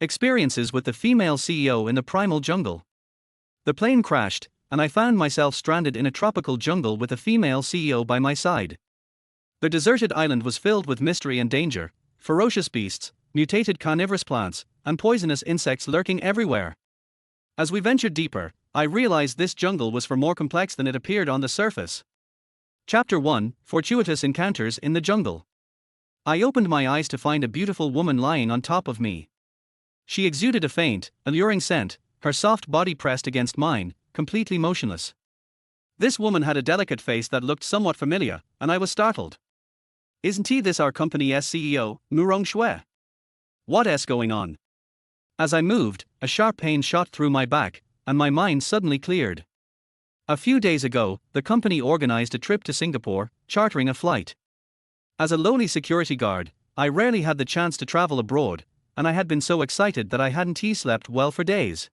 Experiences with the female CEO in the Primal jungle. The plane crashed, and I found myself stranded in a tropical jungle with a female CEO by my side. The deserted island was filled with mystery and danger, ferocious beasts, mutated carnivorous plants, and poisonous insects lurking everywhere. As we ventured deeper, I realized this jungle was far more complex than it appeared on the surface. Chapter 1: Fortuitous Encounters in the Jungle. I opened my eyes to find a beautiful woman lying on top of me. She exuded a faint, alluring scent, her soft body pressed against mine, completely motionless. This woman had a delicate face that looked somewhat familiar, and I was startled. Isn't this our company's CEO, Murong Shui? What's going on? As I moved, a sharp pain shot through my back, and my mind suddenly cleared. A few days ago, the company organized a trip to Singapore, chartering a flight. As a lowly security guard, I rarely had the chance to travel abroad, and I had been so excited that I hadn't slept well for days.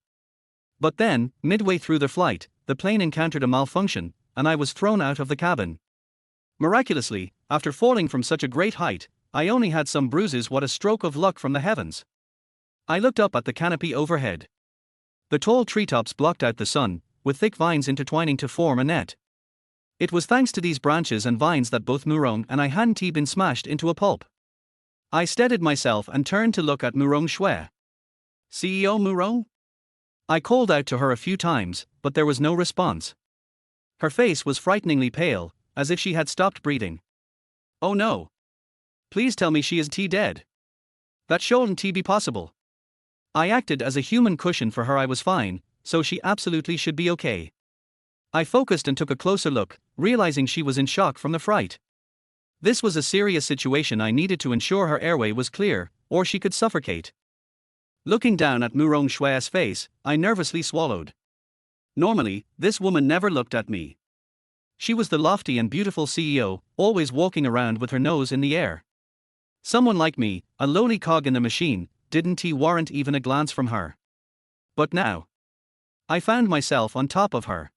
But then, midway through the flight, the plane encountered a malfunction, and I was thrown out of the cabin. Miraculously, after falling from such a great height, I only had some bruises. What a stroke of luck from the heavens! I looked up at the canopy overhead. The tall treetops blocked out the sun, with thick vines intertwining to form a net. It was thanks to these branches and vines that both Murong and I hadn't been smashed into a pulp. I steadied myself and turned to look at Murong Shui. CEO Murong? I called out to her a few times, but there was no response. Her face was frighteningly pale, as if she had stopped breathing. Oh no! Please tell me she is dead. That shouldn't be possible. I acted as a human cushion for her. I was fine, so she absolutely should be okay. I focused and took a closer look, realizing she was in shock from the fright. This was a serious situation. I needed to ensure her airway was clear, or she could suffocate. Looking down at Murong Shui's face, I nervously swallowed. Normally, this woman never looked at me. She was the lofty and beautiful CEO, always walking around with her nose in the air. Someone like me, a lowly cog in the machine, didn't warrant even a glance from her. But now, I found myself on top of her.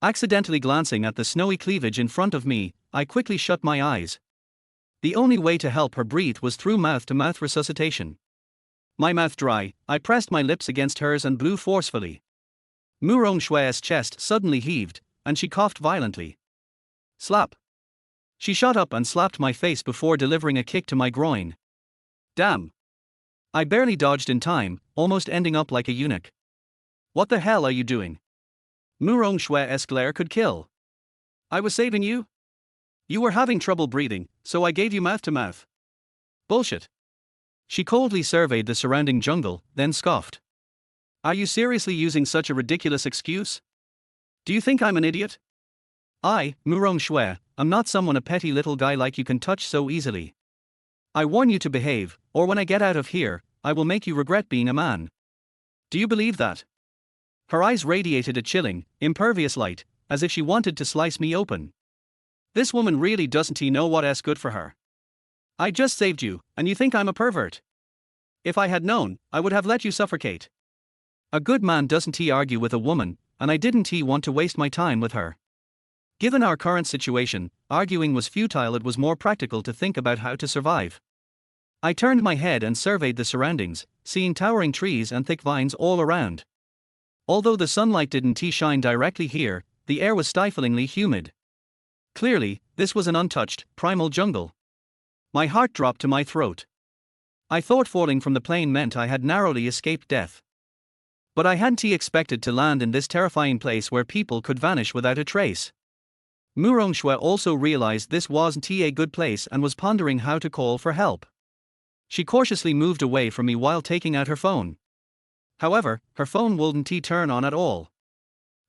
Accidentally glancing at the snowy cleavage in front of me, I quickly shut my eyes. The only way to help her breathe was through mouth-to-mouth resuscitation. My mouth dry, I pressed my lips against hers and blew forcefully. Murong Shui's chest suddenly heaved, and she coughed violently. Slap! She shot up and slapped my face before delivering a kick to my groin. Damn! I barely dodged in time, almost ending up like a eunuch. What the hell are you doing? Murong Shui's glare could kill. I was saving you? You were having trouble breathing, so I gave you mouth-to-mouth. Bullshit. She coldly surveyed the surrounding jungle, then scoffed. Are you seriously using such a ridiculous excuse? Do you think I'm an idiot? I, Murong Shui, am not someone a petty little guy like you can touch so easily. I warn you to behave, or when I get out of here, I will make you regret being a man. Do you believe that? Her eyes radiated a chilling, impervious light, as if she wanted to slice me open. This woman really doesn't know what's good for her. I just saved you, and you think I'm a pervert? If I had known, I would have let you suffocate. A good man doesn't argue with a woman, and I didn't want to waste my time with her. Given our current situation, arguing was futile. It was more practical to think about how to survive. I turned my head and surveyed the surroundings, seeing towering trees and thick vines all around. Although the sunlight didn't shine directly here, the air was stiflingly humid. Clearly, this was an untouched, primal jungle. My heart dropped to my throat. I thought falling from the plane meant I had narrowly escaped death. But I hadn't expected to land in this terrifying place where people could vanish without a trace. Murong Shui also realized this wasn't a good place and was pondering how to call for help. She cautiously moved away from me while taking out her phone. However, her phone wouldn't turn on at all.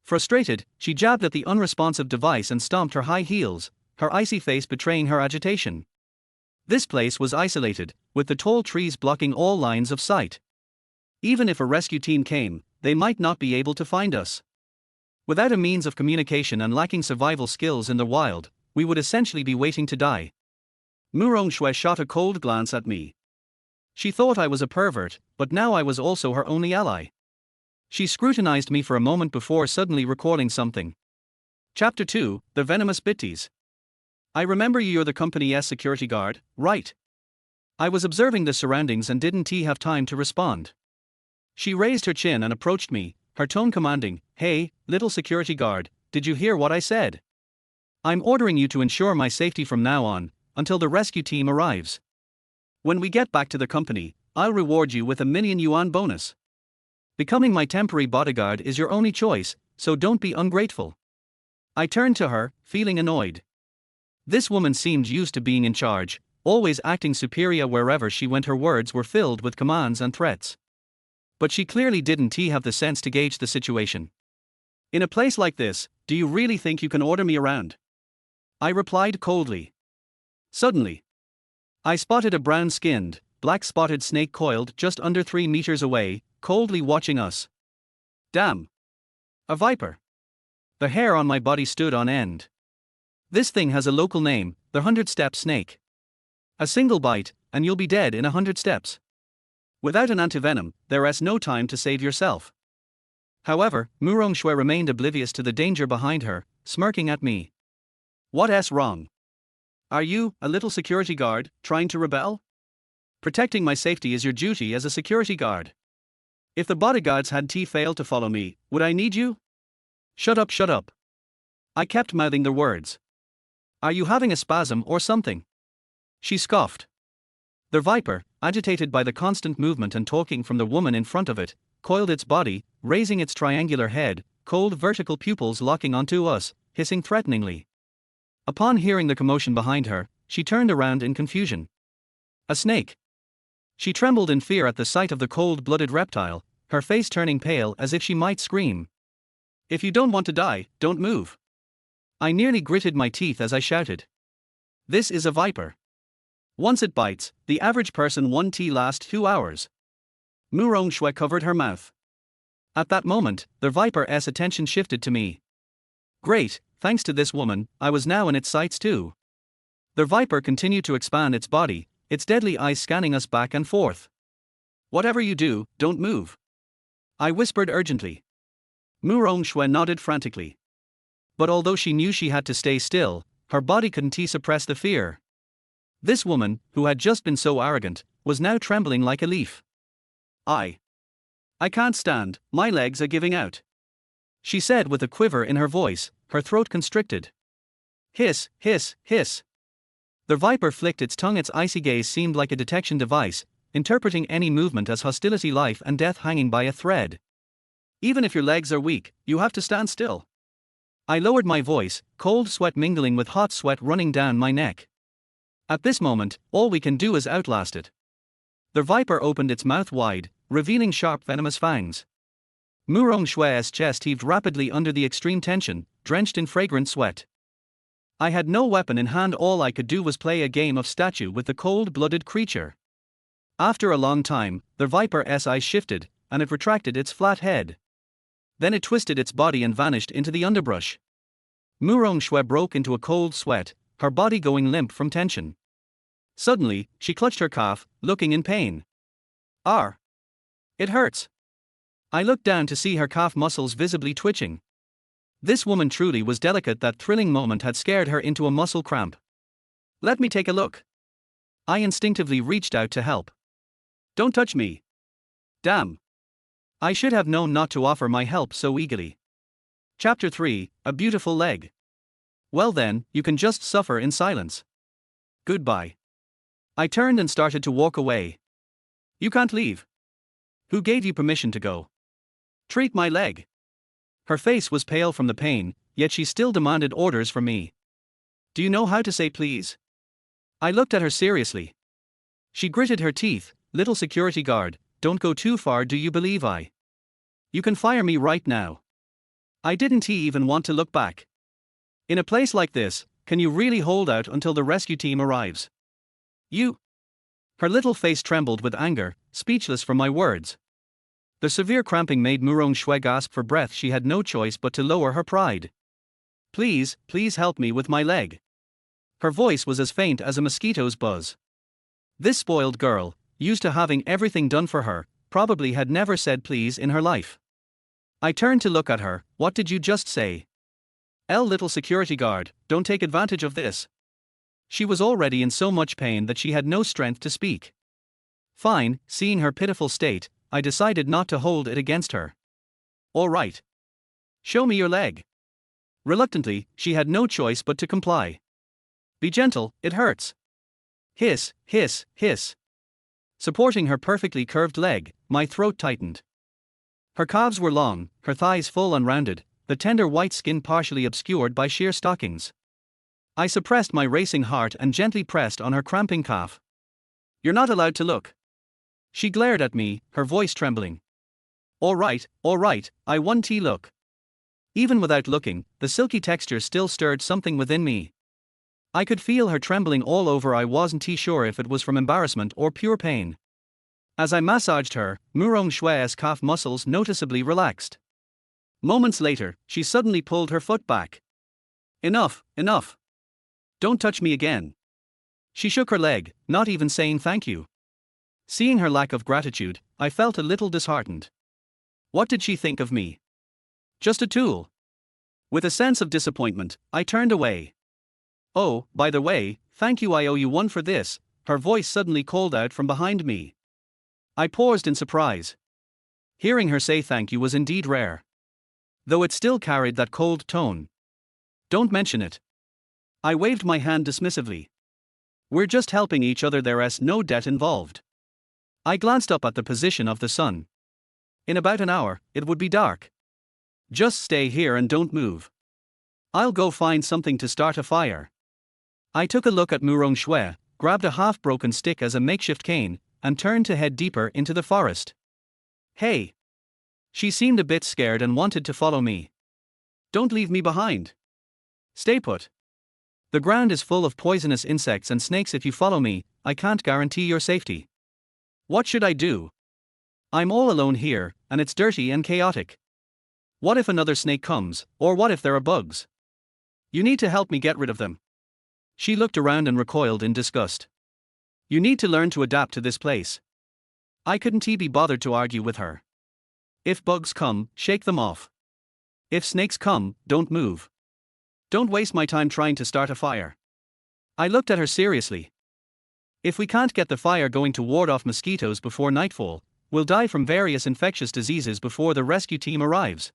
Frustrated, she jabbed at the unresponsive device and stomped her high heels, her icy face betraying her agitation. This place was isolated, with the tall trees blocking all lines of sight. Even if a rescue team came, they might not be able to find us. Without a means of communication and lacking survival skills in the wild, we would essentially be waiting to die. Murong Shui shot a cold glance at me. She thought I was a pervert, but now I was also her only ally. She scrutinized me for a moment before suddenly recalling something. Chapter 2: The Venomous Bitties. I remember you're the company's security guard, right? I was observing the surroundings and didn't have time to respond. She raised her chin and approached me, her tone commanding. Hey, little security guard, did you hear what I said? I'm ordering you to ensure my safety from now on, until the rescue team arrives. When we get back to the company, I'll reward you with a $1,000,000 bonus. Becoming my temporary bodyguard is your only choice, so don't be ungrateful. I turned to her, feeling annoyed. This woman seemed used to being in charge, always acting superior wherever she went. Her words were filled with commands and threats. But she clearly didn't have the sense to gauge the situation. In a place like this, do you really think you can order me around? I replied coldly. Suddenly, I spotted a brown-skinned, black-spotted snake coiled just under 3 meters away, coldly watching us. Damn! A viper. The hair on my body stood on end. This thing has a local name, the 100-step snake. A single bite, and you'll be dead in 100 steps. Without an antivenom, there's no time to save yourself. However, Murong Shui remained oblivious to the danger behind her, smirking at me. What's wrong? Are you, a little security guard, trying to rebel? Protecting my safety is your duty as a security guard. If the bodyguards had failed to follow me, would I need you? Shut up, shut up. I kept mouthing the words. Are you having a spasm or something? She scoffed. The viper, agitated by the constant movement and talking from the woman in front of it, coiled its body, raising its triangular head, cold vertical pupils locking onto us, hissing threateningly. Upon hearing the commotion behind her, she turned around in confusion. A snake. She trembled in fear at the sight of the cold-blooded reptile, her face turning pale as if she might scream. If you don't want to die, don't move. I nearly gritted my teeth as I shouted. This is a viper. Once it bites, the average person won't last 2 hours. Murong Shui covered her mouth. At that moment, the viper's attention shifted to me. Great, thanks to this woman, I was now in its sights too. The viper continued to expand its body, its deadly eyes scanning us back and forth. Whatever you do, don't move. I whispered urgently. Murong Shui nodded frantically. But although she knew she had to stay still, her body couldn't suppress the fear. This woman, who had just been so arrogant, was now trembling like a leaf. I can't stand, my legs are giving out. She said with a quiver in her voice, her throat constricted. Hiss, hiss, hiss. The viper flicked its tongue. Its icy gaze seemed like a detection device, interpreting any movement as hostility. Life and death hanging by a thread. Even if your legs are weak, you have to stand still. I lowered my voice, cold sweat mingling with hot sweat running down my neck. At this moment, all we can do is outlast it. The viper opened its mouth wide, revealing sharp venomous fangs. Murong Shui's chest heaved rapidly under the extreme tension, drenched in fragrant sweat. I had no weapon in hand. All I could do was play a game of statue with the cold-blooded creature. After a long time, the viper's eyes shifted, and it retracted its flat head. Then it twisted its body and vanished into the underbrush. Murong Shui broke into a cold sweat, her body going limp from tension. Suddenly, she clutched her calf, looking in pain. It hurts. I looked down to see her calf muscles visibly twitching. This woman truly was delicate. That thrilling moment had scared her into a muscle cramp. Let me take a look. I instinctively reached out to help. Don't touch me. Damn. I should have known not to offer my help so eagerly. Chapter 3, A Beautiful Leg. Well then, you can just suffer in silence. Goodbye. I turned and started to walk away. You can't leave. Who gave you permission to go? Treat my leg. Her face was pale from the pain, yet she still demanded orders from me. Do you know how to say please? I looked at her seriously. She gritted her teeth. Little security guard, don't go too far. Do you believe you can fire me right now? I didn't even want to look back. In a place like this, can you really hold out until the rescue team arrives? Her little face trembled with anger, speechless from my words. The severe cramping made Murong Shui gasp for breath. She had no choice but to lower her pride. Please, please help me with my leg. Her voice was as faint as a mosquito's buzz. This spoiled girl, used to having everything done for her, probably had never said please in her life. I turned to look at her. What did you just say? Little security guard, don't take advantage of this. She was already in so much pain that she had no strength to speak. Fine, seeing her pitiful state, I decided not to hold it against her. All right. Show me your leg. Reluctantly, she had no choice but to comply. Be gentle, it hurts. Hiss, hiss, hiss. Supporting her perfectly curved leg, my throat tightened. Her calves were long, her thighs full and rounded, the tender white skin partially obscured by sheer stockings. I suppressed my racing heart and gently pressed on her cramping calf. You're not allowed to look. She glared at me, her voice trembling. All right, I want to look. Even without looking, the silky texture still stirred something within me. I could feel her trembling all over. I wasn't sure if it was from embarrassment or pure pain. As I massaged her, Murong Shue's calf muscles noticeably relaxed. Moments later, she suddenly pulled her foot back. Enough. Don't touch me again. She shook her leg, not even saying thank you. Seeing her lack of gratitude, I felt a little disheartened. What did she think of me? Just a tool. With a sense of disappointment, I turned away. Oh, by the way, thank you, I owe you one for this, her voice suddenly called out from behind me. I paused in surprise. Hearing her say thank you was indeed rare. Though it still carried that cold tone. Don't mention it. I waved my hand dismissively. We're just helping each other, there's no debt involved. I glanced up at the position of the sun. In about an hour, it would be dark. Just stay here and don't move. I'll go find something to start a fire. I took a look at Murong Shue, grabbed a half-broken stick as a makeshift cane, and turned to head deeper into the forest. Hey! She seemed a bit scared and wanted to follow me. Don't leave me behind. Stay put. The ground is full of poisonous insects and snakes. If you follow me, I can't guarantee your safety. What should I do? I'm all alone here, and it's dirty and chaotic. What if another snake comes, or what if there are bugs? You need to help me get rid of them. She looked around and recoiled in disgust. You need to learn to adapt to this place. I couldn't be bothered to argue with her. If bugs come, shake them off. If snakes come, don't move. Don't waste my time trying to start a fire. I looked at her seriously. If we can't get the fire going to ward off mosquitoes before nightfall, we'll die from various infectious diseases before the rescue team arrives.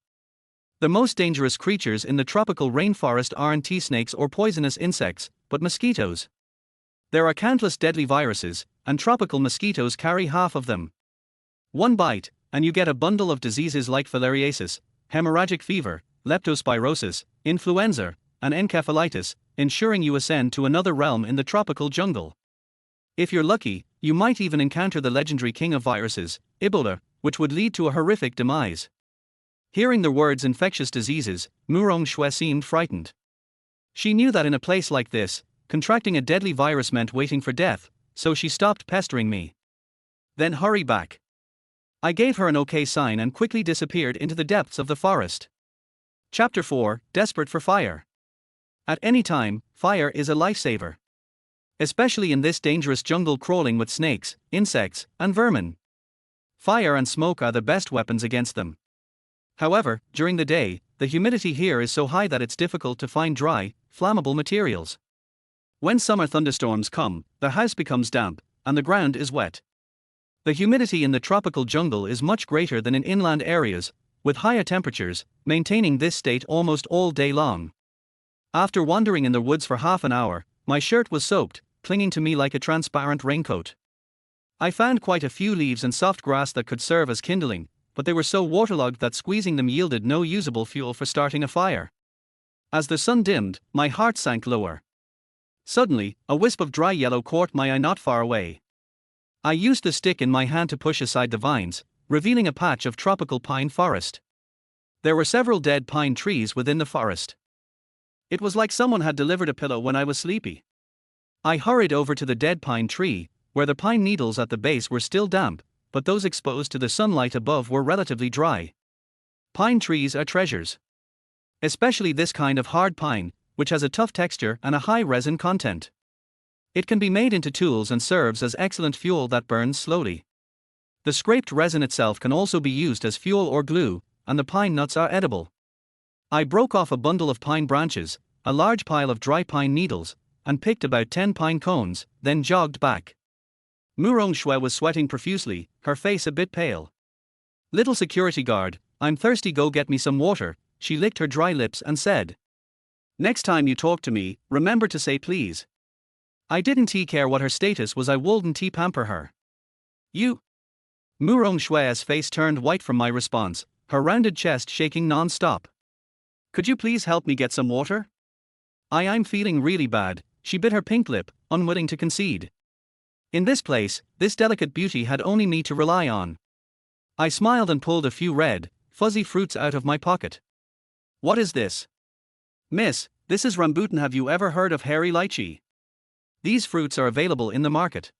The most dangerous creatures in the tropical rainforest aren't snakes or poisonous insects, but mosquitoes. There are countless deadly viruses, and tropical mosquitoes carry half of them. One bite, and you get a bundle of diseases like filariasis, hemorrhagic fever, leptospirosis, influenza, and encephalitis, ensuring you ascend to another realm in the tropical jungle. If you're lucky, you might even encounter the legendary king of viruses, Ebola, which would lead to a horrific demise. Hearing the words infectious diseases, Murong Shue seemed frightened. She knew that in a place like this, contracting a deadly virus meant waiting for death, so she stopped pestering me. Then hurry back. I gave her an okay sign and quickly disappeared into the depths of the forest. Chapter 4, Desperate for Fire. At any time, fire is a lifesaver. Especially in this dangerous jungle crawling with snakes, insects, and vermin. Fire and smoke are the best weapons against them. However, during the day, the humidity here is so high that it's difficult to find dry, flammable materials. When summer thunderstorms come, the house becomes damp, and the ground is wet. The humidity in the tropical jungle is much greater than in inland areas, with higher temperatures, maintaining this state almost all day long. After wandering in the woods for half an hour, my shirt was soaked, clinging to me like a transparent raincoat. I found quite a few leaves and soft grass that could serve as kindling, but they were so waterlogged that squeezing them yielded no usable fuel for starting a fire. As the sun dimmed, my heart sank lower. Suddenly, a wisp of dry yellow caught my eye not far away. I used the stick in my hand to push aside the vines, revealing a patch of tropical pine forest. There were several dead pine trees within the forest. It was like someone had delivered a pillow when I was sleepy. I hurried over to the dead pine tree, where the pine needles at the base were still damp, but those exposed to the sunlight above were relatively dry. Pine trees are treasures. Especially this kind of hard pine, which has a tough texture and a high resin content. It can be made into tools and serves as excellent fuel that burns slowly. The scraped resin itself can also be used as fuel or glue, and the pine nuts are edible. I broke off a bundle of pine branches, a large pile of dry pine needles, and picked about 10 pine cones, then jogged back. Murong Shue was sweating profusely, her face a bit pale. Little security guard, I'm thirsty, go get me some water, she licked her dry lips and said. Next time you talk to me, remember to say please. I didn't care what her status was, I wouldn't pamper her. You? Murong Shue's face turned white from my response, her rounded chest shaking non-stop. Could you please help me get some water? I'm feeling really bad, she bit her pink lip, unwilling to concede. In this place, this delicate beauty had only me to rely on. I smiled and pulled a few red, fuzzy fruits out of my pocket. What is this? Miss, this is rambutan. Have you ever heard of hairy lychee? These fruits are available in the market.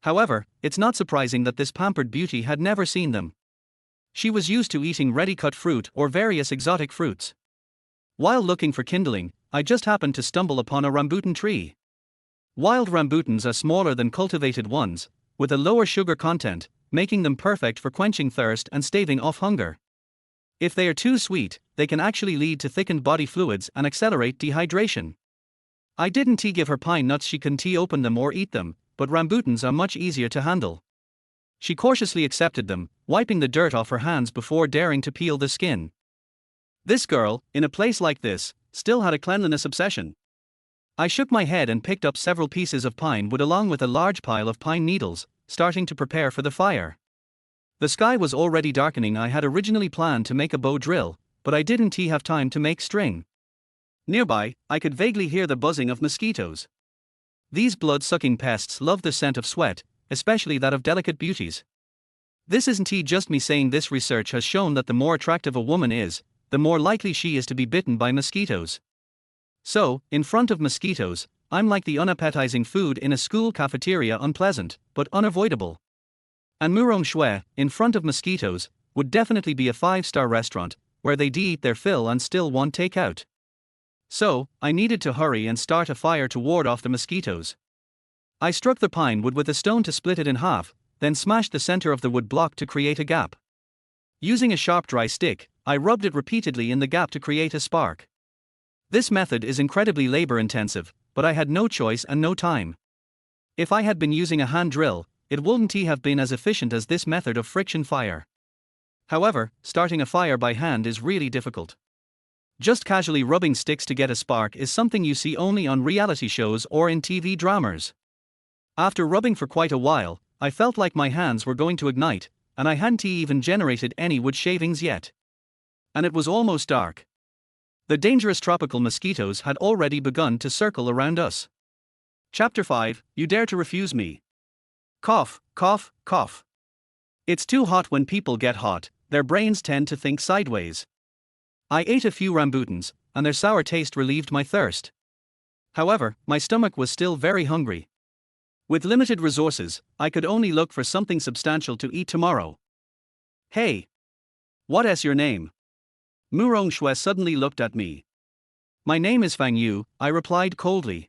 However, it's not surprising that this pampered beauty had never seen them. She was used to eating ready-cut fruit or various exotic fruits. While looking for kindling, I just happened to stumble upon a rambutan tree. Wild rambutans are smaller than cultivated ones, with a lower sugar content, making them perfect for quenching thirst and staving off hunger. If they are too sweet, they can actually lead to thickened body fluids and accelerate dehydration. I didn't give her pine nuts, she couldn't open them or eat them, but rambutans are much easier to handle. She cautiously accepted them, wiping the dirt off her hands before daring to peel the skin. This girl, in a place like this, still had a cleanliness obsession. I shook my head and picked up several pieces of pine wood along with a large pile of pine needles, starting to prepare for the fire. The sky was already darkening. I had originally planned to make a bow drill, but I didn't have time to make string. Nearby, I could vaguely hear the buzzing of mosquitoes. These blood-sucking pests love the scent of sweat, especially that of delicate beauties. This isn't just me saying this. Research has shown that the more attractive a woman is, the more likely she is to be bitten by mosquitoes. So, in front of mosquitoes, I'm like the unappetizing food in a school cafeteria, unpleasant, but unavoidable. And Murong Shue, in front of mosquitoes, would definitely be a 5-star restaurant, where they'd eat their fill and still want takeout. So, I needed to hurry and start a fire to ward off the mosquitoes. I struck the pine wood with a stone to split it in half, then smashed the center of the wood block to create a gap. Using a sharp dry stick, I rubbed it repeatedly in the gap to create a spark. This method is incredibly labor-intensive, but I had no choice and no time. If I had been using a hand drill, it wouldn't have been as efficient as this method of friction fire. However, starting a fire by hand is really difficult. Just casually rubbing sticks to get a spark is something you see only on reality shows or in TV dramas. After rubbing for quite a while, I felt like my hands were going to ignite, and I hadn't even generated any wood shavings yet. And it was almost dark. The dangerous tropical mosquitoes had already begun to circle around us. Chapter 5, You Dare to Refuse Me. Cough, cough, cough. It's too hot. When people get hot, their brains tend to think sideways. I ate a few rambutans, and their sour taste relieved my thirst. However, my stomach was still very hungry. With limited resources, I could only look for something substantial to eat tomorrow. Hey! What is your name? Murong Shue suddenly looked at me. My name is Fang Yu, I replied coldly.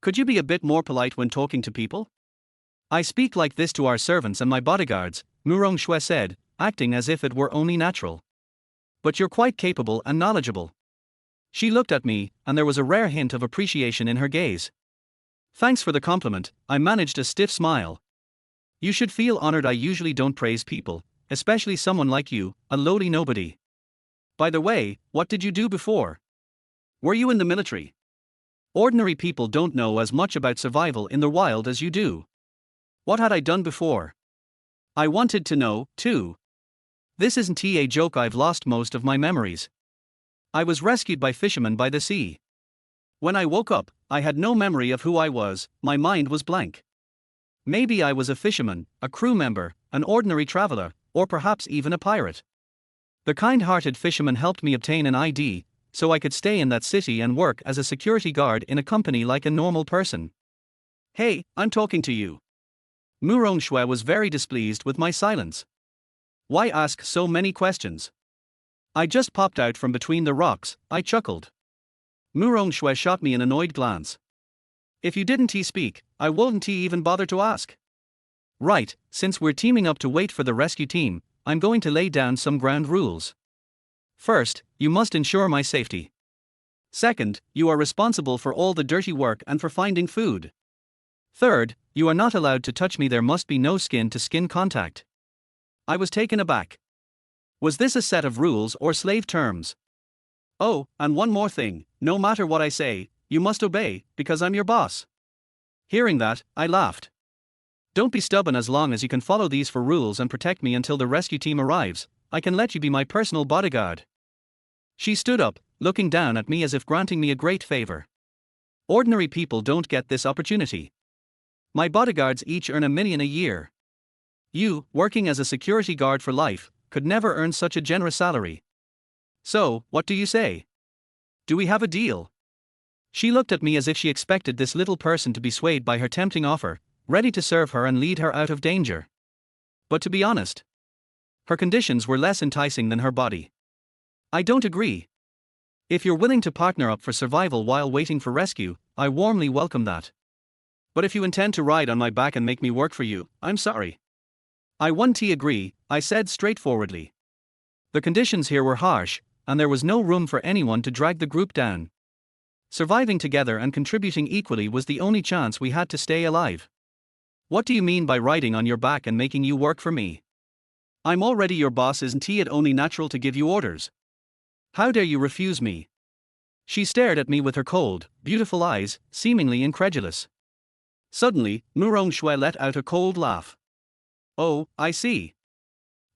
Could you be a bit more polite when talking to people? I speak like this to our servants and my bodyguards, Murong Shue said, acting as if it were only natural. But you're quite capable and knowledgeable. She looked at me, and there was a rare hint of appreciation in her gaze. Thanks for the compliment, I managed a stiff smile. You should feel honored. I usually don't praise people, especially someone like you, a lowly nobody. By the way, what did you do before? Were you in the military? Ordinary people don't know as much about survival in the wild as you do. What had I done before? I wanted to know, too. This isn't a joke. I've lost most of my memories. I was rescued by fishermen by the sea. When I woke up, I had no memory of who I was, my mind was blank. Maybe I was a fisherman, a crew member, an ordinary traveler, or perhaps even a pirate. The kind-hearted fisherman helped me obtain an ID, so I could stay in that city and work as a security guard in a company like a normal person. Hey, I'm talking to you. Murong Shue was very displeased with my silence. Why ask so many questions? I just popped out from between the rocks, I chuckled. Murong Shue shot me an annoyed glance. If you didn't speak, I wouldn't even bother to ask. Right, since we're teaming up to wait for the rescue team, I'm going to lay down some ground rules. First, you must ensure my safety. Second, you are responsible for all the dirty work and for finding food. Third, you are not allowed to touch me. There must be no skin-to-skin contact. I was taken aback. Was this a set of rules or slave terms? Oh, and one more thing, no matter what I say, you must obey, because I'm your boss. Hearing that, I laughed. Don't be stubborn as long as you can follow these four rules and protect me until the rescue team arrives. I can let you be my personal bodyguard. She stood up, looking down at me as if granting me a great favor. Ordinary people don't get this opportunity. My bodyguards each earn $1 million a year. You, working as a security guard for life, could never earn such a generous salary. So, what do you say? Do we have a deal? She looked at me as if she expected this little person to be swayed by her tempting offer, ready to serve her and lead her out of danger. But to be honest, her conditions were less enticing than her body. I don't agree. If you're willing to partner up for survival while waiting for rescue, I warmly welcome that. But if you intend to ride on my back and make me work for you, I'm sorry. I won't agree, I said straightforwardly. The conditions here were harsh, and there was no room for anyone to drag the group down. Surviving together and contributing equally was the only chance we had to stay alive. What do you mean by riding on your back and making you work for me? I'm already your boss, isn't it only natural to give you orders? How dare you refuse me? She stared at me with her cold, beautiful eyes, seemingly incredulous. Suddenly, Murong Shui let out a cold laugh. Oh, I see.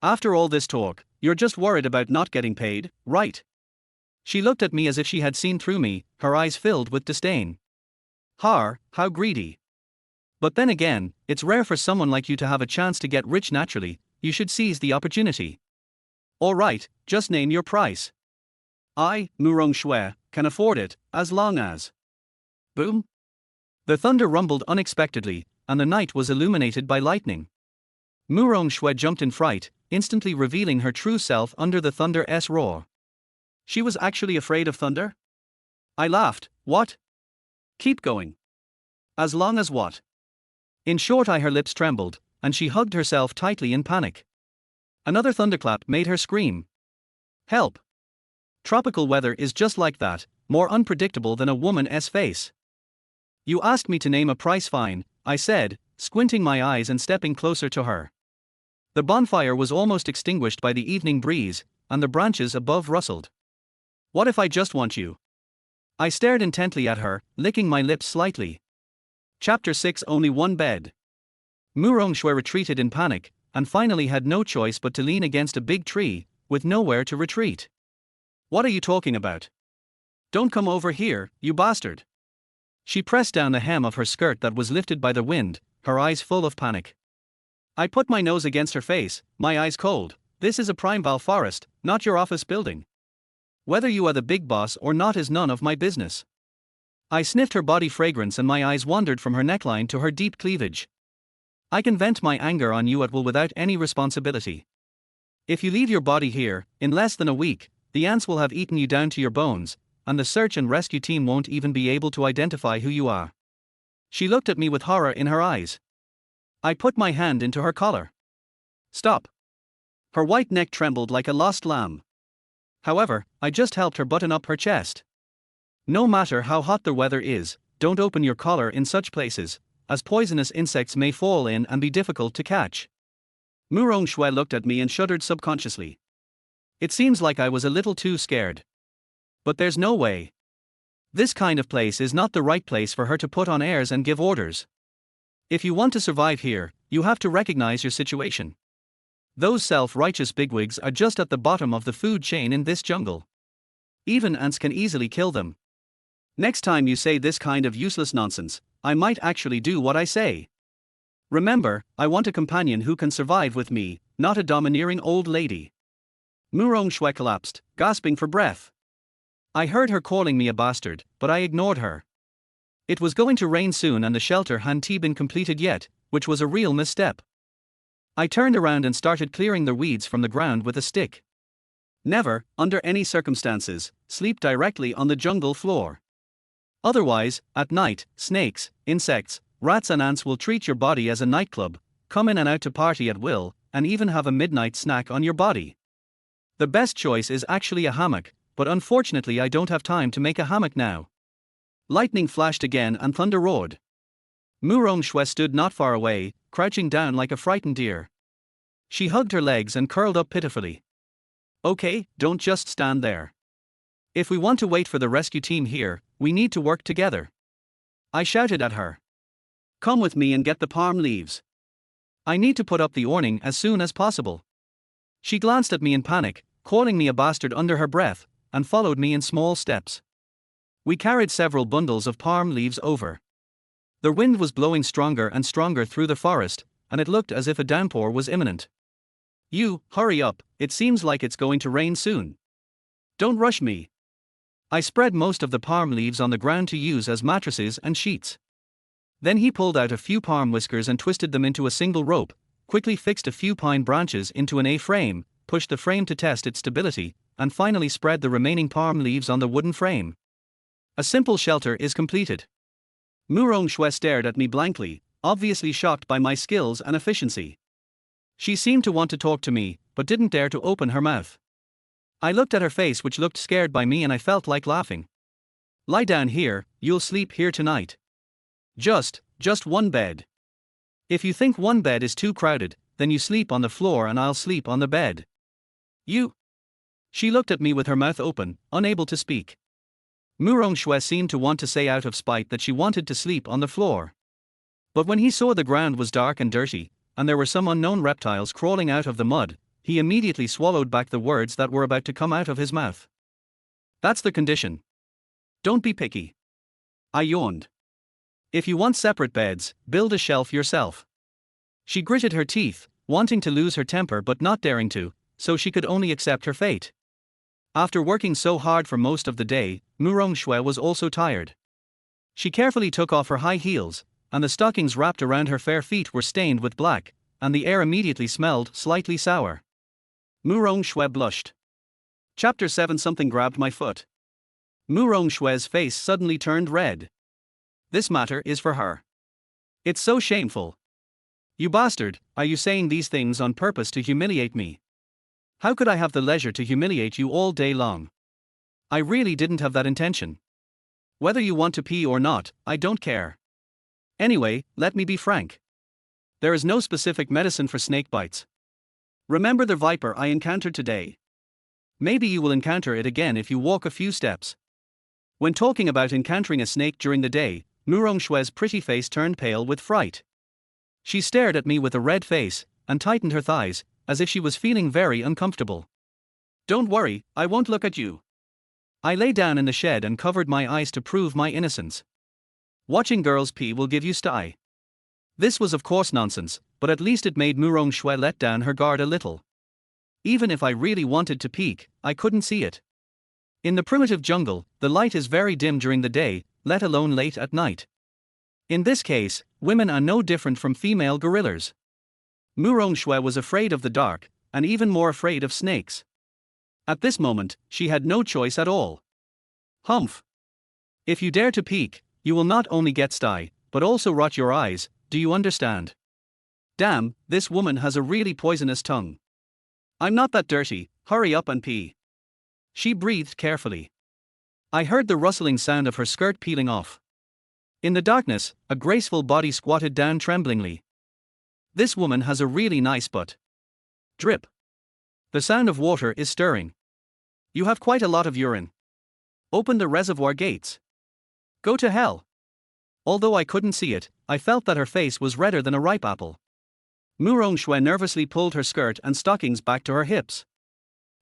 After all this talk, you're just worried about not getting paid, right? She looked at me as if she had seen through me, her eyes filled with disdain. How greedy. But then again, it's rare for someone like you to have a chance to get rich naturally. You should seize the opportunity. All right, just name your price. I, Murong Shui, can afford it, as long as. Boom! The thunder rumbled unexpectedly, and the night was illuminated by lightning. Murong Shui jumped in fright, instantly revealing her true self under the thunder's roar. She was actually afraid of thunder? I laughed. What? Keep going. As long as what? In short, her lips trembled, and she hugged herself tightly in panic. Another thunderclap made her scream. Help! Tropical weather is just like that, more unpredictable than a woman's face. You asked me to name a price, fine, I said, squinting my eyes and stepping closer to her. The bonfire was almost extinguished by the evening breeze, and the branches above rustled. What if I just want you? I stared intently at her, licking my lips slightly. Chapter 6. Only one bed. Murong Shui retreated in panic, and finally had no choice but to lean against a big tree, with nowhere to retreat. What are you talking about? Don't come over here, you bastard. She pressed down the hem of her skirt that was lifted by the wind, her eyes full of panic. I put my nose against her face, my eyes cold. This is a primal forest, not your office building. Whether you are the big boss or not is none of my business. I sniffed her body fragrance and my eyes wandered from her neckline to her deep cleavage. I can vent my anger on you at will without any responsibility. If you leave your body here, in less than a week, the ants will have eaten you down to your bones, and the search and rescue team won't even be able to identify who you are. She looked at me with horror in her eyes. I put my hand into her collar. Stop. Her white neck trembled like a lost lamb. However, I just helped her button up her chest. No matter how hot the weather is, don't open your collar in such places, as poisonous insects may fall in and be difficult to catch. Murong Shui looked at me and shuddered subconsciously. It seems like I was a little too scared. But there's no way. This kind of place is not the right place for her to put on airs and give orders. If you want to survive here, you have to recognize your situation. Those self-righteous bigwigs are just at the bottom of the food chain in this jungle. Even ants can easily kill them. Next time you say this kind of useless nonsense, I might actually do what I say. Remember, I want a companion who can survive with me, not a domineering old lady. Murong Shui collapsed, gasping for breath. I heard her calling me a bastard, but I ignored her. It was going to rain soon and the shelter hadn't been completed yet, which was a real misstep. I turned around and started clearing the weeds from the ground with a stick. Never, under any circumstances, sleep directly on the jungle floor. Otherwise, at night, snakes, insects, rats and ants will treat your body as a nightclub, come in and out to party at will, and even have a midnight snack on your body. The best choice is actually a hammock, but unfortunately I don't have time to make a hammock now. Lightning flashed again and thunder roared. Murong Shui stood not far away, crouching down like a frightened deer. She hugged her legs and curled up pitifully. Okay, don't just stand there. If we want to wait for the rescue team here, we need to work together. I shouted at her. Come with me and get the palm leaves. I need to put up the awning as soon as possible. She glanced at me in panic, calling me a bastard under her breath, and followed me in small steps. We carried several bundles of palm leaves over. The wind was blowing stronger and stronger through the forest, and it looked as if a downpour was imminent. You, hurry up, it seems like it's going to rain soon. Don't rush me. I spread most of the palm leaves on the ground to use as mattresses and sheets. Then he pulled out a few palm whiskers and twisted them into a single rope, quickly fixed a few pine branches into an A-frame, pushed the frame to test its stability, and finally spread the remaining palm leaves on the wooden frame. A simple shelter is completed. Murong Shui stared at me blankly, obviously shocked by my skills and efficiency. She seemed to want to talk to me, but didn't dare to open her mouth. I looked at her face, which looked scared by me, and I felt like laughing. Lie down here, you'll sleep here tonight. Just one bed. If you think one bed is too crowded, then you sleep on the floor and I'll sleep on the bed. You. She looked at me with her mouth open, unable to speak. Murong Shui seemed to want to say out of spite that she wanted to sleep on the floor. But when he saw the ground was dark and dirty, and there were some unknown reptiles crawling out of the mud, he immediately swallowed back the words that were about to come out of his mouth. That's the condition. Don't be picky. I yawned. If you want separate beds, build a shelf yourself. She gritted her teeth, wanting to lose her temper but not daring to, so she could only accept her fate. After working so hard for most of the day, Murong Shui was also tired. She carefully took off her high heels, and the stockings wrapped around her fair feet were stained with black, and the air immediately smelled slightly sour. Murong Shui blushed. Chapter 7. Something grabbed my foot. Murong Shui's face suddenly turned red. This matter is for her. It's so shameful. You bastard, are you saying these things on purpose to humiliate me? How could I have the leisure to humiliate you all day long? I really didn't have that intention. Whether you want to pee or not, I don't care. Anyway, let me be frank. There is no specific medicine for snake bites. Remember the viper I encountered today? Maybe you will encounter it again if you walk a few steps. When talking about encountering a snake during the day, Murong Shui's pretty face turned pale with fright. She stared at me with a red face, and tightened her thighs, as if she was feeling very uncomfortable. Don't worry, I won't look at you. I lay down in the shed and covered my eyes to prove my innocence. Watching girls pee will give you sty. This was of course nonsense, but at least it made Murong Shui let down her guard a little. Even if I really wanted to peek, I couldn't see it. In the primitive jungle, the light is very dim during the day, let alone late at night. In this case, women are no different from female gorillas. Murong Shui was afraid of the dark, and even more afraid of snakes. At this moment, she had no choice at all. Humph. If you dare to peek, you will not only get sty, but also rot your eyes, do you understand? Damn, this woman has a really poisonous tongue. I'm not that dirty, hurry up and pee. She breathed carefully. I heard the rustling sound of her skirt peeling off. In the darkness, a graceful body squatted down tremblingly. This woman has a really nice butt. Drip. The sound of water is stirring. You have quite a lot of urine. Open the reservoir gates. Go to hell. Although I couldn't see it, I felt that her face was redder than a ripe apple. Murong Shui nervously pulled her skirt and stockings back to her hips.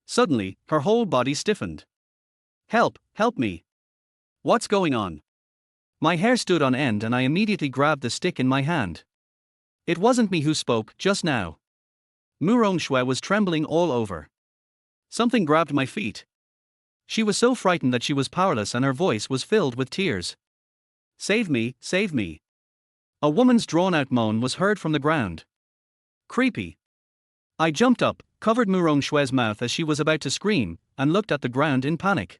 Suddenly, her whole body stiffened. Help me. What's going on? My hair stood on end and I immediately grabbed the stick in my hand. It wasn't me who spoke just now. Murong Shui was trembling all over. Something grabbed my feet. She was so frightened that she was powerless and her voice was filled with tears. Save me, save me. A woman's drawn-out moan was heard from the ground. Creepy. I jumped up, covered Murong Shui's mouth as she was about to scream, and looked at the ground in panic.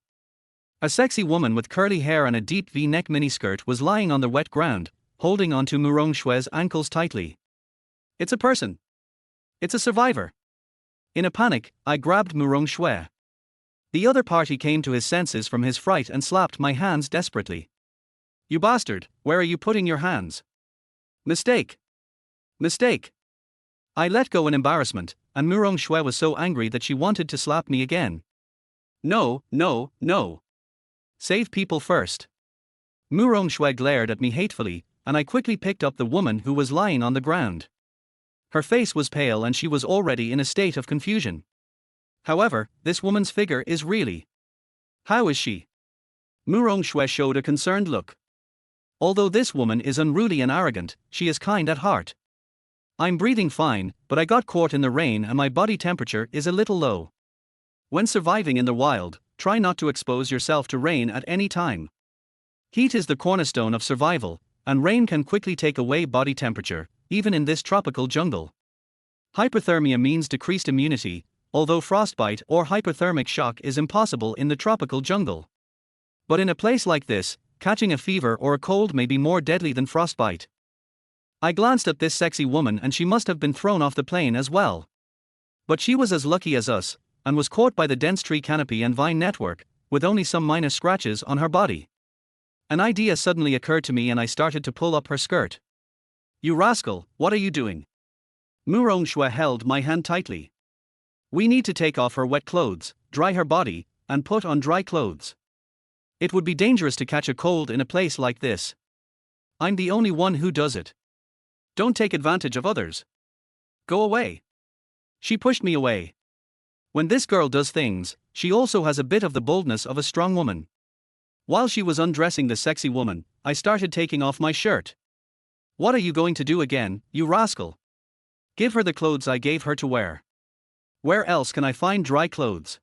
A sexy woman with curly hair and a deep V-neck miniskirt was lying on the wet ground, holding onto Murong Shui's ankles tightly. It's a person. It's a survivor. In a panic, I grabbed Murong Shui. The other party came to his senses from his fright and slapped my hands desperately. You bastard, where are you putting your hands? Mistake. I let go in embarrassment, and Murong Shui was so angry that she wanted to slap me again. No, no, no. Save people first. Murong Shui glared at me hatefully, and I quickly picked up the woman who was lying on the ground. Her face was pale and she was already in a state of confusion. However, this woman's figure is really. How is she? Murong Shui showed a concerned look. Although this woman is unruly and arrogant, she is kind at heart. I'm breathing fine, but I got caught in the rain and my body temperature is a little low. When surviving in the wild, try not to expose yourself to rain at any time. Heat is the cornerstone of survival, and rain can quickly take away body temperature, even in this tropical jungle. Hypothermia means decreased immunity, although frostbite or hypothermic shock is impossible in the tropical jungle. But in a place like this, catching a fever or a cold may be more deadly than frostbite. I glanced at this sexy woman and she must have been thrown off the plane as well. But she was as lucky as us, and was caught by the dense tree canopy and vine network, with only some minor scratches on her body. An idea suddenly occurred to me and I started to pull up her skirt. You rascal, what are you doing? Murong Shui held my hand tightly. We need to take off her wet clothes, dry her body, and put on dry clothes. It would be dangerous to catch a cold in a place like this. I'm the only one who does it. Don't take advantage of others. Go away. She pushed me away. When this girl does things, she also has a bit of the boldness of a strong woman. While she was undressing the sexy woman, I started taking off my shirt. What are you going to do again, you rascal? Give her the clothes I gave her to wear. Where else can I find dry clothes?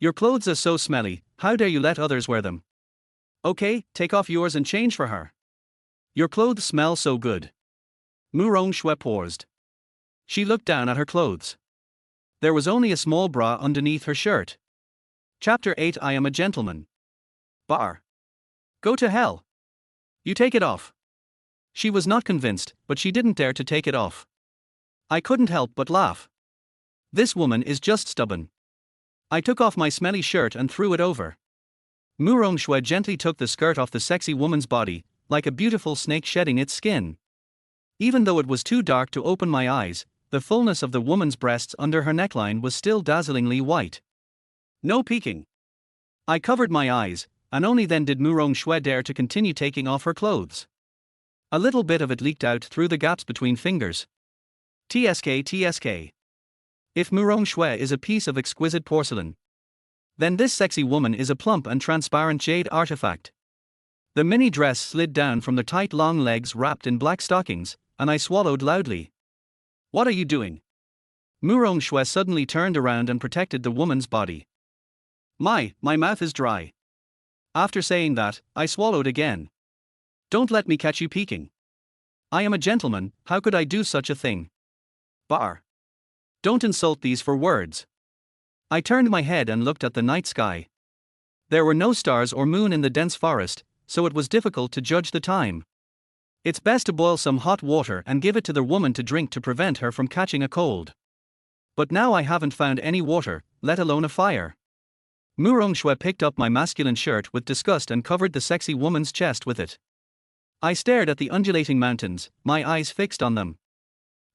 Your clothes are so smelly, how dare you let others wear them? Okay, take off yours and change for her. Your clothes smell so good. Murong Shui paused. She looked down at her clothes. There was only a small bra underneath her shirt. Chapter 8 I am a gentleman. Bar. Go to hell. You take it off. She was not convinced, but she didn't dare to take it off. I couldn't help but laugh. This woman is just stubborn. I took off my smelly shirt and threw it over. Murong Shui gently took the skirt off the sexy woman's body, like a beautiful snake shedding its skin. Even though it was too dark to open my eyes, the fullness of the woman's breasts under her neckline was still dazzlingly white. No peeking. I covered my eyes, and only then did Murong Shui dare to continue taking off her clothes. A little bit of it leaked out through the gaps between fingers. TSK TSK. If Murong Shui is a piece of exquisite porcelain, then this sexy woman is a plump and transparent jade artifact. The mini dress slid down from the tight long legs wrapped in black stockings, and I swallowed loudly. What are you doing? Murong Shui suddenly turned around and protected the woman's body. My mouth is dry. After saying that, I swallowed again. Don't let me catch you peeking. I am a gentleman, how could I do such a thing? Bar. Don't insult these for words. I turned my head and looked at the night sky. There were no stars or moon in the dense forest, so it was difficult to judge the time. It's best to boil some hot water and give it to the woman to drink to prevent her from catching a cold. But now I haven't found any water, let alone a fire. Murong Shui picked up my masculine shirt with disgust and covered the sexy woman's chest with it. I stared at the undulating mountains, my eyes fixed on them.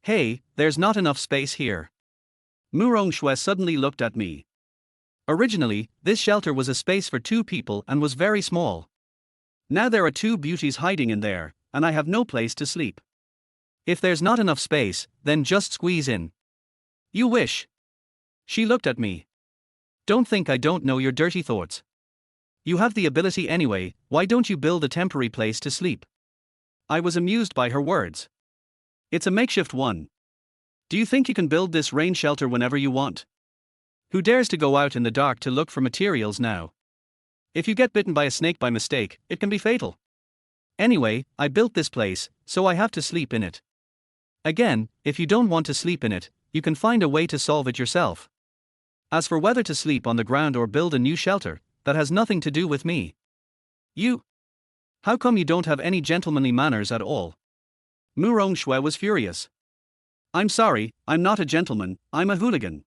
Hey, there's not enough space here. Murong Shui suddenly looked at me. Originally, this shelter was a space for 2 people and was very small. Now there are 2 beauties hiding in there, and I have no place to sleep. If there's not enough space, then just squeeze in. You wish. She looked at me. Don't think I don't know your dirty thoughts. You have the ability anyway, why don't you build a temporary place to sleep? I was amused by her words. It's a makeshift one. Do you think you can build this rain shelter whenever you want? Who dares to go out in the dark to look for materials now? If you get bitten by a snake by mistake, it can be fatal. Anyway, I built this place, so I have to sleep in it. Again, if you don't want to sleep in it, you can find a way to solve it yourself. As for whether to sleep on the ground or build a new shelter, that has nothing to do with me. You. How come you don't have any gentlemanly manners at all? Murong Shui was furious. I'm sorry, I'm not a gentleman, I'm a hooligan.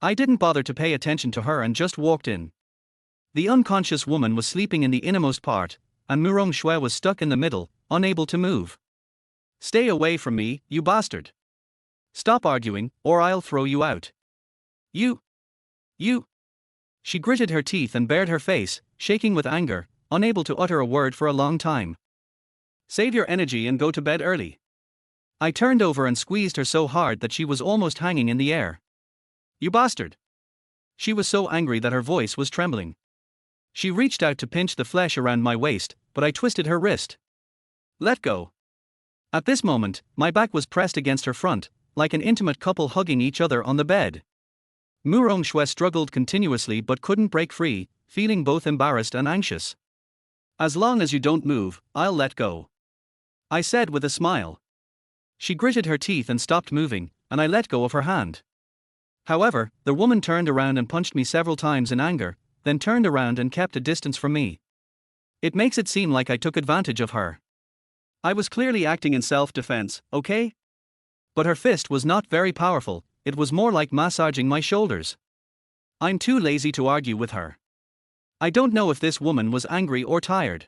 I didn't bother to pay attention to her and just walked in. The unconscious woman was sleeping in the innermost part, and Murong Shui was stuck in the middle, unable to move. Stay away from me, you bastard. Stop arguing, or I'll throw you out. You. You. She gritted her teeth and bared her face, shaking with anger, unable to utter a word for a long time. Save your energy and go to bed early. I turned over and squeezed her so hard that she was almost hanging in the air. You bastard. She was so angry that her voice was trembling. She reached out to pinch the flesh around my waist, but I twisted her wrist. Let go. At this moment, my back was pressed against her front, like an intimate couple hugging each other on the bed. Murong Shui struggled continuously but couldn't break free, feeling both embarrassed and anxious. As long as you don't move, I'll let go. I said with a smile. She gritted her teeth and stopped moving, and I let go of her hand. However, the woman turned around and punched me several times in anger, then turned around and kept a distance from me. It makes it seem like I took advantage of her. I was clearly acting in self-defense, okay? But her fist was not very powerful, it was more like massaging my shoulders. I'm too lazy to argue with her. I don't know if this woman was angry or tired.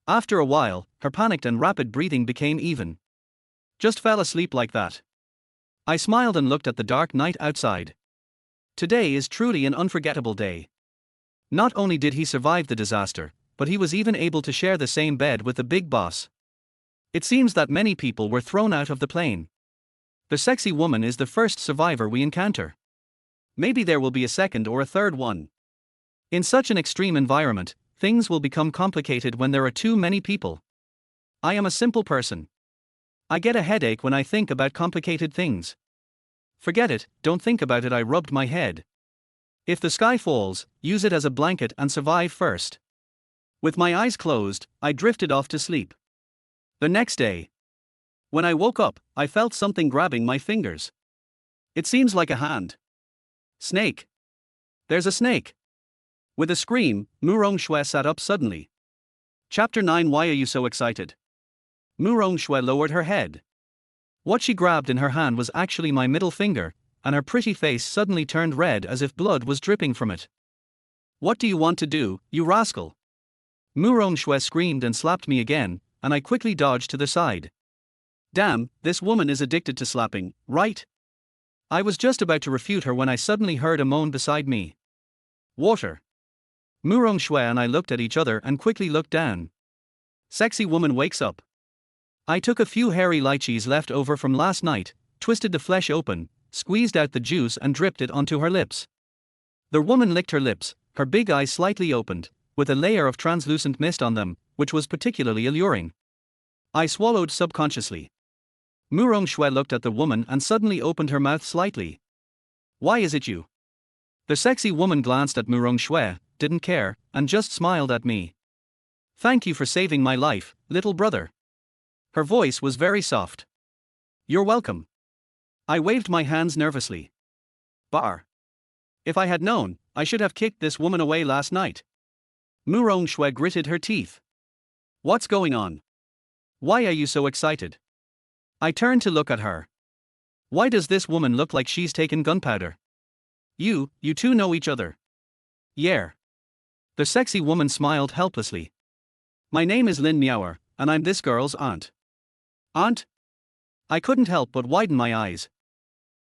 After a while, her panicked and rapid breathing became even. Just fell asleep like that. I smiled and looked at the dark night outside. Today is truly an unforgettable day. Not only did he survive the disaster, but he was even able to share the same bed with the big boss. It seems that many people were thrown out of the plane. The sexy woman is the first survivor we encounter. Maybe there will be a second or a third one. In such an extreme environment, things will become complicated when there are too many people. I am a simple person. I get a headache when I think about complicated things. Forget it, don't think about it. I rubbed my head. If the sky falls, use it as a blanket and survive first. With my eyes closed, I drifted off to sleep. The next day, when I woke up, I felt something grabbing my fingers. It seems like a hand. Snake. There's a snake. With a scream, Murong Shui sat up suddenly. Chapter 9. Why are you so excited? Murong Shui lowered her head. What she grabbed in her hand was actually my middle finger, and her pretty face suddenly turned red as if blood was dripping from it. What do you want to do, you rascal? Murong Shui screamed and slapped me again, and I quickly dodged to the side. Damn, this woman is addicted to slapping, right? I was just about to refute her when I suddenly heard a moan beside me. Water. Murong Shui and I looked at each other and quickly looked down. Sexy woman wakes up. I took a few hairy lychees left over from last night, twisted the flesh open, squeezed out the juice and dripped it onto her lips. The woman licked her lips, her big eyes slightly opened, with a layer of translucent mist on them, which was particularly alluring. I swallowed subconsciously. Murong Shui looked at the woman and suddenly opened her mouth slightly. Why is it you? The sexy woman glanced at Murong Shui, didn't care, and just smiled at me. Thank you for saving my life, little brother. Her voice was very soft. You're welcome. I waved my hands nervously. Bar. If I had known, I should have kicked this woman away last night. Murong Shui gritted her teeth. What's going on? Why are you so excited? I turned to look at her. Why does this woman look like she's taken gunpowder? You two know each other. Yeah. The sexy woman smiled helplessly. My name is Lin Miaoer, and I'm this girl's aunt. Aunt? I couldn't help but widen my eyes.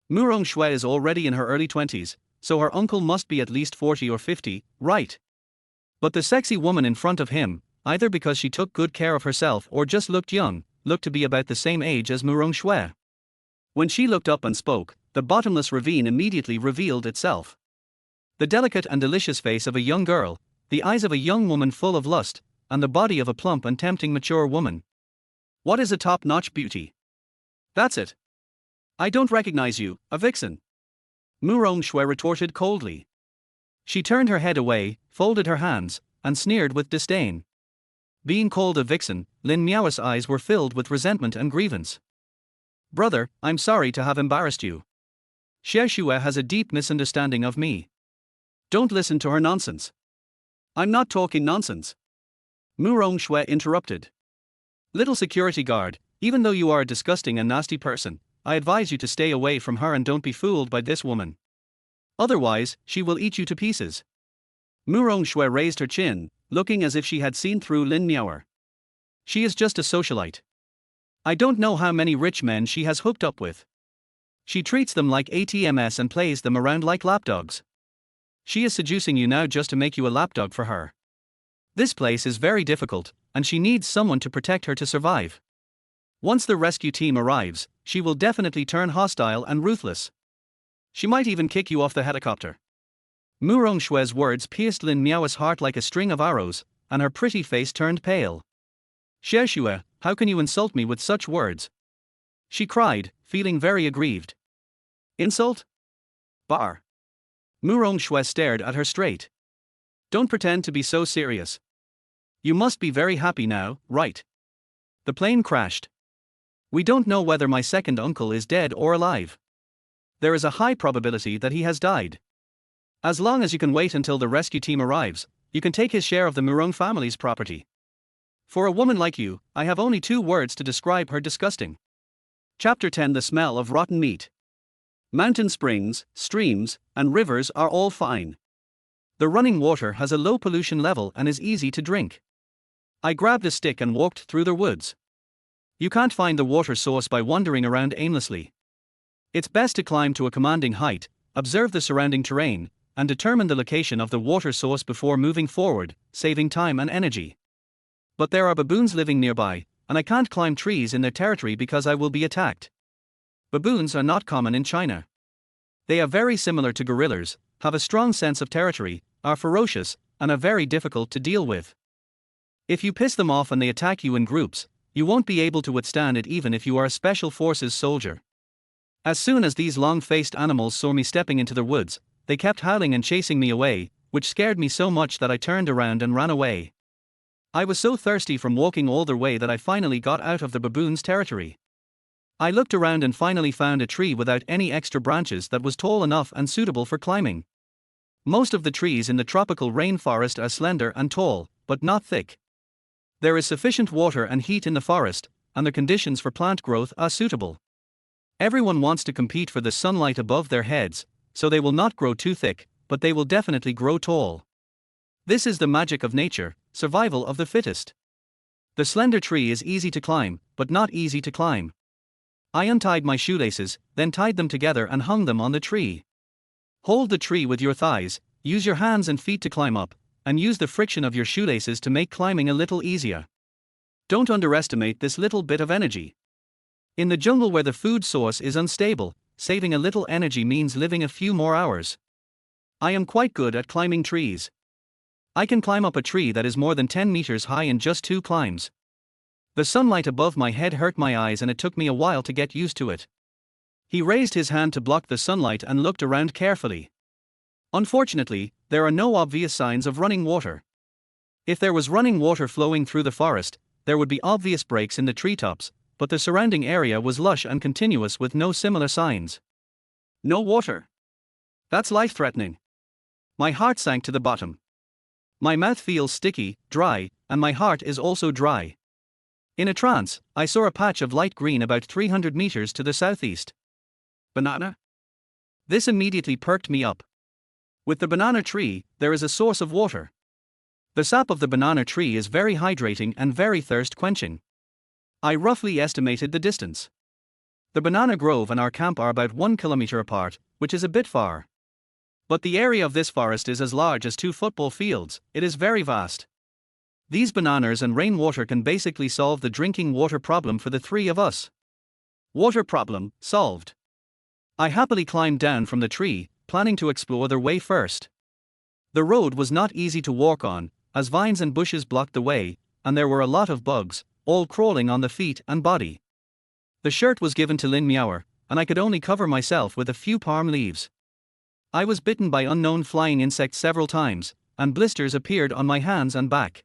Murong Shui is already in her early 20s, so her uncle must be at least 40 or 50, right? But the sexy woman in front of him, either because she took good care of herself or just looked young, looked to be about the same age as Murong Shui. When she looked up and spoke, the bottomless ravine immediately revealed itself. The delicate and delicious face of a young girl, the eyes of a young woman full of lust, and the body of a plump and tempting mature woman. What is a top-notch beauty? That's it. I don't recognize you, a vixen. Murong Shui retorted coldly. She turned her head away, folded her hands, and sneered with disdain. Being called a vixen, Lin Miaoer's eyes were filled with resentment and grievance. Brother, I'm sorry to have embarrassed you. Xie Shui has a deep misunderstanding of me. Don't listen to her nonsense. I'm not talking nonsense. Murong Shui interrupted. Little security guard, even though you are a disgusting and nasty person, I advise you to stay away from her and don't be fooled by this woman. Otherwise, she will eat you to pieces. Murong Shui raised her chin, looking as if she had seen through Lin Miaoer. She is just a socialite. I don't know how many rich men she has hooked up with. She treats them like ATMs and plays them around like lapdogs. She is seducing you now just to make you a lapdog for her. This place is very difficult, and she needs someone to protect her to survive. Once the rescue team arrives, she will definitely turn hostile and ruthless. She might even kick you off the helicopter. Mu Rongshue's words pierced Lin Miao's heart like a string of arrows, and her pretty face turned pale. Xiaoxue, how can you insult me with such words? She cried, feeling very aggrieved. Insult? Bar. Mu Rongshue stared at her straight. Don't pretend to be so serious. You must be very happy now, right? The plane crashed. We don't know whether my second uncle is dead or alive. There is a high probability that he has died. As long as you can wait until the rescue team arrives, you can take his share of the Murong family's property. For a woman like you, I have only 2 words to describe her: disgusting. Chapter 10: The smell of rotten meat. Mountain springs, streams, and rivers are all fine. The running water has a low pollution level and is easy to drink. I grabbed a stick and walked through the woods. You can't find the water source by wandering around aimlessly. It's best to climb to a commanding height, observe the surrounding terrain, and determine the location of the water source before moving forward, saving time and energy. But there are baboons living nearby, and I can't climb trees in their territory because I will be attacked. Baboons are not common in China. They are very similar to gorillas, have a strong sense of territory, are ferocious, and are very difficult to deal with. If you piss them off and they attack you in groups, you won't be able to withstand it even if you are a special forces soldier. As soon as these long-faced animals saw me stepping into the woods, they kept howling and chasing me away, which scared me so much that I turned around and ran away. I was so thirsty from walking all the way that I finally got out of the baboons' territory. I looked around and finally found a tree without any extra branches that was tall enough and suitable for climbing. Most of the trees in the tropical rainforest are slender and tall, but not thick. There is sufficient water and heat in the forest, and the conditions for plant growth are suitable. Everyone wants to compete for the sunlight above their heads, so they will not grow too thick, but they will definitely grow tall. This is the magic of nature, survival of the fittest. The slender tree is easy to climb, but not easy to climb. I untied my shoelaces, then tied them together and hung them on the tree. Hold the tree with your thighs, use your hands and feet to climb up, and use the friction of your shoelaces to make climbing a little easier. Don't underestimate this little bit of energy. In the jungle where the food source is unstable, saving a little energy means living a few more hours. I am quite good at climbing trees. I can climb up a tree that is more than 10 meters high in just 2 climbs. The sunlight above my head hurt my eyes and it took me a while to get used to it. He raised his hand to block the sunlight and looked around carefully. Unfortunately, there are no obvious signs of running water. If there was running water flowing through the forest, there would be obvious breaks in the treetops, but the surrounding area was lush and continuous with no similar signs. No water. That's life-threatening. My heart sank to the bottom. My mouth feels sticky, dry, and my heart is also dry. In a trance, I saw a patch of light green about 300 meters to the southeast. Banana? This immediately perked me up. With the banana tree, there is a source of water. The sap of the banana tree is very hydrating and very thirst-quenching. I roughly estimated the distance. The banana grove and our camp are about 1 kilometer apart, which is a bit far. But the area of this forest is as large as 2 football fields, it is very vast. These bananas and rainwater can basically solve the drinking water problem for the 3 of us. Water problem, solved. I happily climbed down from the tree, planning to explore the way first. The road was not easy to walk on, as vines and bushes blocked the way, and there were a lot of bugs, all crawling on the feet and body. The shirt was given to Lin Miaoer, and I could only cover myself with a few palm leaves. I was bitten by unknown flying insects several times, and blisters appeared on my hands and back.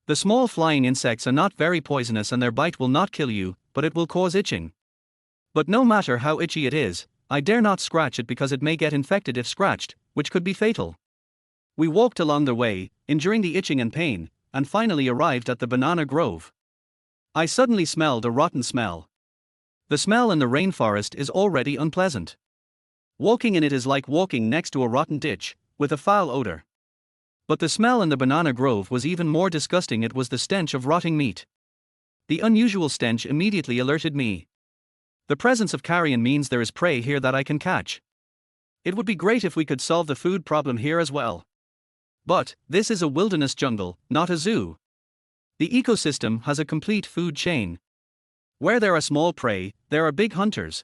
The small flying insects are not very poisonous and their bite will not kill you, but it will cause itching. But no matter how itchy it is, I dare not scratch it because it may get infected if scratched, which could be fatal. We walked along the way, enduring the itching and pain, and finally arrived at the banana grove. I suddenly smelled a rotten smell. The smell in the rainforest is already unpleasant. Walking in it is like walking next to a rotten ditch, with a foul odor. But the smell in the banana grove was even more disgusting. It was the stench of rotting meat. The unusual stench immediately alerted me. The presence of carrion means there is prey here that I can catch. It would be great if we could solve the food problem here as well. But, this is a wilderness jungle, not a zoo. The ecosystem has a complete food chain. Where there are small prey, there are big hunters.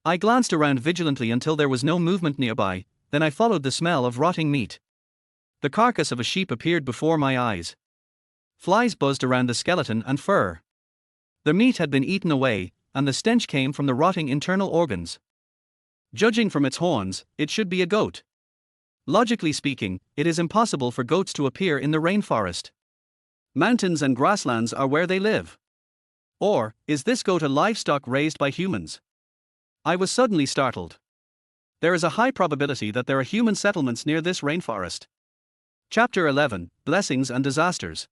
I glanced around vigilantly until there was no movement nearby, then I followed the smell of rotting meat. The carcass of a sheep appeared before my eyes. Flies buzzed around the skeleton and fur. The meat had been eaten away, and the stench came from the rotting internal organs. Judging from its horns, it should be a goat. Logically speaking, it is impossible for goats to appear in the rainforest. Mountains and grasslands are where they live. Or, is this goat a livestock raised by humans? I was suddenly startled. There is a high probability that there are human settlements near this rainforest. Chapter 11, Blessings and Disasters.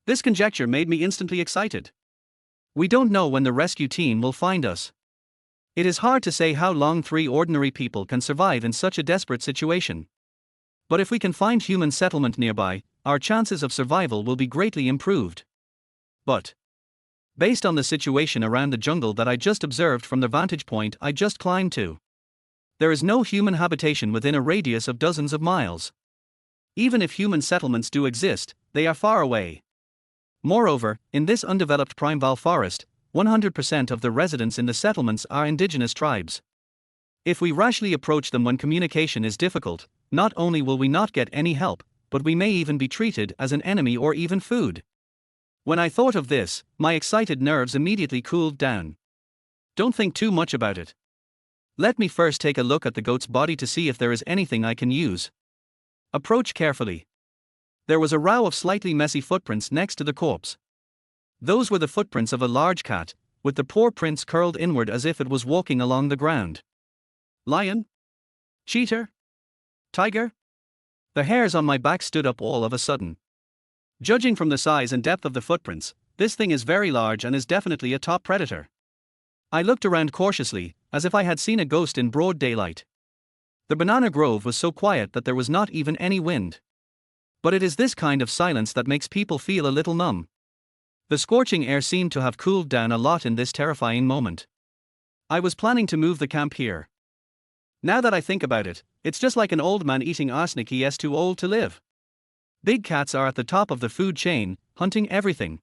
This conjecture made me instantly excited. We don't know when the rescue team will find us. It is hard to say how long 3 ordinary people can survive in such a desperate situation. But if we can find human settlement nearby, our chances of survival will be greatly improved. But, based on the situation around the jungle that I just observed from the vantage point I just climbed to, there is no human habitation within a radius of dozens of miles. Even if human settlements do exist, they are far away. Moreover, in this undeveloped primeval forest, 100% of the residents in the settlements are indigenous tribes. If we rashly approach them when communication is difficult, not only will we not get any help, but we may even be treated as an enemy or even food. When I thought of this, my excited nerves immediately cooled down. Don't think too much about it. Let me first take a look at the goat's body to see if there is anything I can use. Approach carefully. There was a row of slightly messy footprints next to the corpse. Those were the footprints of a large cat, with the paw prints curled inward as if it was walking along the ground. Lion? Cheetah? Tiger? The hairs on my back stood up all of a sudden. Judging from the size and depth of the footprints, this thing is very large and is definitely a top predator. I looked around cautiously, as if I had seen a ghost in broad daylight. The banana grove was so quiet that there was not even any wind. But it is this kind of silence that makes people feel a little numb. The scorching air seemed to have cooled down a lot in this terrifying moment. I was planning to move the camp here. Now that I think about it, it's just like an old man eating arsenic. He is too old to live. Big cats are at the top of the food chain, hunting everything.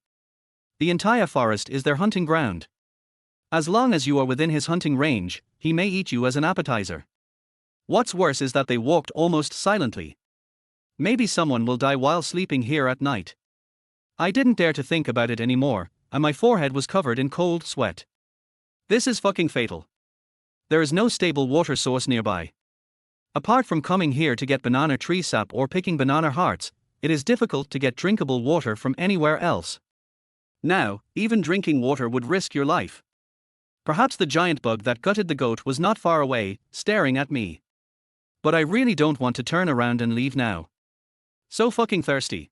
The entire forest is their hunting ground. As long as you are within his hunting range, he may eat you as an appetizer. What's worse is that they walked almost silently. Maybe someone will die while sleeping here at night. I didn't dare to think about it anymore, and my forehead was covered in cold sweat. This is fucking fatal. There is no stable water source nearby. Apart from coming here to get banana tree sap or picking banana hearts, it is difficult to get drinkable water from anywhere else. Now, even drinking water would risk your life. Perhaps the giant bug that gutted the goat was not far away, staring at me. But I really don't want to turn around and leave now. So fucking thirsty.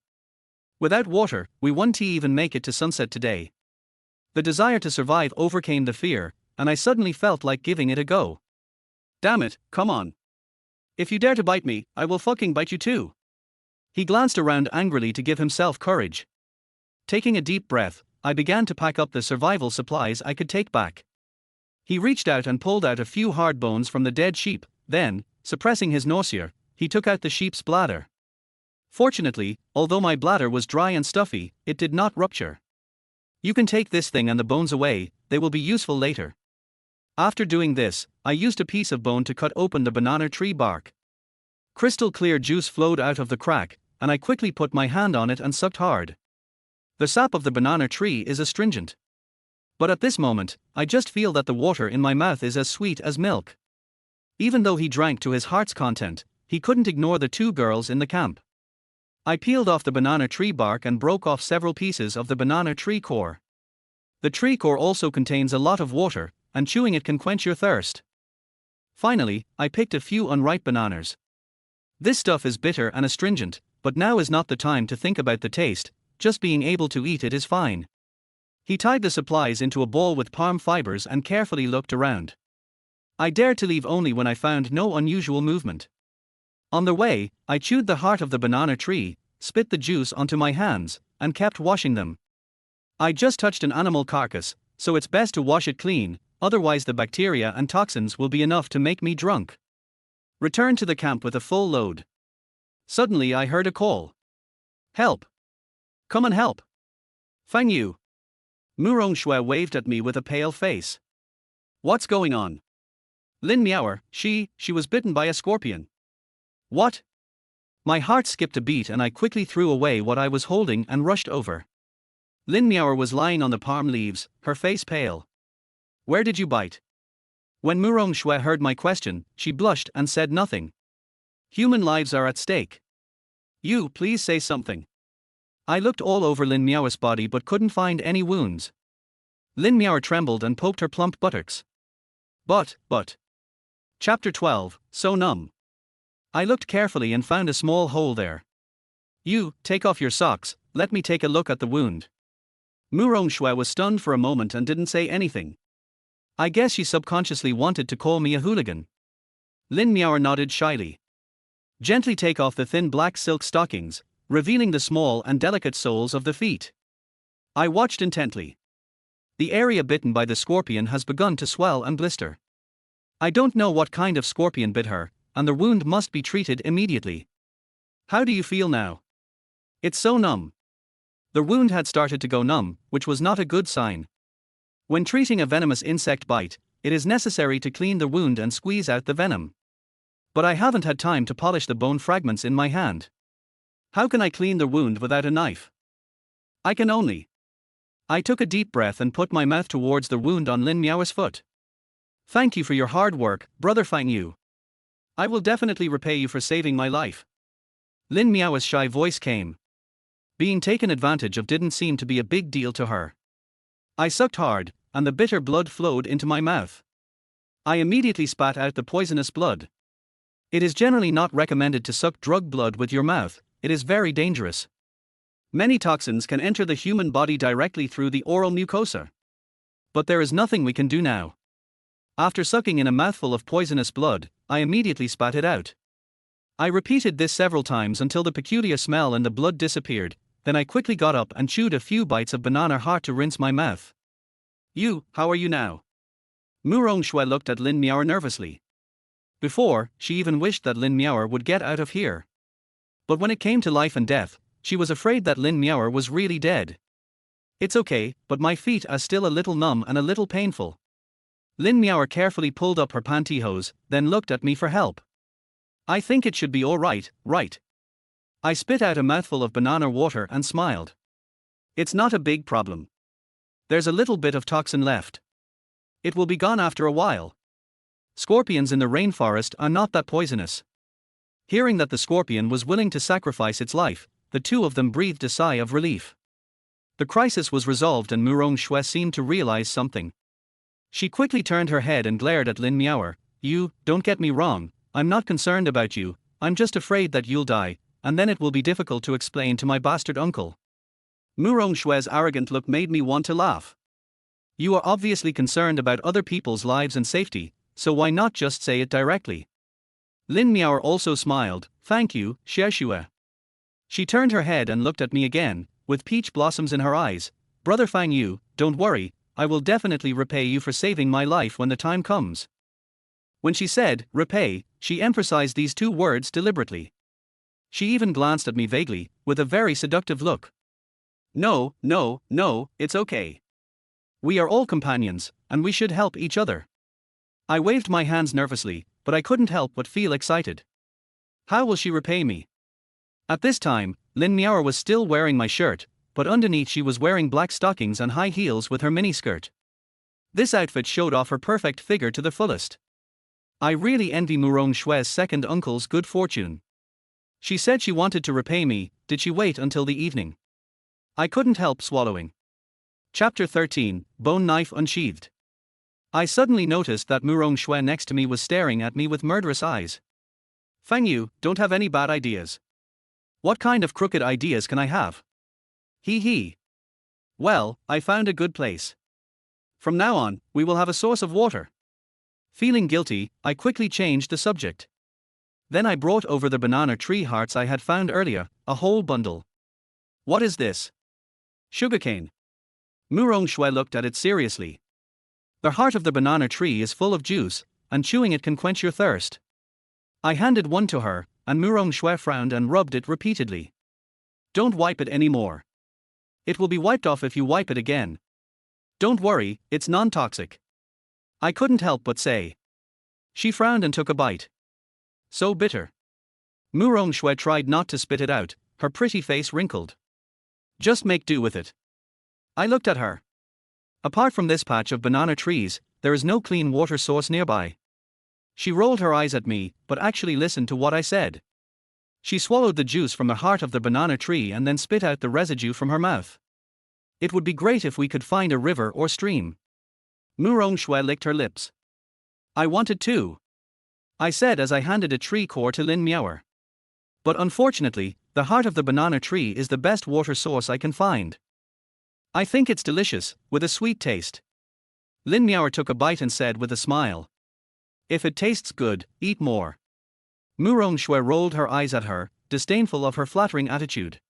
Without water, we won't even make it to sunset today. The desire to survive overcame the fear, and I suddenly felt like giving it a go. Damn it, come on. If you dare to bite me, I will fucking bite you too. He glanced around angrily to give himself courage. Taking a deep breath, I began to pack up the survival supplies I could take back. He reached out and pulled out a few hard bones from the dead sheep, then, suppressing his nausea, he took out the sheep's bladder. Fortunately, although my bladder was dry and stuffy, it did not rupture. You can take this thing and the bones away, they will be useful later. After doing this, I used a piece of bone to cut open the banana tree bark. Crystal clear juice flowed out of the crack, and I quickly put my hand on it and sucked hard. The sap of the banana tree is astringent. But at this moment, I just feel that the water in my mouth is as sweet as milk. Even though he drank to his heart's content, he couldn't ignore the 2 girls in the camp. I peeled off the banana tree bark and broke off several pieces of the banana tree core. The tree core also contains a lot of water, and chewing it can quench your thirst. Finally, I picked a few unripe bananas. This stuff is bitter and astringent, but now is not the time to think about the taste, just being able to eat it is fine. He tied the supplies into a ball with palm fibers and carefully looked around. I dared to leave only when I found no unusual movement. On the way, I chewed the heart of the banana tree, spit the juice onto my hands, and kept washing them. I just touched an animal carcass, so it's best to wash it clean, otherwise the bacteria and toxins will be enough to make me drunk. Return to the camp with a full load. Suddenly I heard a call. Help! Come and help! Fang Yu! Murong Shui waved at me with a pale face. What's going on? Lin Miaoer, she was bitten by a scorpion. What? My heart skipped a beat and I quickly threw away what I was holding and rushed over. Lin Miaoer was lying on the palm leaves, her face pale. Where did you bite? When Murong Shui heard my question, she blushed and said nothing. Human lives are at stake. You, please say something. I looked all over Lin Miaoer's body but couldn't find any wounds. Lin Miaoer trembled and poked her plump buttocks. But. Chapter 12, So Numb. I looked carefully and found a small hole there. You, take off your socks, let me take a look at the wound. Murong Shui was stunned for a moment and didn't say anything. I guess she subconsciously wanted to call me a hooligan. Lin Miaoer nodded shyly. Gently take off the thin black silk stockings, revealing the small and delicate soles of the feet. I watched intently. The area bitten by the scorpion has begun to swell and blister. I don't know what kind of scorpion bit her, and the wound must be treated immediately. How do you feel now? It's so numb. The wound had started to go numb, which was not a good sign. When treating a venomous insect bite, it is necessary to clean the wound and squeeze out the venom. But I haven't had time to polish the bone fragments in my hand. How can I clean the wound without a knife? I can only. I took a deep breath and put my mouth towards the wound on Lin Miaoer's foot. Thank you for your hard work, Brother Fang Yu. I will definitely repay you for saving my life. Lin Miaoer's shy voice came. Being taken advantage of didn't seem to be a big deal to her. I sucked hard, and the bitter blood flowed into my mouth. I immediately spat out the poisonous blood. It is generally not recommended to suck drug blood with your mouth, it is very dangerous. Many toxins can enter the human body directly through the oral mucosa. But there is nothing we can do now. After sucking in a mouthful of poisonous blood, I immediately spat it out. I repeated this several times until the peculiar smell and the blood disappeared, then I quickly got up and chewed a few bites of banana heart to rinse my mouth. You, how are you now? Murong Shui looked at Lin Miaoer nervously. Before, she even wished that Lin Miaoer would get out of here. But when it came to life and death, she was afraid that Lin Miaoer was really dead. It's okay, but my feet are still a little numb and a little painful. Lin Miaoer carefully pulled up her pantyhose, then looked at me for help. I think it should be all right, right? I spit out a mouthful of banana water and smiled. It's not a big problem. There's a little bit of toxin left. It will be gone after a while. Scorpions in the rainforest are not that poisonous. Hearing that the scorpion was willing to sacrifice its life, the two of them breathed a sigh of relief. The crisis was resolved and Murong Shui seemed to realize something. She quickly turned her head and glared at Lin Miaoer. You, don't get me wrong, I'm not concerned about you, I'm just afraid that you'll die, and then it will be difficult to explain to my bastard uncle. Murong Shui's arrogant look made me want to laugh. You are obviously concerned about other people's lives and safety, so why not just say it directly? Lin Miaoer also smiled. Thank you, Xie Xue. She turned her head and looked at me again, with peach blossoms in her eyes. Brother Fang Yu, don't worry, I will definitely repay you for saving my life when the time comes. When she said, repay, she emphasized these two words deliberately. She even glanced at me vaguely, with a very seductive look. No, it's okay. We are all companions, and we should help each other. I waved my hands nervously, but I couldn't help but feel excited. How will she repay me? At this time, Lin Miaoer was still wearing my shirt, but underneath she was wearing black stockings and high heels with her miniskirt. This outfit showed off her perfect figure to the fullest. I really envy Murong Shui's second uncle's good fortune. She said she wanted to repay me, did she wait until the evening? I couldn't help swallowing. Chapter 13, Bone Knife Unsheathed. I suddenly noticed that Murong Shui next to me was staring at me with murderous eyes. Fang Yu, don't have any bad ideas. What kind of crooked ideas can I have? Hee. Well, I found a good place. From now on, we will have a source of water. Feeling guilty, I quickly changed the subject. Then I brought over the banana tree hearts I had found earlier, a whole bundle. What is this? Sugarcane. Murong Shui looked at it seriously. The heart of the banana tree is full of juice, and chewing it can quench your thirst. I handed one to her, and Murong Shui frowned and rubbed it repeatedly. Don't wipe it anymore. It will be wiped off if you wipe it again. Don't worry, it's non-toxic. I couldn't help but say. She frowned and took a bite. So bitter. Murong Shui tried not to spit it out, her pretty face wrinkled. Just make do with it. I looked at her. Apart from this patch of banana trees, there is no clean water source nearby. She rolled her eyes at me, but actually listened to what I said. She swallowed the juice from the heart of the banana tree and then spit out the residue from her mouth. It would be great if we could find a river or stream. Murong Shui licked her lips. I wanted to. I said as I handed a tree core to Lin Miaoer. But unfortunately, the heart of the banana tree is the best water source I can find. I think it's delicious, with a sweet taste. Lin Miaoer took a bite and said with a smile. If it tastes good, eat more. Murong Shui rolled her eyes at her, disdainful of her flattering attitude.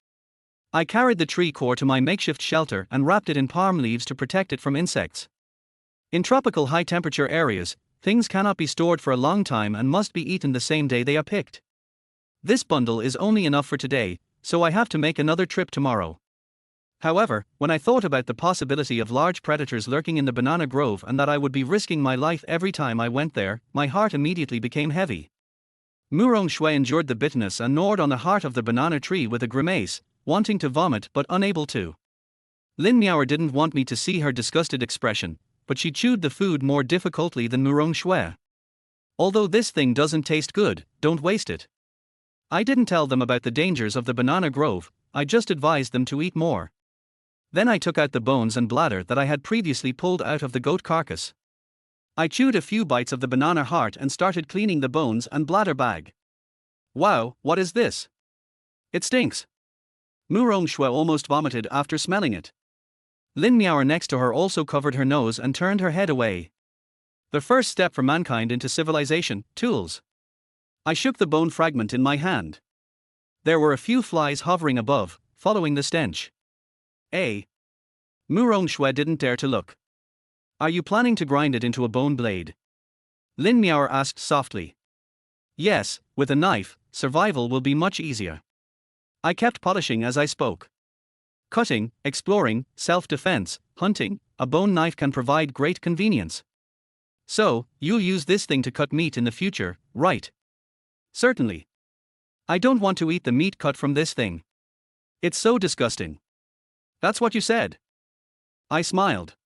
I carried the tree core to my makeshift shelter and wrapped it in palm leaves to protect it from insects. In tropical high-temperature areas, things cannot be stored for a long time and must be eaten the same day they are picked. This bundle is only enough for today, so I have to make another trip tomorrow. However, when I thought about the possibility of large predators lurking in the banana grove and that I would be risking my life every time I went there, my heart immediately became heavy. Murong Shui endured the bitterness and gnawed on the heart of the banana tree with a grimace, wanting to vomit but unable to. Lin Miaoer didn't want me to see her disgusted expression, but she chewed the food more difficultly than Murong Shui. Although this thing doesn't taste good, don't waste it. I didn't tell them about the dangers of the banana grove, I just advised them to eat more. Then I took out the bones and bladder that I had previously pulled out of the goat carcass. I chewed a few bites of the banana heart and started cleaning the bones and bladder bag. Wow, what is this? It stinks. Murong Shui almost vomited after smelling it. Lin Miaoer next to her also covered her nose and turned her head away. The first step for mankind into civilization, tools. I shook the bone fragment in my hand. There were a few flies hovering above, following the stench. Murong Shui didn't dare to look. Are you planning to grind it into a bone blade? Lin Miaoer asked softly. Yes, with a knife, survival will be much easier. I kept polishing as I spoke. Cutting, exploring, self-defense, hunting, a bone knife can provide great convenience. So, you'll use this thing to cut meat in the future, right? Certainly. I don't want to eat the meat cut from this thing. It's so disgusting. That's what you said. I smiled.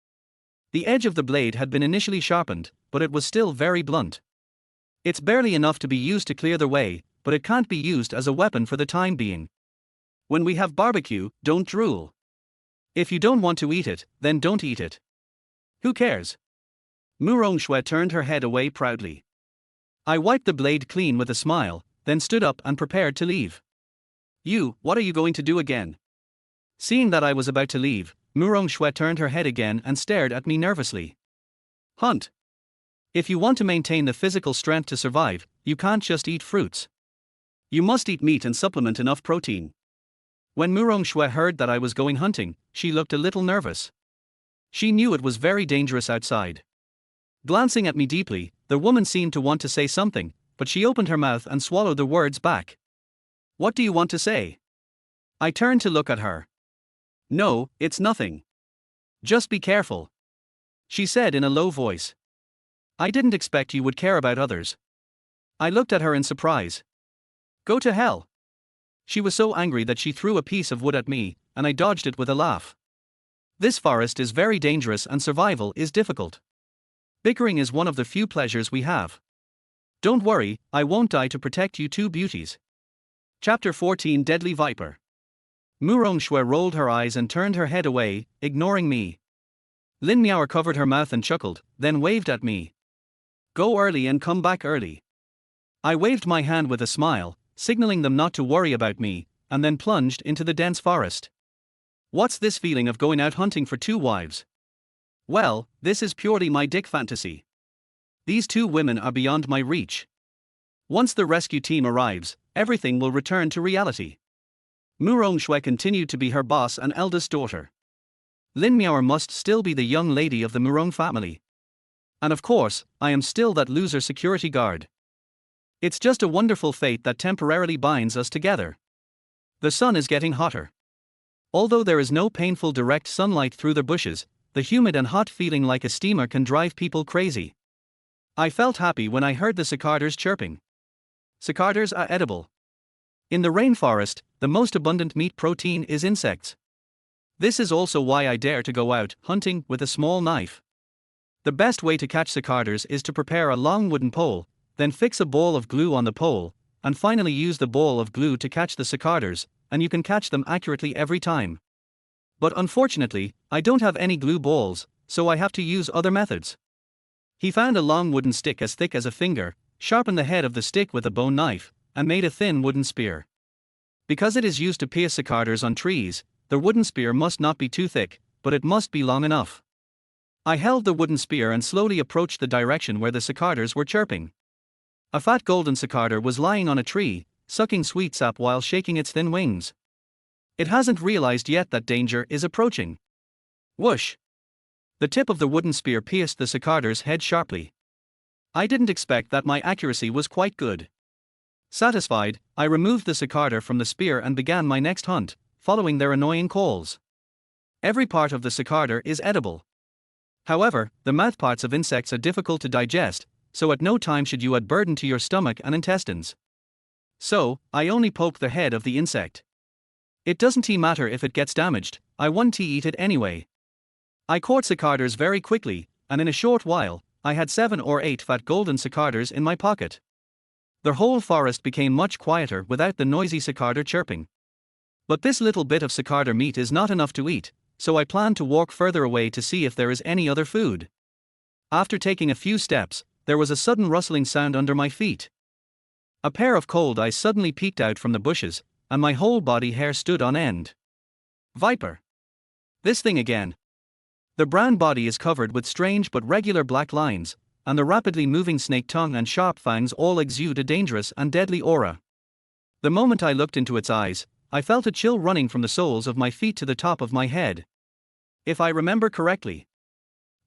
The edge of the blade had been initially sharpened, but it was still very blunt. It's barely enough to be used to clear the way, but it can't be used as a weapon for the time being. When we have barbecue, don't drool. If you don't want to eat it, then don't eat it. Who cares? Murong Shui turned her head away proudly. I wiped the blade clean with a smile, then stood up and prepared to leave. What are you going to do again? Seeing that I was about to leave, Murong Shui turned her head again and stared at me nervously. Hunt. If you want to maintain the physical strength to survive, you can't just eat fruits. You must eat meat and supplement enough protein. When Murong Shui heard that I was going hunting, she looked a little nervous. She knew it was very dangerous outside. Glancing at me deeply, the woman seemed to want to say something, but she opened her mouth and swallowed the words back. What do you want to say? I turned to look at her. No, it's nothing. Just be careful. She said in a low voice. I didn't expect you would care about others. I looked at her in surprise. Go to hell. She was so angry that she threw a piece of wood at me, and I dodged it with a laugh. This forest is very dangerous and survival is difficult. Bickering is one of the few pleasures we have. Don't worry, I won't die to protect you two beauties. Chapter 14 Deadly Viper. Murong Shui rolled her eyes and turned her head away, ignoring me. Lin Miaoer covered her mouth and chuckled, then waved at me. Go early and come back early. I waved my hand with a smile, signaling them not to worry about me, and then plunged into the dense forest. What's this feeling of going out hunting for two wives? Well, this is purely my dick fantasy. These two women are beyond my reach. Once the rescue team arrives, everything will return to reality. Murong Shui continued to be her boss and eldest daughter. Lin Miaoer must still be the young lady of the Murong family. And of course, I am still that loser security guard. It's just a wonderful fate that temporarily binds us together. The sun is getting hotter. Although there is no painful direct sunlight through the bushes, the humid and hot feeling like a steamer can drive people crazy. I felt happy when I heard the cicadas chirping. Cicadas are edible. In the rainforest, the most abundant meat protein is insects. This is also why I dare to go out hunting with a small knife. The best way to catch cicadas is to prepare a long wooden pole, then fix a ball of glue on the pole, and finally use the ball of glue to catch the cicadas, and you can catch them accurately every time. But unfortunately, I don't have any glue balls, so I have to use other methods. He found a long wooden stick as thick as a finger, sharpened the head of the stick with a bone knife, and made a thin wooden spear. Because it is used to pierce cicadas on trees, the wooden spear must not be too thick, but it must be long enough. I held the wooden spear and slowly approached the direction where the cicadas were chirping. A fat golden cicada was lying on a tree, sucking sweet sap while shaking its thin wings. It hasn't realized yet that danger is approaching. Whoosh! The tip of the wooden spear pierced the cicada's head sharply. I didn't expect that my accuracy was quite good. Satisfied, I removed the cicada from the spear and began my next hunt, following their annoying calls. Every part of the cicada is edible. However, the mouthparts of insects are difficult to digest, so at no time should you add burden to your stomach and intestines. So, I only poke the head of the insect. It doesn't matter if it gets damaged, I want to eat it anyway. I caught cicadas very quickly, and in a short while, I had 7 or 8 fat golden cicadas in my pocket. The whole forest became much quieter without the noisy cicada chirping. But this little bit of cicada meat is not enough to eat, so I plan to walk further away to see if there is any other food. After taking a few steps, there was a sudden rustling sound under my feet. A pair of cold eyes suddenly peeked out from the bushes, and my whole body hair stood on end. Viper! This thing again. The brown body is covered with strange but regular black lines, and the rapidly moving snake tongue and sharp fangs all exude a dangerous and deadly aura. The moment I looked into its eyes, I felt a chill running from the soles of my feet to the top of my head. If I remember correctly,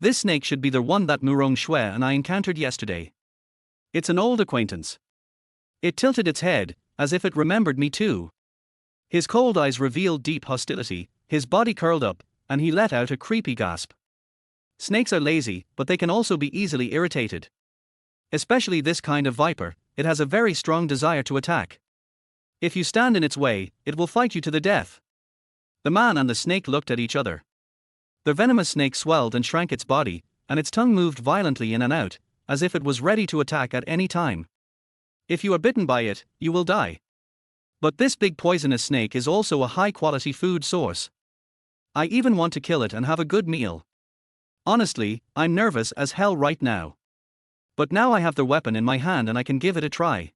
this snake should be the one that Murong Shui and I encountered yesterday. It's an old acquaintance. It tilted its head, as if it remembered me too. His cold eyes revealed deep hostility, his body curled up, and he let out a creepy gasp. Snakes are lazy, but they can also be easily irritated. Especially this kind of viper, it has a very strong desire to attack. If you stand in its way, it will fight you to the death. The man and the snake looked at each other. The venomous snake swelled and shrank its body, and its tongue moved violently in and out, as if it was ready to attack at any time. If you are bitten by it, you will die. But this big poisonous snake is also a high-quality food source. I even want to kill it and have a good meal. Honestly, I'm nervous as hell right now. But now I have the weapon in my hand and I can give it a try.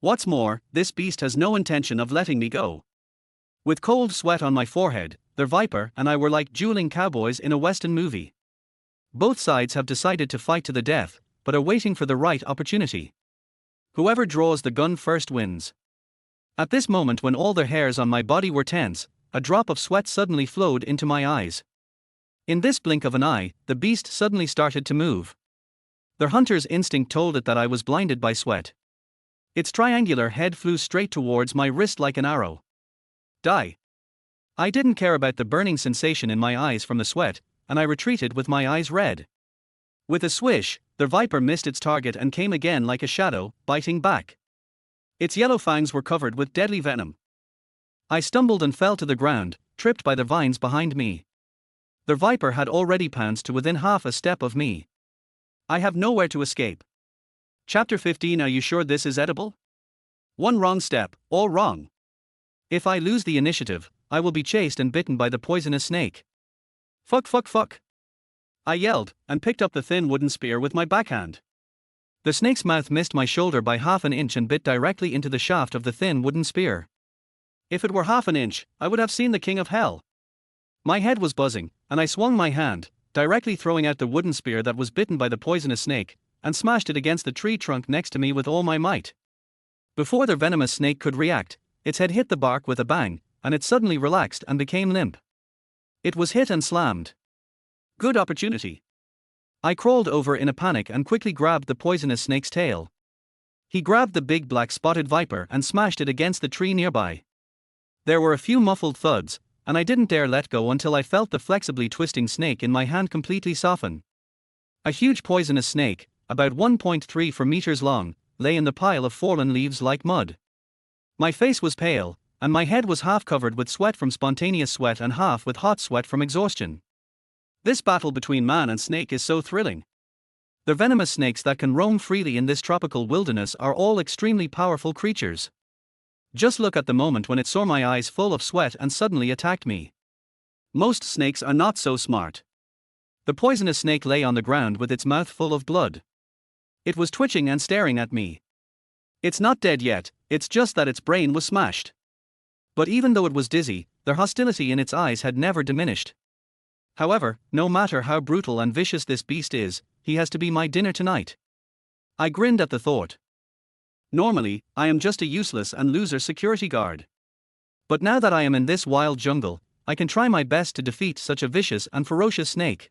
What's more, this beast has no intention of letting me go. With cold sweat on my forehead, the viper and I were like dueling cowboys in a western movie. Both sides have decided to fight to the death, but are waiting for the right opportunity. Whoever draws the gun first wins. At this moment, when all the hairs on my body were tense, a drop of sweat suddenly flowed into my eyes. In this blink of an eye, the beast suddenly started to move. The hunter's instinct told it that I was blinded by sweat. Its triangular head flew straight towards my wrist like an arrow. Die. I didn't care about the burning sensation in my eyes from the sweat, and I retreated with my eyes red. With a swish, the viper missed its target and came again like a shadow, biting back. Its yellow fangs were covered with deadly venom. I stumbled and fell to the ground, tripped by the vines behind me. The viper had already pounced to within half a step of me. I have nowhere to escape. Chapter 15. Are you sure this is edible? One wrong step, all wrong. If I lose the initiative, I will be chased and bitten by the poisonous snake. Fuck fuck fuck. I yelled, and picked up the thin wooden spear with my backhand. The snake's mouth missed my shoulder by half an inch and bit directly into the shaft of the thin wooden spear. If it were half an inch, I would have seen the king of hell. My head was buzzing, and I swung my hand, directly throwing out the wooden spear that was bitten by the poisonous snake, and smashed it against the tree trunk next to me with all my might. Before the venomous snake could react, its head hit the bark with a bang, and it suddenly relaxed and became limp. It was hit and slammed. Good opportunity. I crawled over in a panic and quickly grabbed the poisonous snake's tail. He grabbed the big black spotted viper and smashed it against the tree nearby. There were a few muffled thuds, and I didn't dare let go until I felt the flexibly twisting snake in my hand completely soften. A huge poisonous snake, about 1.34 meters long, lay in the pile of fallen leaves like mud. My face was pale, and my head was half covered with sweat from spontaneous sweat and half with hot sweat from exhaustion. This battle between man and snake is so thrilling. The venomous snakes that can roam freely in this tropical wilderness are all extremely powerful creatures. Just look at the moment when it saw my eyes full of sweat and suddenly attacked me. Most snakes are not so smart. The poisonous snake lay on the ground with its mouth full of blood. It was twitching and staring at me. It's not dead yet, it's just that its brain was smashed. But even though it was dizzy, the hostility in its eyes had never diminished. However, no matter how brutal and vicious this beast is, he has to be my dinner tonight. I grinned at the thought. Normally, I am just a useless and loser security guard. But now that I am in this wild jungle, I can try my best to defeat such a vicious and ferocious snake.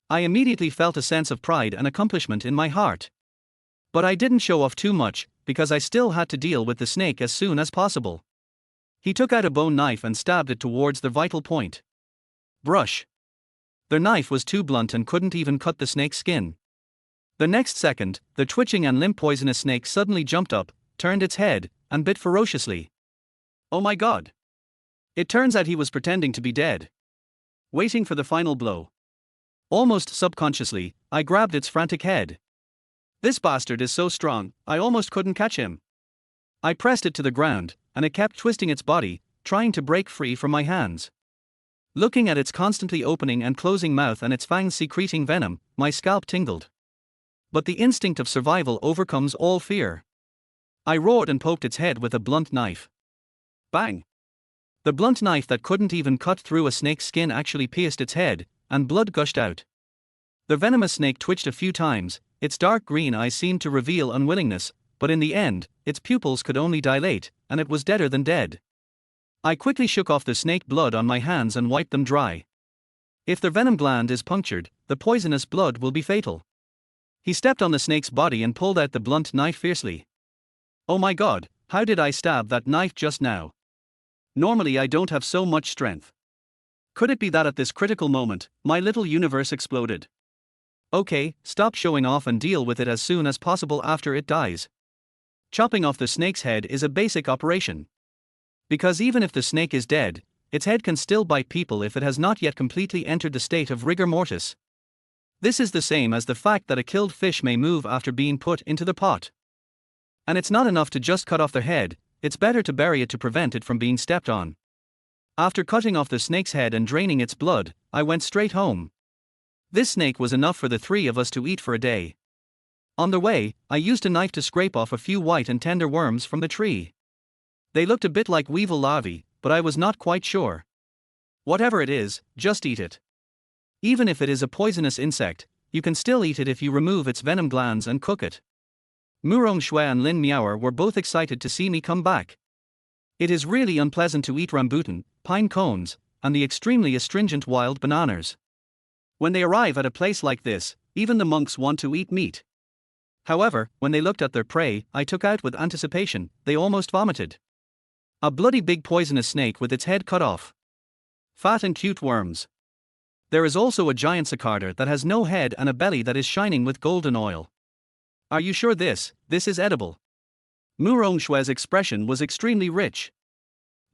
I immediately felt a sense of pride and accomplishment in my heart. But I didn't show off too much, because I still had to deal with the snake as soon as possible. He took out a bone knife and stabbed it towards the vital point. Brush. The knife was too blunt and couldn't even cut the snake's skin. The next second, the twitching and limp poisonous snake suddenly jumped up, turned its head, and bit ferociously. Oh my god! It turns out he was pretending to be dead. Waiting for the final blow. Almost subconsciously, I grabbed its frantic head. This bastard is so strong, I almost couldn't catch him. I pressed it to the ground, and it kept twisting its body, trying to break free from my hands. Looking at its constantly opening and closing mouth and its fangs secreting venom, my scalp tingled. But the instinct of survival overcomes all fear. I roared and poked its head with a blunt knife. Bang! The blunt knife that couldn't even cut through a snake's skin actually pierced its head, and blood gushed out. The venomous snake twitched a few times, its dark green eyes seemed to reveal unwillingness, but in the end, its pupils could only dilate, and it was deader than dead. I quickly shook off the snake blood on my hands and wiped them dry. If the venom gland is punctured, the poisonous blood will be fatal. He stepped on the snake's body and pulled out the blunt knife fiercely. Oh my god, how did I stab that knife just now? Normally I don't have so much strength. Could it be that at this critical moment, my little universe exploded? Okay, stop showing off and deal with it as soon as possible after it dies. Chopping off the snake's head is a basic operation. Because even if the snake is dead, its head can still bite people if it has not yet completely entered the state of rigor mortis. This is the same as the fact that a killed fish may move after being put into the pot. And it's not enough to just cut off their head, it's better to bury it to prevent it from being stepped on. After cutting off the snake's head and draining its blood, I went straight home. This snake was enough for the three of us to eat for a day. On the way, I used a knife to scrape off a few white and tender worms from the tree. They looked a bit like weevil larvae, but I was not quite sure. Whatever it is, just eat it. Even if it is a poisonous insect, you can still eat it if you remove its venom glands and cook it. Murong Shui and Lin Miaoer were both excited to see me come back. It is really unpleasant to eat rambutan, pine cones, and the extremely astringent wild bananas. When they arrive at a place like this, even the monks want to eat meat. However, when they looked at their prey, I took out with anticipation, they almost vomited. A bloody big poisonous snake with its head cut off. Fat and cute worms. There is also a giant cicada that has no head and a belly that is shining with golden oil. Are you sure this is edible? Murong Shui's expression was extremely rich.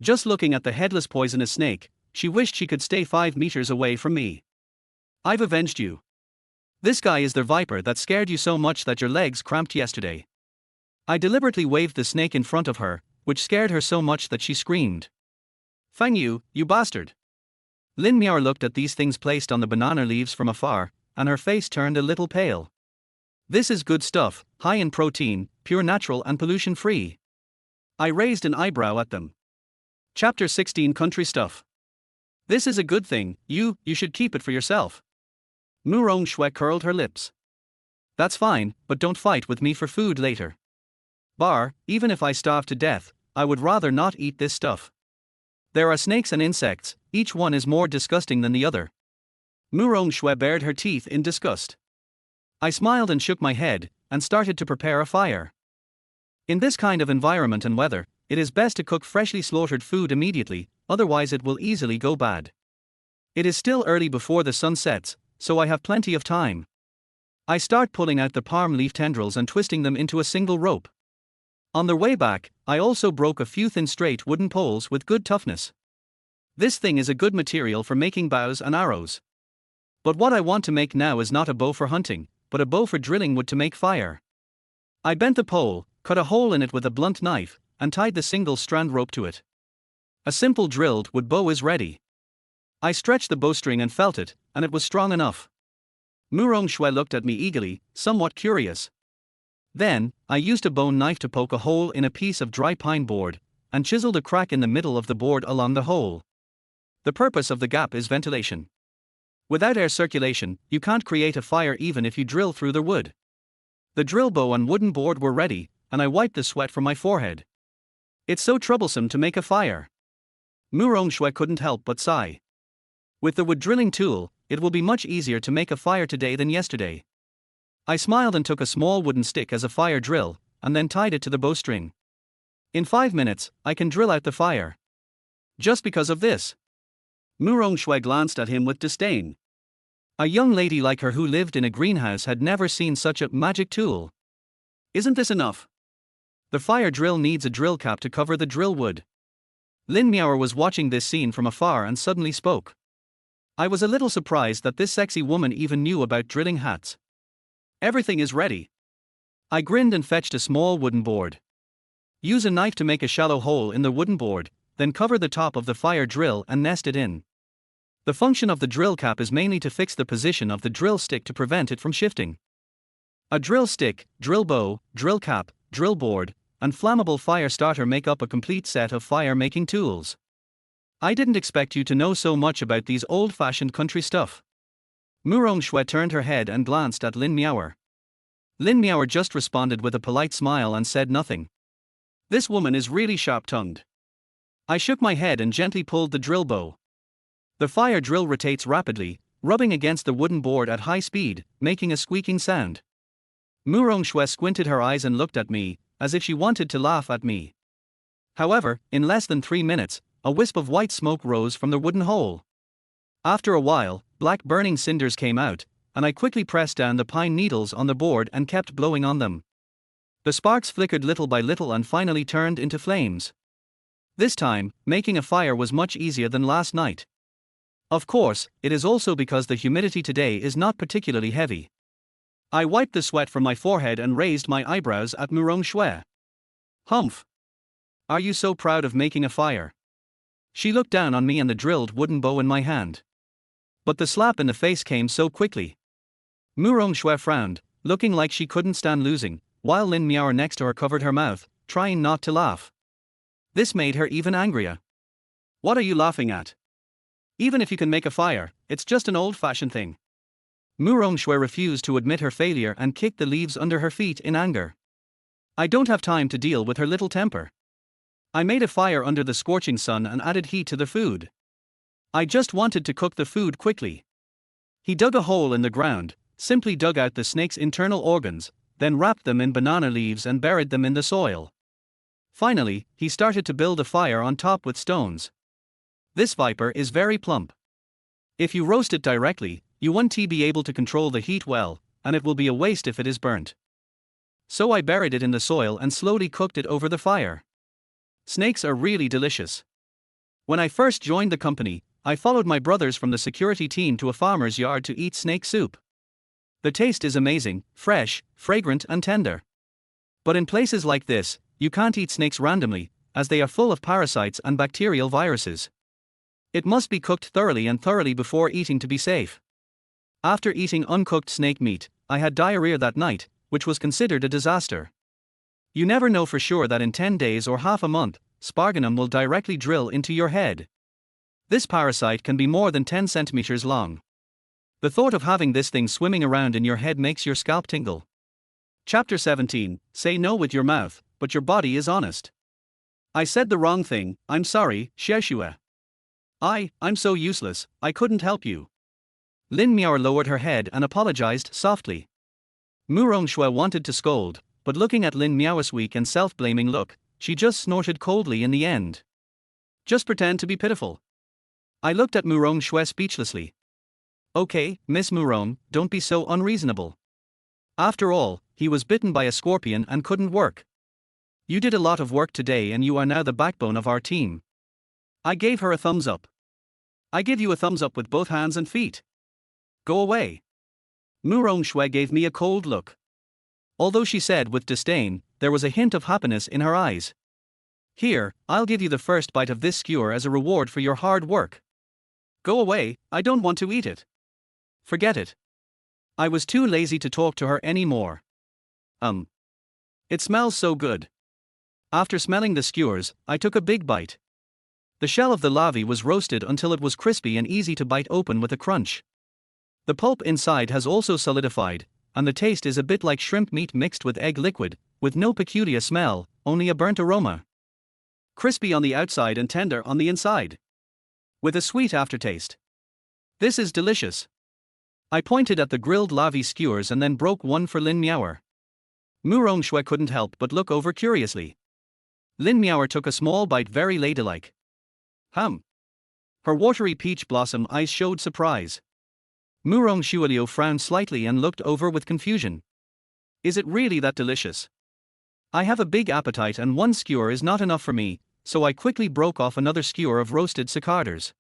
Just looking at the headless poisonous snake, she wished she could stay 5 meters away from me. I've avenged you. This guy is the viper that scared you so much that your legs cramped yesterday. I deliberately waved the snake in front of her, which scared her so much that she screamed. Fang you bastard! Lin Miaoer looked at these things placed on the banana leaves from afar, and her face turned a little pale. This is good stuff, high in protein, pure natural and pollution-free. I raised an eyebrow at them. Chapter 16 Country Stuff. This is a good thing, you should keep it for yourself. Murong Shui curled her lips. That's fine, but don't fight with me for food later. Even if I starve to death, I would rather not eat this stuff. There are snakes and insects, each one is more disgusting than the other. Murong Shui bared her teeth in disgust. I smiled and shook my head, and started to prepare a fire. In this kind of environment and weather, it is best to cook freshly slaughtered food immediately, otherwise it will easily go bad. It is still early before the sun sets, so I have plenty of time. I start pulling out the palm leaf tendrils and twisting them into a single rope. On the way back, I also broke a few thin straight wooden poles with good toughness. This thing is a good material for making bows and arrows. But what I want to make now is not a bow for hunting, but a bow for drilling wood to make fire. I bent the pole, cut a hole in it with a blunt knife, and tied the single strand rope to it. A simple drilled wood bow is ready. I stretched the bowstring and felt it, and it was strong enough. Murong Shui looked at me eagerly, somewhat curious. Then, I used a bone knife to poke a hole in a piece of dry pine board, and chiseled a crack in the middle of the board along the hole. The purpose of the gap is ventilation. Without air circulation, you can't create a fire even if you drill through the wood. The drill bow and wooden board were ready, and I wiped the sweat from my forehead. It's so troublesome to make a fire. Murong Shui couldn't help but sigh. With the wood drilling tool, it will be much easier to make a fire today than yesterday. I smiled and took a small wooden stick as a fire drill, and then tied it to the bowstring. In 5 minutes, I can drill out the fire. Just because of this. Murong Shui glanced at him with disdain. A young lady like her who lived in a greenhouse had never seen such a magic tool. Isn't this enough? The fire drill needs a drill cap to cover the drill wood. Lin Miaoer was watching this scene from afar and suddenly spoke. I was a little surprised that this sexy woman even knew about drilling hats. Everything is ready. I grinned and fetched a small wooden board. Use a knife to make a shallow hole in the wooden board, then cover the top of the fire drill and nest it in. The function of the drill cap is mainly to fix the position of the drill stick to prevent it from shifting. A drill stick, drill bow, drill cap, drill board, and flammable fire starter make up a complete set of fire-making tools. I didn't expect you to know so much about these old-fashioned country stuff. Murong Shui turned her head and glanced at Lin Miaoer. Lin Miaoer just responded with a polite smile and said nothing. This woman is really sharp-tongued. I shook my head and gently pulled the drill bow. The fire drill rotates rapidly, rubbing against the wooden board at high speed, making a squeaking sound. Murong Shui squinted her eyes and looked at me, as if she wanted to laugh at me. However, in less than 3 minutes, a wisp of white smoke rose from the wooden hole. After a while, black burning cinders came out, and I quickly pressed down the pine needles on the board and kept blowing on them. The sparks flickered little by little and finally turned into flames. This time, making a fire was much easier than last night. Of course, it is also because the humidity today is not particularly heavy. I wiped the sweat from my forehead and raised my eyebrows at Murong Shui. Humph! Are you so proud of making a fire? She looked down on me and the drilled wooden bow in my hand. But the slap in the face came so quickly. Murong Shui frowned, looking like she couldn't stand losing, while Lin Miaoer next to her covered her mouth, trying not to laugh. This made her even angrier. What are you laughing at? Even if you can make a fire, it's just an old-fashioned thing. Murong Shui refused to admit her failure and kicked the leaves under her feet in anger. I don't have time to deal with her little temper. I made a fire under the scorching sun and added heat to the food. I just wanted to cook the food quickly. He dug a hole in the ground, simply dug out the snake's internal organs, then wrapped them in banana leaves and buried them in the soil. Finally, he started to build a fire on top with stones. This viper is very plump. If you roast it directly, you won't be able to control the heat well, and it will be a waste if it is burnt. So I buried it in the soil and slowly cooked it over the fire. Snakes are really delicious. When I first joined the company, I followed my brothers from the security team to a farmer's yard to eat snake soup. The taste is amazing, fresh, fragrant and tender. But in places like this, you can't eat snakes randomly, as they are full of parasites and bacterial viruses. It must be cooked thoroughly before eating to be safe. After eating uncooked snake meat, I had diarrhea that night, which was considered a disaster. You never know for sure that in 10 days or half a month, Sparganum will directly drill into your head. This parasite can be more than 10 centimeters long. The thought of having this thing swimming around in your head makes your scalp tingle. Chapter 17, Say no with your mouth, but your body is honest. I said the wrong thing, I'm sorry, Xiaoxue. I'm so useless, I couldn't help you. Lin Miaoer lowered her head and apologized softly. Mu Rongshui wanted to scold, but looking at Lin Miao's weak and self-blaming look, she just snorted coldly in the end. Just pretend to be pitiful. I looked at Mu Rongshui speechlessly. Okay, Miss Murong, don't be so unreasonable. After all, he was bitten by a scorpion and couldn't work. You did a lot of work today and you are now the backbone of our team. I gave her a thumbs up. I give you a thumbs up with both hands and feet. Go away. Mu Rongshui gave me a cold look. Although she said with disdain, there was a hint of happiness in her eyes. Here, I'll give you the first bite of this skewer as a reward for your hard work. Go away, I don't want to eat it. Forget it. I was too lazy to talk to her anymore. It smells so good. After smelling the skewers, I took a big bite. The shell of the larvae was roasted until it was crispy and easy to bite open with a crunch. The pulp inside has also solidified, and the taste is a bit like shrimp meat mixed with egg liquid, with no peculiar smell, only a burnt aroma. Crispy on the outside and tender on the inside. With a sweet aftertaste. This is delicious. I pointed at the grilled larvae skewers and then broke one for Lin Miao. Mu Rongshui couldn't help but look over curiously. Lin Miao took a small bite very ladylike. Her watery peach blossom eyes showed surprise. Mu Rongshui frowned slightly and looked over with confusion. Is it really that delicious? I have a big appetite and one skewer is not enough for me, so I quickly broke off another skewer of roasted cicarders.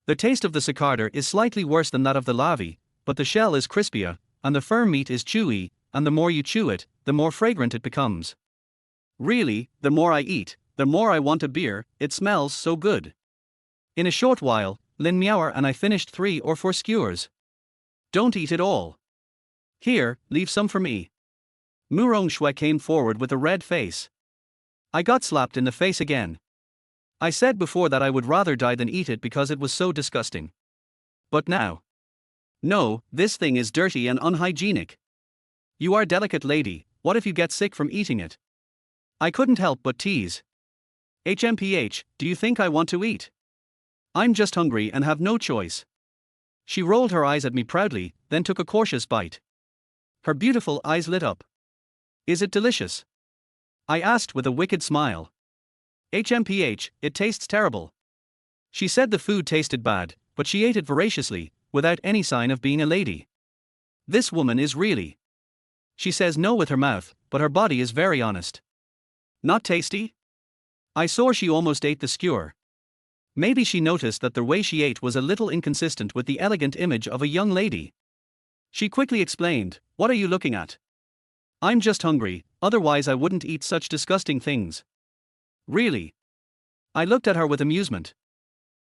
The taste of the cicarder is slightly worse than that of the larvae, but the shell is crispier, and the firm meat is chewy, and the more you chew it, the more fragrant it becomes. Really, the more I eat, the more I want a beer, it smells so good. In a short while, Lin Miao and I finished 3 or 4 skewers. Don't eat it all. Here, leave some for me. Mu Rongshui came forward with a red face. I got slapped in the face again. I said before that I would rather die than eat it because it was so disgusting. But now. No, this thing is dirty and unhygienic. You are a delicate lady, what if you get sick from eating it? I couldn't help but tease. HMPH, do you think I want to eat? I'm just hungry and have no choice. She rolled her eyes at me proudly, then took a cautious bite. Her beautiful eyes lit up. Is it delicious? I asked with a wicked smile. HMPH, it tastes terrible. She said the food tasted bad, but she ate it voraciously, without any sign of being a lady. This woman is really. She says no with her mouth, but her body is very honest. Not tasty? I saw she almost ate the skewer. Maybe she noticed that the way she ate was a little inconsistent with the elegant image of a young lady. She quickly explained, "What are you looking at? I'm just hungry, otherwise I wouldn't eat such disgusting things." Really? I looked at her with amusement.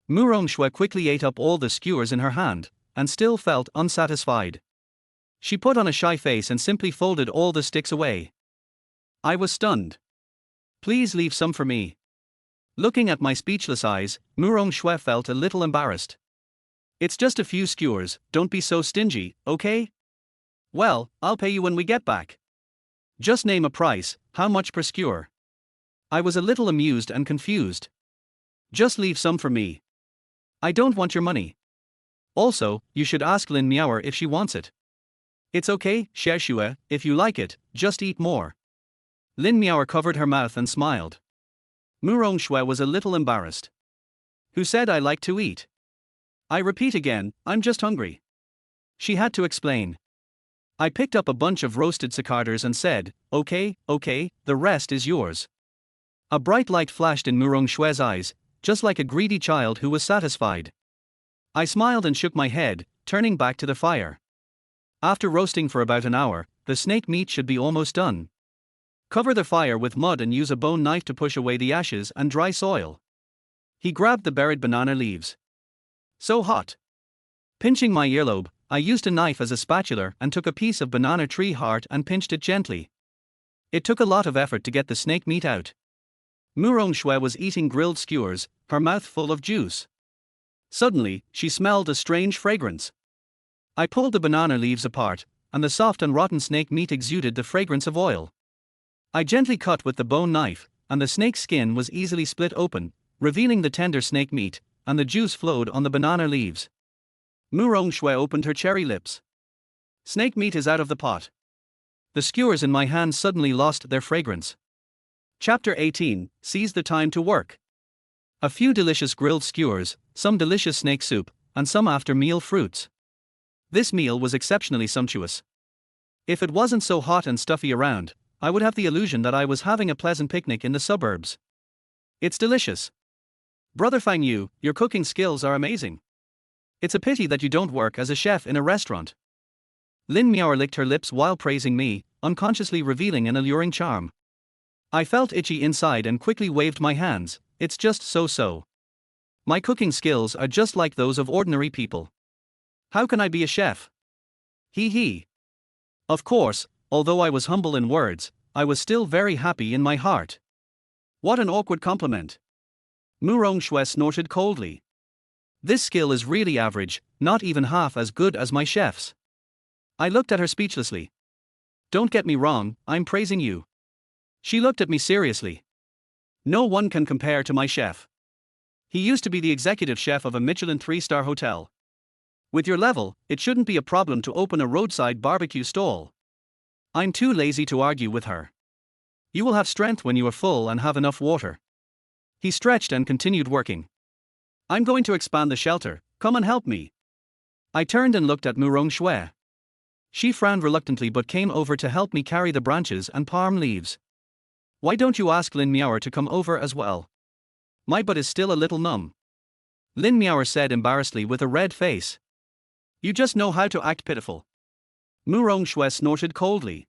Mu Rongshui quickly ate up all the skewers in her hand, and still felt unsatisfied. She put on a shy face and simply folded all the sticks away. I was stunned. Please leave some for me. Looking at my speechless eyes, Mu Rongshui felt a little embarrassed. It's just a few skewers, don't be so stingy, okay? Well, I'll pay you when we get back. Just name a price, how much per skewer? I was a little amused and confused. Just leave some for me. I don't want your money. Also, you should ask Lin Miao if she wants it. It's okay, Sheshue, if you like it, just eat more. Lin Miao covered her mouth and smiled. Mu Rongshui was a little embarrassed. Who said I like to eat? I repeat again, I'm just hungry. She had to explain. I picked up a bunch of roasted cicarders and said, okay, the rest is yours. A bright light flashed in Mu Rongshui's eyes, just like a greedy child who was satisfied. I smiled and shook my head, turning back to the fire. After roasting for about an hour, the snake meat should be almost done. Cover the fire with mud and use a bone knife to push away the ashes and dry soil. He grabbed the buried banana leaves. So hot. Pinching my earlobe, I used a knife as a spatula and took a piece of banana tree heart and pinched it gently. It took a lot of effort to get the snake meat out. Mu Rongshui was eating grilled skewers, her mouth full of juice. Suddenly, she smelled a strange fragrance. I pulled the banana leaves apart, and the soft and rotten snake meat exuded the fragrance of oil. I gently cut with the bone knife, and the snake's skin was easily split open, revealing the tender snake meat, and the juice flowed on the banana leaves. Mu Rongshui opened her cherry lips. Snake meat is out of the pot. the skewers in my hands suddenly lost their fragrance. Chapter 18, Seize the Time to Work. A few delicious grilled skewers, some delicious snake soup, and some after-meal fruits. This meal was exceptionally sumptuous. If it wasn't so hot and stuffy around, I would have the illusion that I was having a pleasant picnic in the suburbs. It's delicious. Brother Fang Yu, your cooking skills are amazing. It's a pity that you don't work as a chef in a restaurant. Lin Miao licked her lips while praising me, unconsciously revealing an alluring charm. I felt itchy inside and quickly waved my hands. It's just so-so. My cooking skills are just like those of ordinary people. How can I be a chef? Hee. Of course, although I was humble in words, I was still very happy in my heart. What an awkward compliment. Mu Rongshui snorted coldly. This skill is really average, not even half as good as my chef's. I looked at her speechlessly. Don't get me wrong, I'm praising you. She looked at me seriously. No one can compare to my chef. He used to be the executive chef of a Michelin 3-star hotel. With your level, it shouldn't be a problem to open a roadside barbecue stall. I'm too lazy to argue with her. You will have strength when you are full and have enough water. He stretched and continued working. I'm going to expand the shelter, come and help me. I turned and looked at Mu Rongshui. She frowned reluctantly but came over to help me carry the branches and palm leaves. Why don't you ask Lin Miao to come over as well? My butt is still a little numb. Lin Miao said embarrassedly with a red face. You just know how to act pitiful. Mu Rongshui snorted coldly.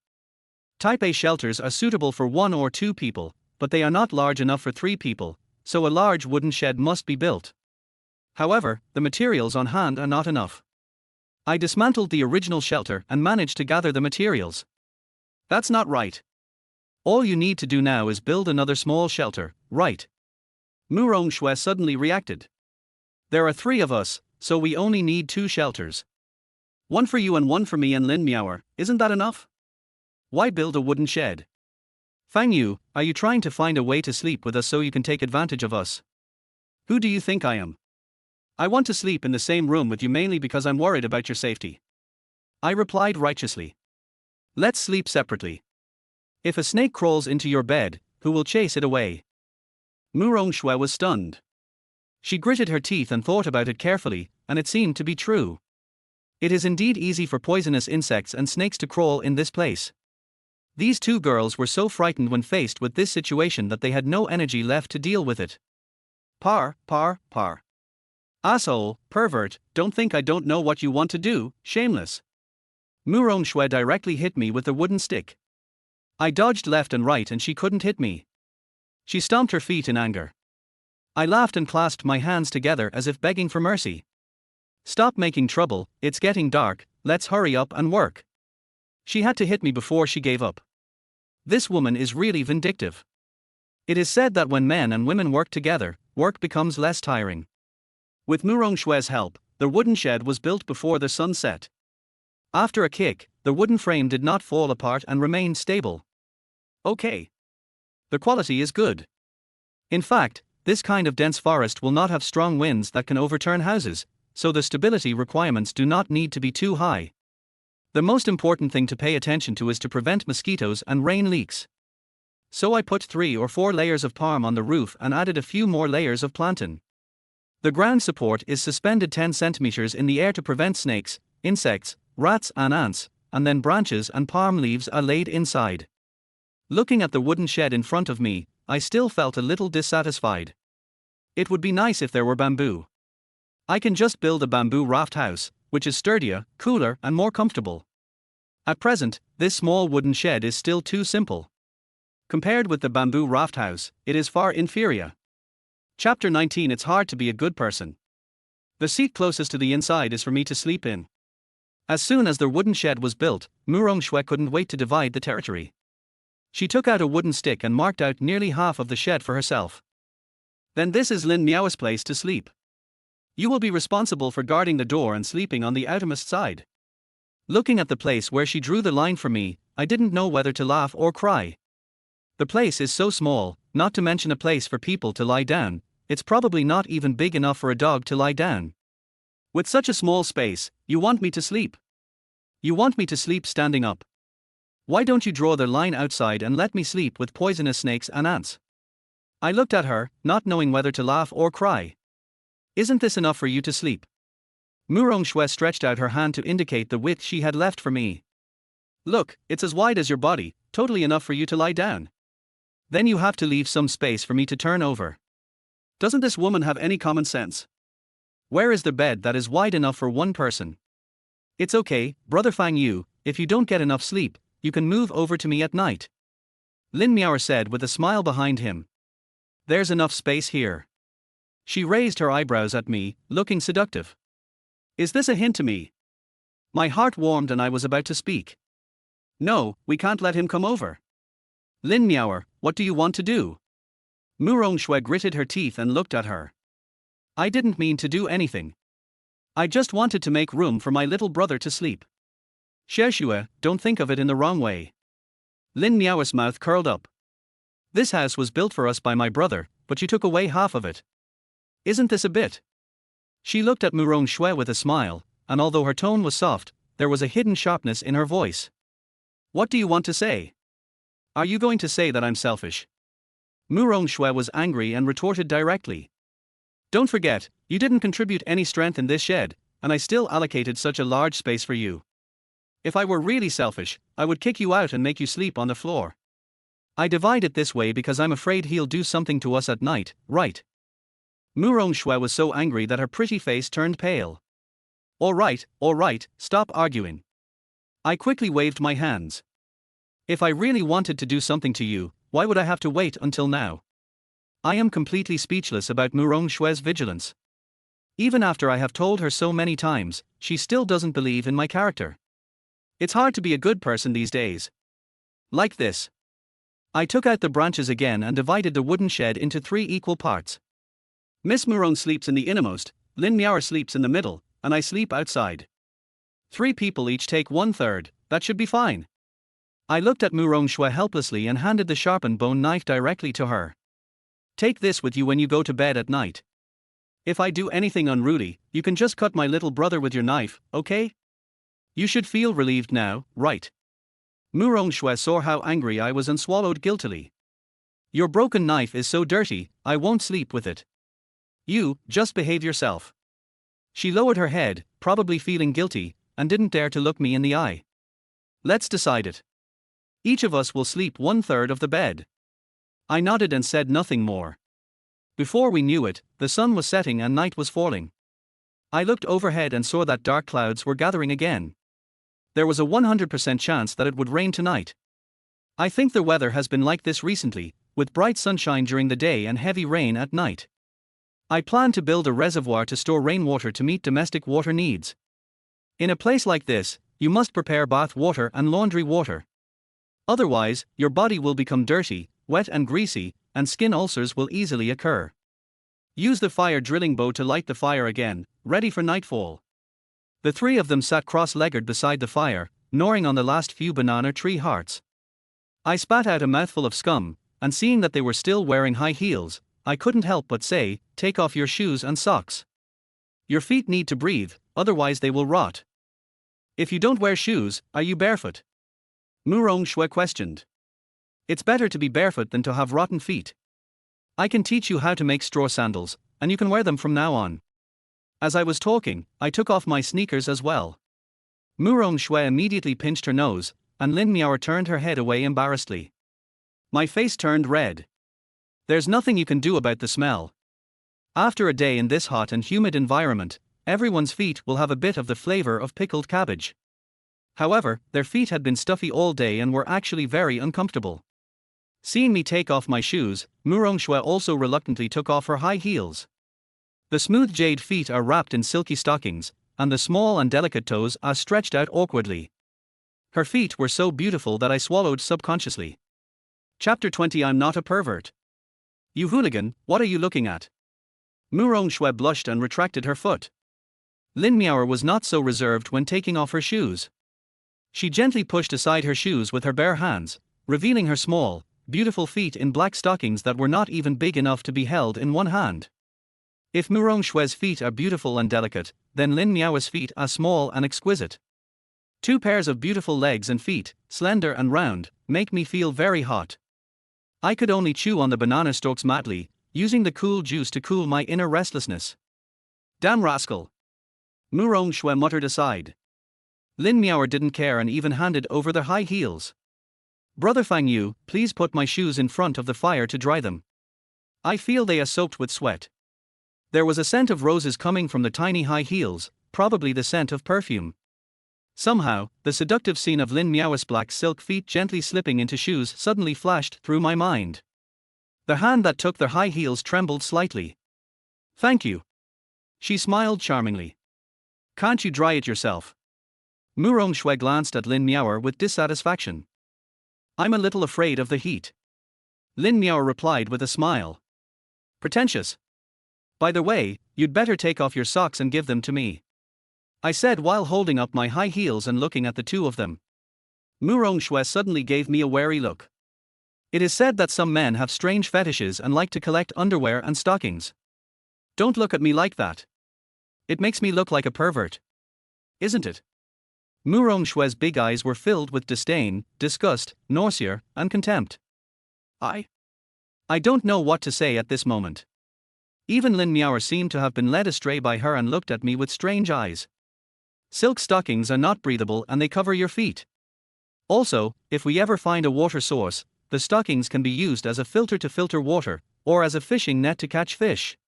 Type A shelters are suitable for 1 or 2 people, but they are not large enough for 3 people, so a large wooden shed must be built. However, the materials on hand are not enough. I dismantled the original shelter and managed to gather the materials. That's not right. All you need to do now is build another small shelter, right? Mu Rongshui suddenly reacted. There are 3 of us, so we only need 2 shelters. 1 for you and 1 for me and Lin Miao, isn't that enough? Why build a wooden shed? Fang Yu, are you trying to find a way to sleep with us so you can take advantage of us? Who do you think I am? I want to sleep in the same room with you mainly because I'm worried about your safety. I replied righteously. Let's sleep separately. If a snake crawls into your bed, who will chase it away? Mu Rongshui was stunned. She gritted her teeth and thought about it carefully, and it seemed to be true. It is indeed easy for poisonous insects and snakes to crawl in this place. These 2 girls were so frightened when faced with this situation that they had no energy left to deal with it. Par. Asshole, pervert, don't think I don't know what you want to do, shameless. Mu Rongshui directly hit me with a wooden stick. I dodged left and right and she couldn't hit me. She stomped her feet in anger. I laughed and clasped my hands together as if begging for mercy. Stop making trouble, it's getting dark, let's hurry up and work. She had to hit me before she gave up. This woman is really vindictive. It is said that when men and women work together, work becomes less tiring. With Mu Rongshui's help, the wooden shed was built before the sun set. After a kick, the wooden frame did not fall apart and remained stable. Okay. The quality is good. In fact, this kind of dense forest will not have strong winds that can overturn houses, so the stability requirements do not need to be too high. The most important thing to pay attention to is to prevent mosquitoes and rain leaks. So I put 3 or 4 layers of palm on the roof and added a few more layers of plantain. The ground support is suspended 10 centimeters in the air to prevent snakes, insects, rats and ants, and then branches and palm leaves are laid inside. Looking at the wooden shed in front of me, I still felt a little dissatisfied. It would be nice if there were bamboo. I can just build a bamboo raft house, which is sturdier, cooler and more comfortable. At present, this small wooden shed is still too simple. Compared with the bamboo raft house, it is far inferior. Chapter 19. It's hard to be a good person. The seat closest to the inside is for me to sleep in. As soon as the wooden shed was built, Mu Rongshui couldn't wait to divide the territory. She took out a wooden stick and marked out nearly half of the shed for herself. Then this is Lin Miao's place to sleep. You will be responsible for guarding the door and sleeping on the outermost side. Looking at the place where she drew the line for me, I didn't know whether to laugh or cry. The place is so small, not to mention a place for people to lie down, it's probably not even big enough for a dog to lie down. With such a small space, you want me to sleep? You want me to sleep standing up? Why don't you draw the line outside and let me sleep with poisonous snakes and ants? I looked at her, not knowing whether to laugh or cry. Isn't this enough for you to sleep? Murong Shui stretched out her hand to indicate the width she had left for me. Look, it's as wide as your body, totally enough for you to lie down. Then you have to leave some space for me to turn over. Doesn't this woman have any common sense? Where is the bed that is wide enough for one person? It's okay, Brother Fang Yu, if you don't get enough sleep, you can move over to me at night. Lin Miao said with a smile behind him. There's enough space here. She raised her eyebrows at me, looking seductive. Is this a hint to me? My heart warmed and I was about to speak. No, we can't let him come over. Lin Miaoer, what do you want to do? Murong Shui gritted her teeth and looked at her. I didn't mean to do anything. I just wanted to make room for my little brother to sleep. Xiaoxue, don't think of it in the wrong way. Lin Miao's mouth curled up. This house was built for us by my brother, but you took away half of it. Isn't this a bit? She looked at Murong Shui with a smile, and although her tone was soft, there was a hidden sharpness in her voice. What do you want to say? Are you going to say that I'm selfish? Murong Shui was angry and retorted directly. Don't forget, you didn't contribute any strength in this shed, and I still allocated such a large space for you. If I were really selfish, I would kick you out and make you sleep on the floor. I divide it this way because I'm afraid he'll do something to us at night, right? Murong Shui was so angry that her pretty face turned pale. All right, stop arguing. I quickly waved my hands. If I really wanted to do something to you, why would I have to wait until now? I am completely speechless about Murong Shui's vigilance. Even after I have told her so many times, she still doesn't believe in my character. It's hard to be a good person these days. Like this. I took out the branches again and divided the wooden shed into 3 equal parts. Miss Murong sleeps in the innermost, Lin Miao sleeps in the middle, and I sleep outside. 3 people each take 1/3, that should be fine. I looked at Murong Shui helplessly and handed the sharpened bone knife directly to her. Take this with you when you go to bed at night. If I do anything unruly, you can just cut my little brother with your knife, okay? You should feel relieved now, right? Murong Shui saw how angry I was and swallowed guiltily. Your broken knife is so dirty, I won't sleep with it. You, just behave yourself. She lowered her head, probably feeling guilty, and didn't dare to look me in the eye. Let's decide it. Each of us will sleep 1/3 of the bed. I nodded and said nothing more. Before we knew it, the sun was setting and night was falling. I looked overhead and saw that dark clouds were gathering again. There was a 100% chance that it would rain tonight. I think the weather has been like this recently, with bright sunshine during the day and heavy rain at night. I plan to build a reservoir to store rainwater to meet domestic water needs. In a place like this, you must prepare bath water and laundry water. Otherwise, your body will become dirty, wet and greasy, and skin ulcers will easily occur. Use the fire drilling bow to light the fire again, ready for nightfall. The 3 of them sat cross-legged beside the fire, gnawing on the last few banana tree hearts. I spat out a mouthful of scum, and seeing that they were still wearing high heels, I couldn't help but say, take off your shoes and socks. Your feet need to breathe, otherwise they will rot. If you don't wear shoes, are you barefoot? Murong Shui questioned. It's better to be barefoot than to have rotten feet. I can teach you how to make straw sandals, and you can wear them from now on. As I was talking, I took off my sneakers as well. Murong Shui immediately pinched her nose, and Lin Miao turned her head away embarrassedly. My face turned red. There's nothing you can do about the smell. After a day in this hot and humid environment, everyone's feet will have a bit of the flavor of pickled cabbage. However, their feet had been stuffy all day and were actually very uncomfortable. Seeing me take off my shoes, Murong Shui also reluctantly took off her high heels. The smooth jade feet are wrapped in silky stockings, and the small and delicate toes are stretched out awkwardly. Her feet were so beautiful that I swallowed subconsciously. Chapter 20. I'm not a pervert. You hooligan, what are you looking at? Murong Shui blushed and retracted her foot. Lin Miao was not so reserved when taking off her shoes. She gently pushed aside her shoes with her bare hands, revealing her small, beautiful feet in black stockings that were not even big enough to be held in one hand. If Murong Shui's feet are beautiful and delicate, then Lin Miao's feet are small and exquisite. Two pairs of beautiful legs and feet, slender and round, make me feel very hot. I could only chew on the banana stalks madly, using the cool juice to cool my inner restlessness. Damn rascal! Murong Shui muttered aside. Lin Miaoer didn't care and even handed over their high heels. Brother Fang Yu, please put my shoes in front of the fire to dry them. I feel they are soaked with sweat. There was a scent of roses coming from the tiny high heels, probably the scent of perfume. Somehow, the seductive scene of Lin Miaoer's black silk feet gently slipping into shoes suddenly flashed through my mind. The hand that took their high heels trembled slightly. Thank you. She smiled charmingly. Can't you dry it yourself? Murong Shui glanced at Lin Miaoer with dissatisfaction. I'm a little afraid of the heat. Lin Miaoer replied with a smile. Pretentious. By the way, you'd better take off your socks and give them to me, I said while holding up my high heels and looking at the two of them. Murong Shui suddenly gave me a wary look. It is said that some men have strange fetishes and like to collect underwear and stockings. Don't look at me like that. It makes me look like a pervert. Isn't it? Murong Shui's big eyes were filled with disdain, disgust, nausea, and contempt. I don't know what to say at this moment. Even Lin Miaoer seemed to have been led astray by her and looked at me with strange eyes. Silk stockings are not breathable and they cover your feet. Also, if we ever find a water source, the stockings can be used as a filter to filter water, or as a fishing net to catch fish.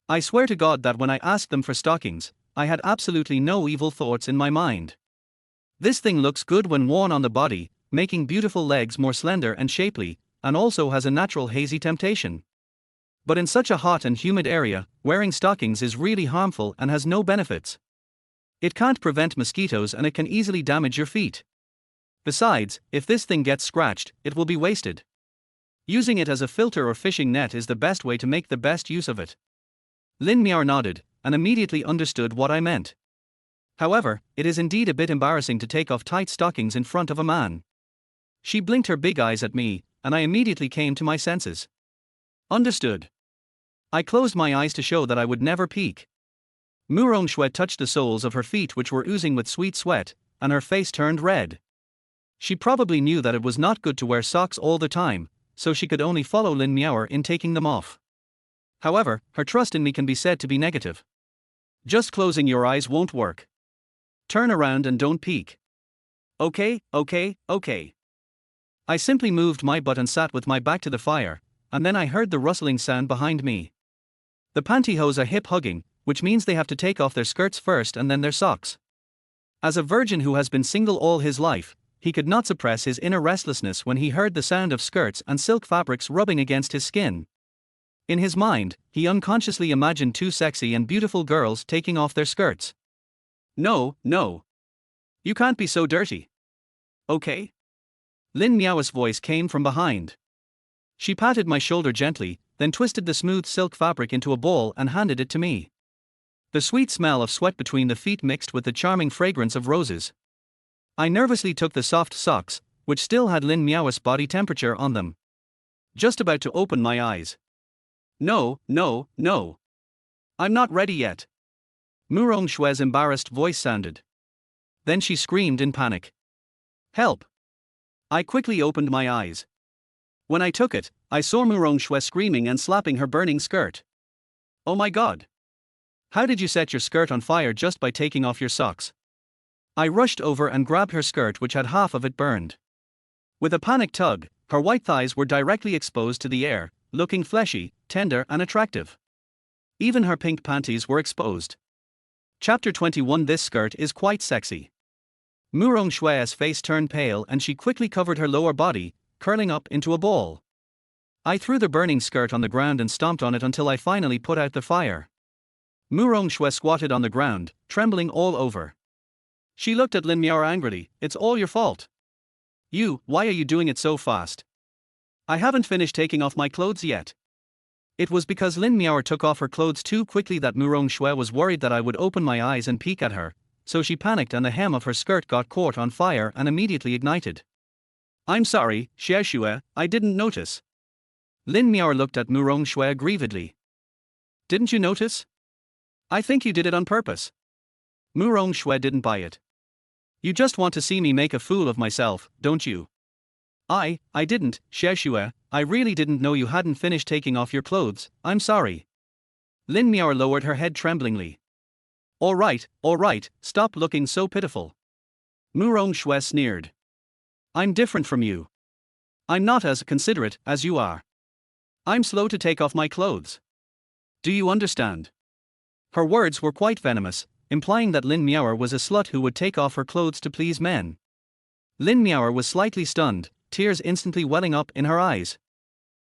I swear to God that when I asked them for stockings, I had absolutely no evil thoughts in my mind. This thing looks good when worn on the body, making beautiful legs more slender and shapely, and also has a natural hazy temptation. But in such a hot and humid area, wearing stockings is really harmful and has no benefits. It can't prevent mosquitoes and it can easily damage your feet. Besides, if this thing gets scratched, it will be wasted. Using it as a filter or fishing net is the best way to make the best use of it. Lin Miaoer nodded, and immediately understood what I meant. However, it is indeed a bit embarrassing to take off tight stockings in front of a man. She blinked her big eyes at me, and I immediately came to my senses. Understood. I closed my eyes to show that I would never peek. Murong Shui touched the soles of her feet which were oozing with sweet sweat, and her face turned red. She probably knew that it was not good to wear socks all the time, so she could only follow Lin Miaoer in taking them off. However, her trust in me can be said to be negative. Just closing your eyes won't work. Turn around and don't peek. Okay. I simply moved my butt and sat with my back to the fire, and then I heard the rustling sound behind me. The pantyhose are hip-hugging, which means they have to take off their skirts first and then their socks. As a virgin who has been single all his life, he could not suppress his inner restlessness when he heard the sound of skirts and silk fabrics rubbing against his skin. In his mind, he unconsciously imagined two sexy and beautiful girls taking off their skirts. No. You can't be so dirty. Okay? Lin Miao's voice came from behind. She patted my shoulder gently, then twisted the smooth silk fabric into a ball and handed it to me. The sweet smell of sweat between the feet mixed with the charming fragrance of roses. I nervously took the soft socks, which still had Lin Miao's body temperature on them. Just about to open my eyes. No. I'm not ready yet. Murong Shui's embarrassed voice sounded. Then she screamed in panic. Help! I quickly opened my eyes. When I took it, I saw Murong Shui screaming and slapping her burning skirt. Oh my God! How did you set your skirt on fire just by taking off your socks? I rushed over and grabbed her skirt which had half of it burned. With a panicked tug, her white thighs were directly exposed to the air, looking fleshy, tender and attractive. Even her pink panties were exposed. Chapter 21. This skirt is quite sexy. Murong Shui's face turned pale and she quickly covered her lower body, curling up into a ball. I threw the burning skirt on the ground and stomped on it until I finally put out the fire. Murong Shui squatted on the ground, trembling all over. She looked at Lin Miaoer angrily. It's all your fault. Why are you doing it so fast? I haven't finished taking off my clothes yet. It was because Lin Miaoer took off her clothes too quickly that Murong Shui was worried that I would open my eyes and peek at her, so she panicked and the hem of her skirt got caught on fire and immediately ignited. I'm sorry, Xie Shui, I didn't notice. Lin Miaoer looked at Murong Shui aggrievedly. Didn't you notice? I think you did it on purpose. Murong Shui didn't buy it. You just want to see me make a fool of myself, don't you? I didn't, Sheshua, I really didn't know you hadn't finished taking off your clothes, I'm sorry. Lin Miao lowered her head tremblingly. All right, stop looking so pitiful. Mu Rongshui sneered. I'm different from you. I'm not as considerate as you are. I'm slow to take off my clothes. Do you understand? Her words were quite venomous, implying that Lin Miao was a slut who would take off her clothes to please men. Lin Miao was slightly stunned, tears instantly welling up in her eyes.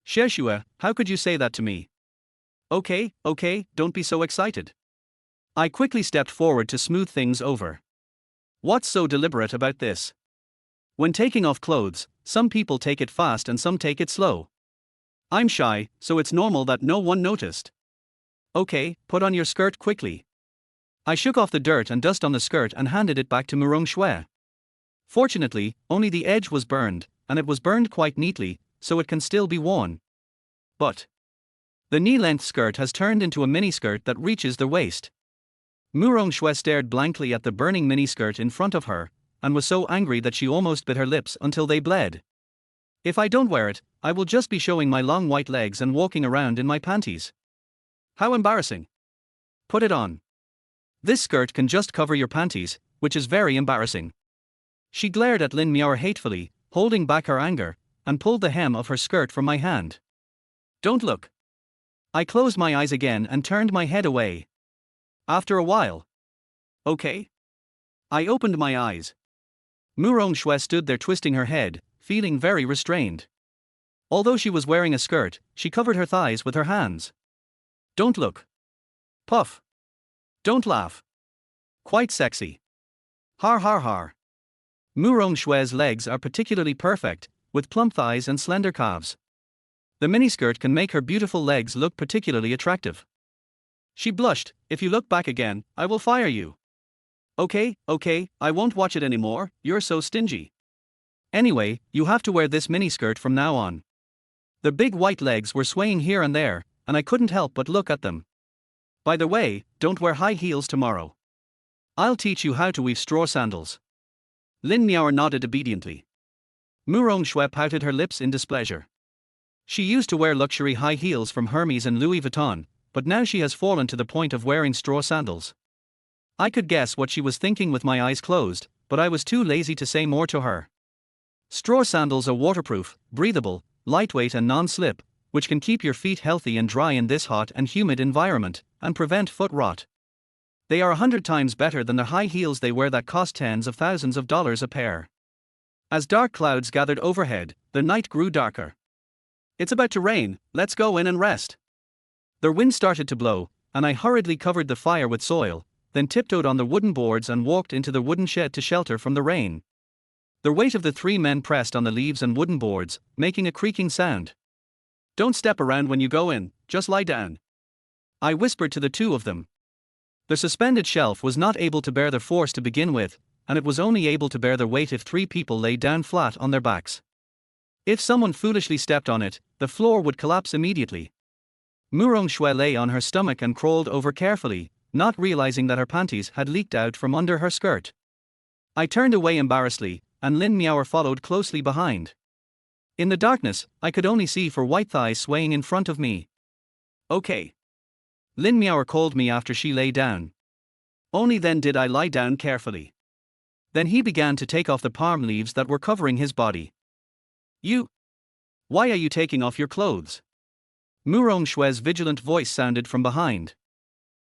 Sheshua, how could you say that to me? Okay, don't be so excited. I quickly stepped forward to smooth things over. What's so deliberate about this? When taking off clothes, some people take it fast and some take it slow. I'm shy, so it's normal that no one noticed. Okay, put on your skirt quickly. I shook off the dirt and dust on the skirt and handed it back to Mu Rongshui. Fortunately, only the edge was burned, and it was burned quite neatly, so it can still be worn. But the knee-length skirt has turned into a miniskirt that reaches the waist. Mu Rongshui stared blankly at the burning miniskirt in front of her, and was so angry that she almost bit her lips until they bled. If I don't wear it, I will just be showing my long white legs and walking around in my panties. How embarrassing. Put it on. This skirt can just cover your panties, which is very embarrassing. She glared at Lin Miao hatefully, holding back her anger, and pulled the hem of her skirt from my hand. Don't look. I closed my eyes again and turned my head away. After a while. Okay. I opened my eyes. Mu Rongshui stood there twisting her head, feeling very restrained. Although she was wearing a skirt, she covered her thighs with her hands. Don't look. Puff. Don't laugh. Quite sexy. Har har har. Mu Rongshui's legs are particularly perfect, with plump thighs and slender calves. The miniskirt can make her beautiful legs look particularly attractive. She blushed. If you look back again, I will fire you. Okay, I won't watch it anymore, you're so stingy. Anyway, you have to wear this miniskirt from now on. The big white legs were swaying here and there, and I couldn't help but look at them. By the way, don't wear high heels tomorrow. I'll teach you how to weave straw sandals. Lin Miao nodded obediently. Mu Rongshui pouted her lips in displeasure. She used to wear luxury high heels from Hermes and Louis Vuitton, but now she has fallen to the point of wearing straw sandals. I could guess what she was thinking with my eyes closed, but I was too lazy to say more to her. Straw sandals are waterproof, breathable, lightweight and non-slip, which can keep your feet healthy and dry in this hot and humid environment, and prevent foot rot. They are 100 times better than the high heels they wear that cost tens of thousands of dollars a pair. As dark clouds gathered overhead, the night grew darker. It's about to rain, let's go in and rest. The wind started to blow, and I hurriedly covered the fire with soil, then tiptoed on the wooden boards and walked into the wooden shed to shelter from the rain. The weight of the 3 men pressed on the leaves and wooden boards, making a creaking sound. Don't step around when you go in, just lie down. I whispered to the 2 of them. The suspended shelf was not able to bear the force to begin with, and it was only able to bear the weight if 3 people lay down flat on their backs. If someone foolishly stepped on it, the floor would collapse immediately. Mu Rongshui lay on her stomach and crawled over carefully, not realizing that her panties had leaked out from under her skirt. I turned away embarrassedly, and Lin Miao followed closely behind. In the darkness, I could only see 4 white thighs swaying in front of me. Okay. Lin Miao called me after she lay down. Only then did I lie down carefully. Then he began to take off the palm leaves that were covering his body. Why are you taking off your clothes? Mu Rongshui's vigilant voice sounded from behind.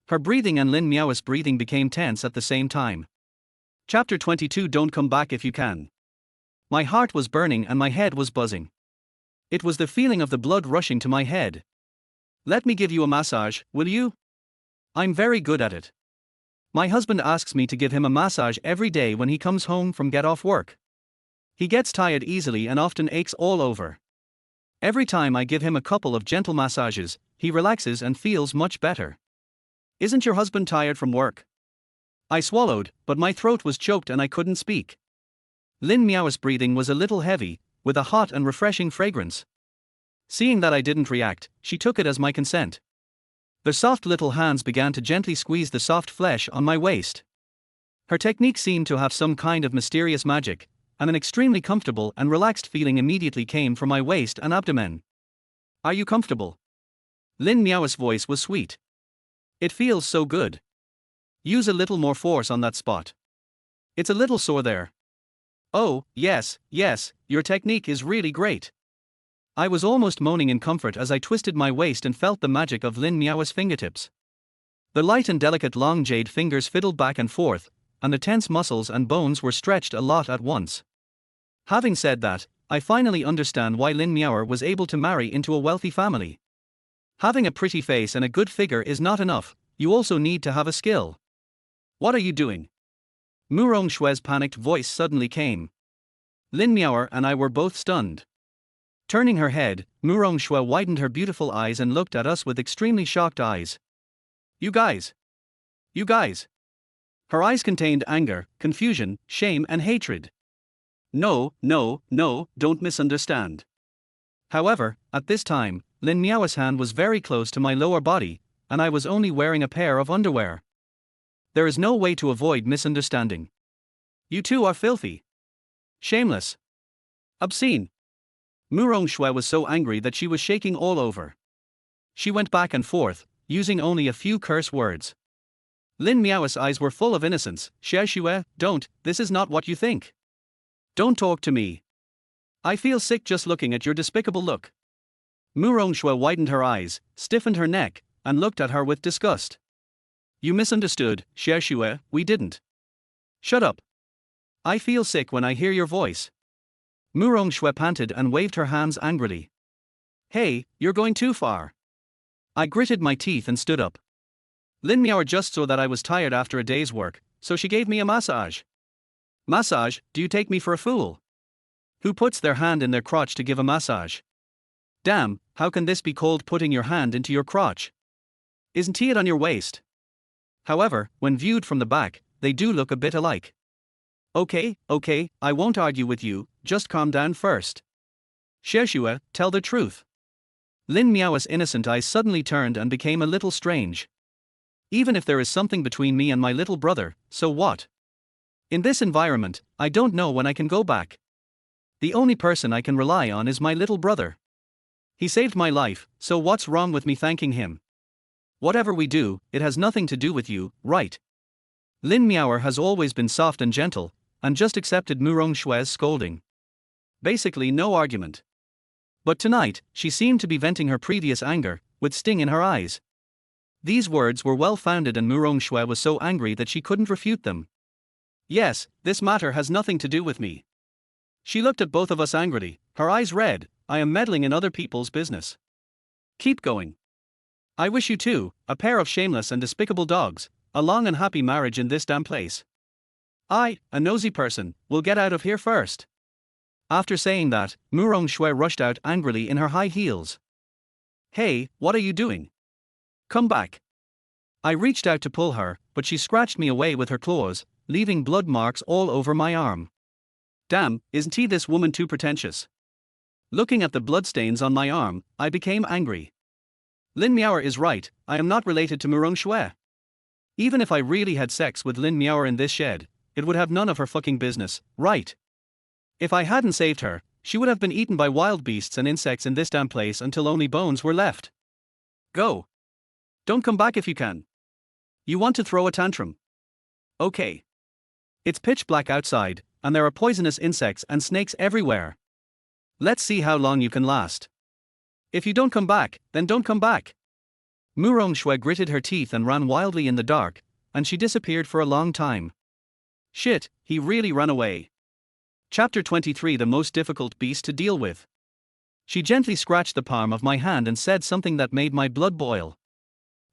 Her breathing and Lin Miao's breathing became tense at the same time. Chapter 22. Don't come back if you can. My heart was burning and my head was buzzing. It was the feeling of the blood rushing to my head. Let me give you a massage, will you? I'm very good at it. My husband asks me to give him a massage every day when he comes home from get off work. He gets tired easily and often aches all over. Every time I give him a couple of gentle massages, he relaxes and feels much better. Isn't your husband tired from work? I swallowed, but my throat was choked and I couldn't speak. Lin Miao's breathing was a little heavy, with a hot and refreshing fragrance. Seeing that I didn't react, she took it as my consent. The soft little hands began to gently squeeze the soft flesh on my waist. Her technique seemed to have some kind of mysterious magic, and an extremely comfortable and relaxed feeling immediately came from my waist and abdomen. Are you comfortable? Lin Miao's voice was sweet. It feels so good. Use a little more force on that spot. It's a little sore there. Oh, yes, your technique is really great. I was almost moaning in comfort as I twisted my waist and felt the magic of Lin Miao's fingertips. The light and delicate long jade fingers fiddled back and forth, and the tense muscles and bones were stretched a lot at once. Having said that, I finally understand why Lin Miao was able to marry into a wealthy family. Having a pretty face and a good figure is not enough, you also need to have a skill. What are you doing? Mu Rongshue's panicked voice suddenly came. Lin Miao and I were both stunned. Turning her head, Mu Rongshue widened her beautiful eyes and looked at us with extremely shocked eyes. You guys! Her eyes contained anger, confusion, shame and hatred. No, don't misunderstand. However, at this time, Lin Miao's hand was very close to my lower body, and I was only wearing a pair of underwear. There is no way to avoid misunderstanding. You two are filthy. Shameless. Obscene. Mu Rongshue was so angry that she was shaking all over. She went back and forth, using only a few curse words. Lin Miao's eyes were full of innocence. Xiaoxue, don't, this is not what you think. Don't talk to me. I feel sick just looking at your despicable look. Mu Rongshue widened her eyes, stiffened her neck, and looked at her with disgust. You misunderstood, Xiaoxue, we didn't. Shut up. I feel sick when I hear your voice. Mu Rongshue panted and waved her hands angrily. Hey, you're going too far. I gritted my teeth and stood up. Lin Miao just saw that I was tired after a day's work, so she gave me a massage. Massage, do you take me for a fool? Who puts their hand in their crotch to give a massage? Damn, how can this be called putting your hand into your crotch? Isn't it on your waist? However, when viewed from the back, they do look a bit alike. Okay, I won't argue with you, just calm down first. Xiaoxue, tell the truth. Lin Miao's innocent eyes suddenly turned and became a little strange. Even if there is something between me and my little brother, so what? In this environment, I don't know when I can go back. The only person I can rely on is my little brother. He saved my life, so what's wrong with me thanking him? Whatever we do, it has nothing to do with you, right? Lin Miao has always been soft and gentle, and just accepted Mu Rongshue's scolding. Basically no argument. But tonight, she seemed to be venting her previous anger, with sting in her eyes. These words were well founded and Mu Rongshue was so angry that she couldn't refute them. Yes, this matter has nothing to do with me. She looked at both of us angrily, her eyes red. I am meddling in other people's business. Keep going. I wish you two, a pair of shameless and despicable dogs, a long and happy marriage in this damn place. I, a nosy person, will get out of here first. After saying that, Mu Rongshue rushed out angrily in her high heels. Hey, what are you doing? Come back. I reached out to pull her, but she scratched me away with her claws, leaving blood marks all over my arm. Damn, isn't this woman too pretentious? Looking at the bloodstains on my arm, I became angry. Lin Miao is right, I am not related to Mu Rongshue. Even if I really had sex with Lin Miao in this shed, it would have none of her fucking business, right? If I hadn't saved her, she would have been eaten by wild beasts and insects in this damn place until only bones were left. Go. Don't come back if you can. You want to throw a tantrum? Okay. It's pitch black outside, and there are poisonous insects and snakes everywhere. Let's see how long you can last. If you don't come back, then don't come back. Mu Rongshue gritted her teeth and ran wildly in the dark, and she disappeared for a long time. Shit, he really ran away. Chapter 23 The most difficult beast to deal with. She gently scratched the palm of my hand and said something that made my blood boil.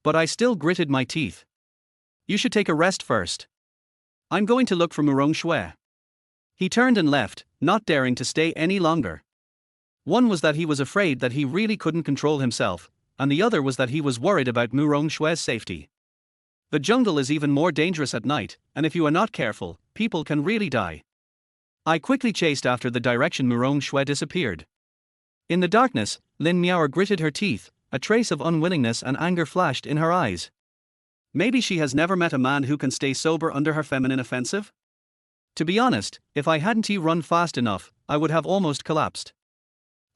But I still gritted my teeth. You should take a rest first. I'm going to look for Mu Rongshue. He turned and left, not daring to stay any longer. One was that he was afraid that he really couldn't control himself, and the other was that he was worried about Mu Rongshue's safety. The jungle is even more dangerous at night, and if you are not careful, people can really die. I quickly chased after the direction Mu Rongshue disappeared. In the darkness, Lin Miao gritted her teeth, a trace of unwillingness and anger flashed in her eyes. Maybe she has never met a man who can stay sober under her feminine offensive? To be honest, if I hadn't run fast enough, I would have almost collapsed.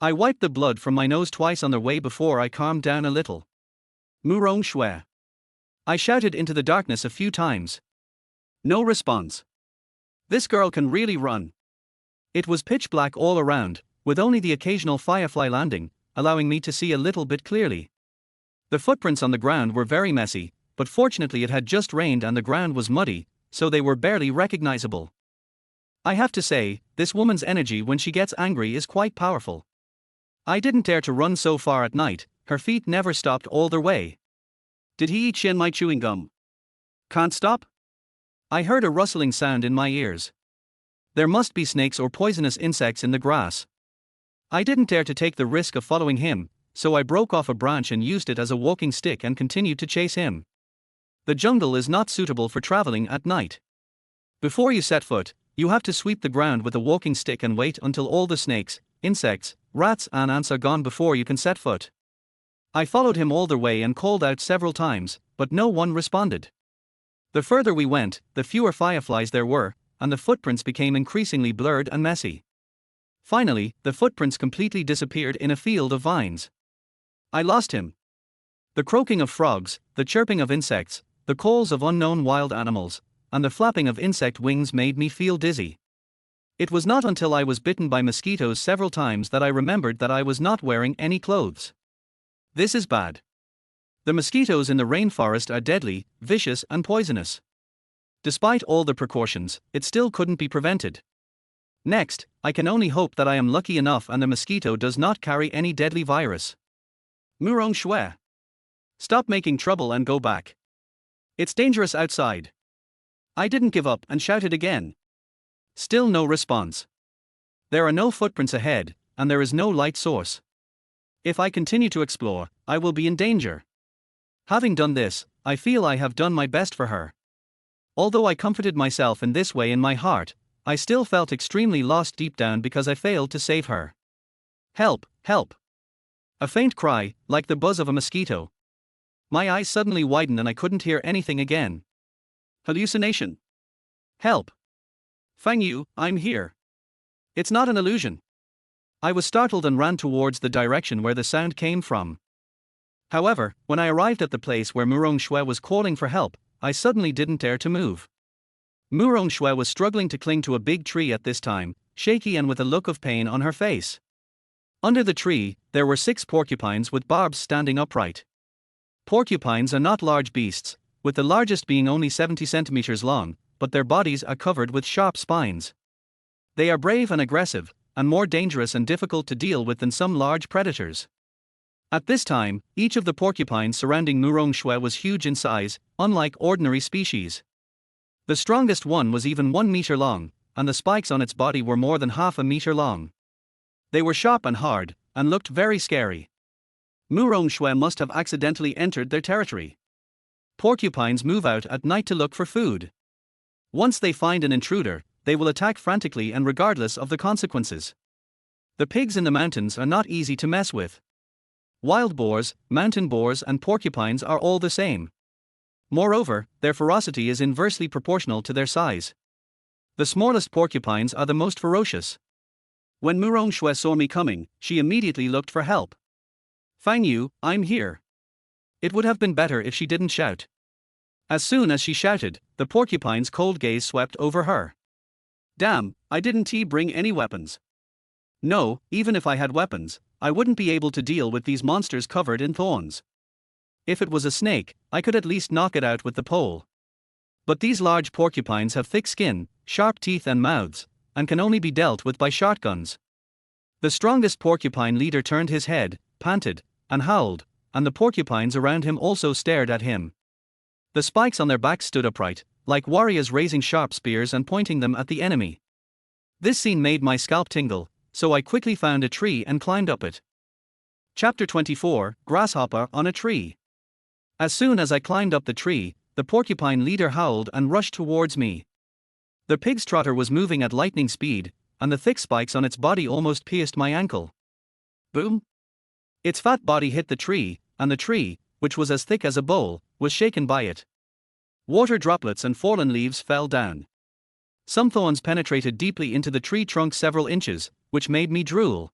I wiped the blood from my nose twice on the way before I calmed down a little. Murong Shui. I shouted into the darkness a few times. No response. This girl can really run. It was pitch black all around, with only the occasional firefly landing, allowing me to see a little bit clearly. The footprints on the ground were very messy, but fortunately it had just rained and the ground was muddy, so they were barely recognizable. I have to say, this woman's energy when she gets angry is quite powerful. I didn't dare to run so far at night, her feet never stopped all their way. Did he eat my chewing gum? Can't stop? I heard a rustling sound in my ears. There must be snakes or poisonous insects in the grass. I didn't dare to take the risk of following him, so I broke off a branch and used it as a walking stick and continued to chase him. The jungle is not suitable for traveling at night. Before you set foot, you have to sweep the ground with a walking stick and wait until all the snakes, insects, rats and ants are gone before you can set foot. I followed him all the way and called out several times, but no one responded. The further we went, the fewer fireflies there were, and the footprints became increasingly blurred and messy. Finally, the footprints completely disappeared in a field of vines. I lost him. The croaking of frogs, the chirping of insects, the calls of unknown wild animals, and the flapping of insect wings made me feel dizzy. It was not until I was bitten by mosquitoes several times that I remembered that I was not wearing any clothes. This is bad. The mosquitoes in the rainforest are deadly, vicious and poisonous. Despite all the precautions, it still couldn't be prevented. Next, I can only hope that I am lucky enough and the mosquito does not carry any deadly virus. Murong Shui. Stop making trouble and go back. It's dangerous outside. I didn't give up and shouted again. Still no response. There are no footprints ahead, and there is no light source. If I continue to explore, I will be in danger. Having done this, I feel I have done my best for her. Although I comforted myself in this way in my heart, I still felt extremely lost deep down because I failed to save her. Help, help. A faint cry, like the buzz of a mosquito. My eyes suddenly widened and I couldn't hear anything again. Hallucination. Help. Fang Yu, I'm here. It's not an illusion. I was startled and ran towards the direction where the sound came from. However, when I arrived at the place where Murong Shui was calling for help, I suddenly didn't dare to move. Murong Shui was struggling to cling to a big tree at this time, shaky and with a look of pain on her face. Under the tree, there were 6 porcupines with barbs standing upright. Porcupines are not large beasts, with the largest being only 70 centimeters long, but their bodies are covered with sharp spines. They are brave and aggressive, and more dangerous and difficult to deal with than some large predators. At this time, each of the porcupines surrounding Murong Shui was huge in size, unlike ordinary species. The strongest one was even 1 meter long, and the spikes on its body were more than half a meter long. They were sharp and hard, and looked very scary. Murong Shui must have accidentally entered their territory. Porcupines move out at night to look for food. Once they find an intruder, they will attack frantically and regardless of the consequences. The pigs in the mountains are not easy to mess with. Wild boars, mountain boars and porcupines are all the same. Moreover, their ferocity is inversely proportional to their size. The smallest porcupines are the most ferocious. When Murong Shui saw me coming, she immediately looked for help. Fang Yu, I'm here. It would have been better if she didn't shout. As soon as she shouted, the porcupine's cold gaze swept over her. Damn, I didn't bring any weapons. No, even if I had weapons, I wouldn't be able to deal with these monsters covered in thorns. If it was a snake, I could at least knock it out with the pole. But these large porcupines have thick skin, sharp teeth and mouths, and can only be dealt with by shotguns. The strongest porcupine leader turned his head, panted, and howled, and the porcupines around him also stared at him. The spikes on their backs stood upright, like warriors raising sharp spears and pointing them at the enemy. This scene made my scalp tingle, so I quickly found a tree and climbed up it. Chapter 24, Grasshopper on a Tree. As soon as I climbed up the tree, the porcupine leader howled and rushed towards me. The pig's trotter was moving at lightning speed, and the thick spikes on its body almost pierced my ankle. Boom! Its fat body hit the tree, and the tree, which was as thick as a bowl, was shaken by it. Water droplets and fallen leaves fell down. Some thorns penetrated deeply into the tree trunk several inches, which made me drool.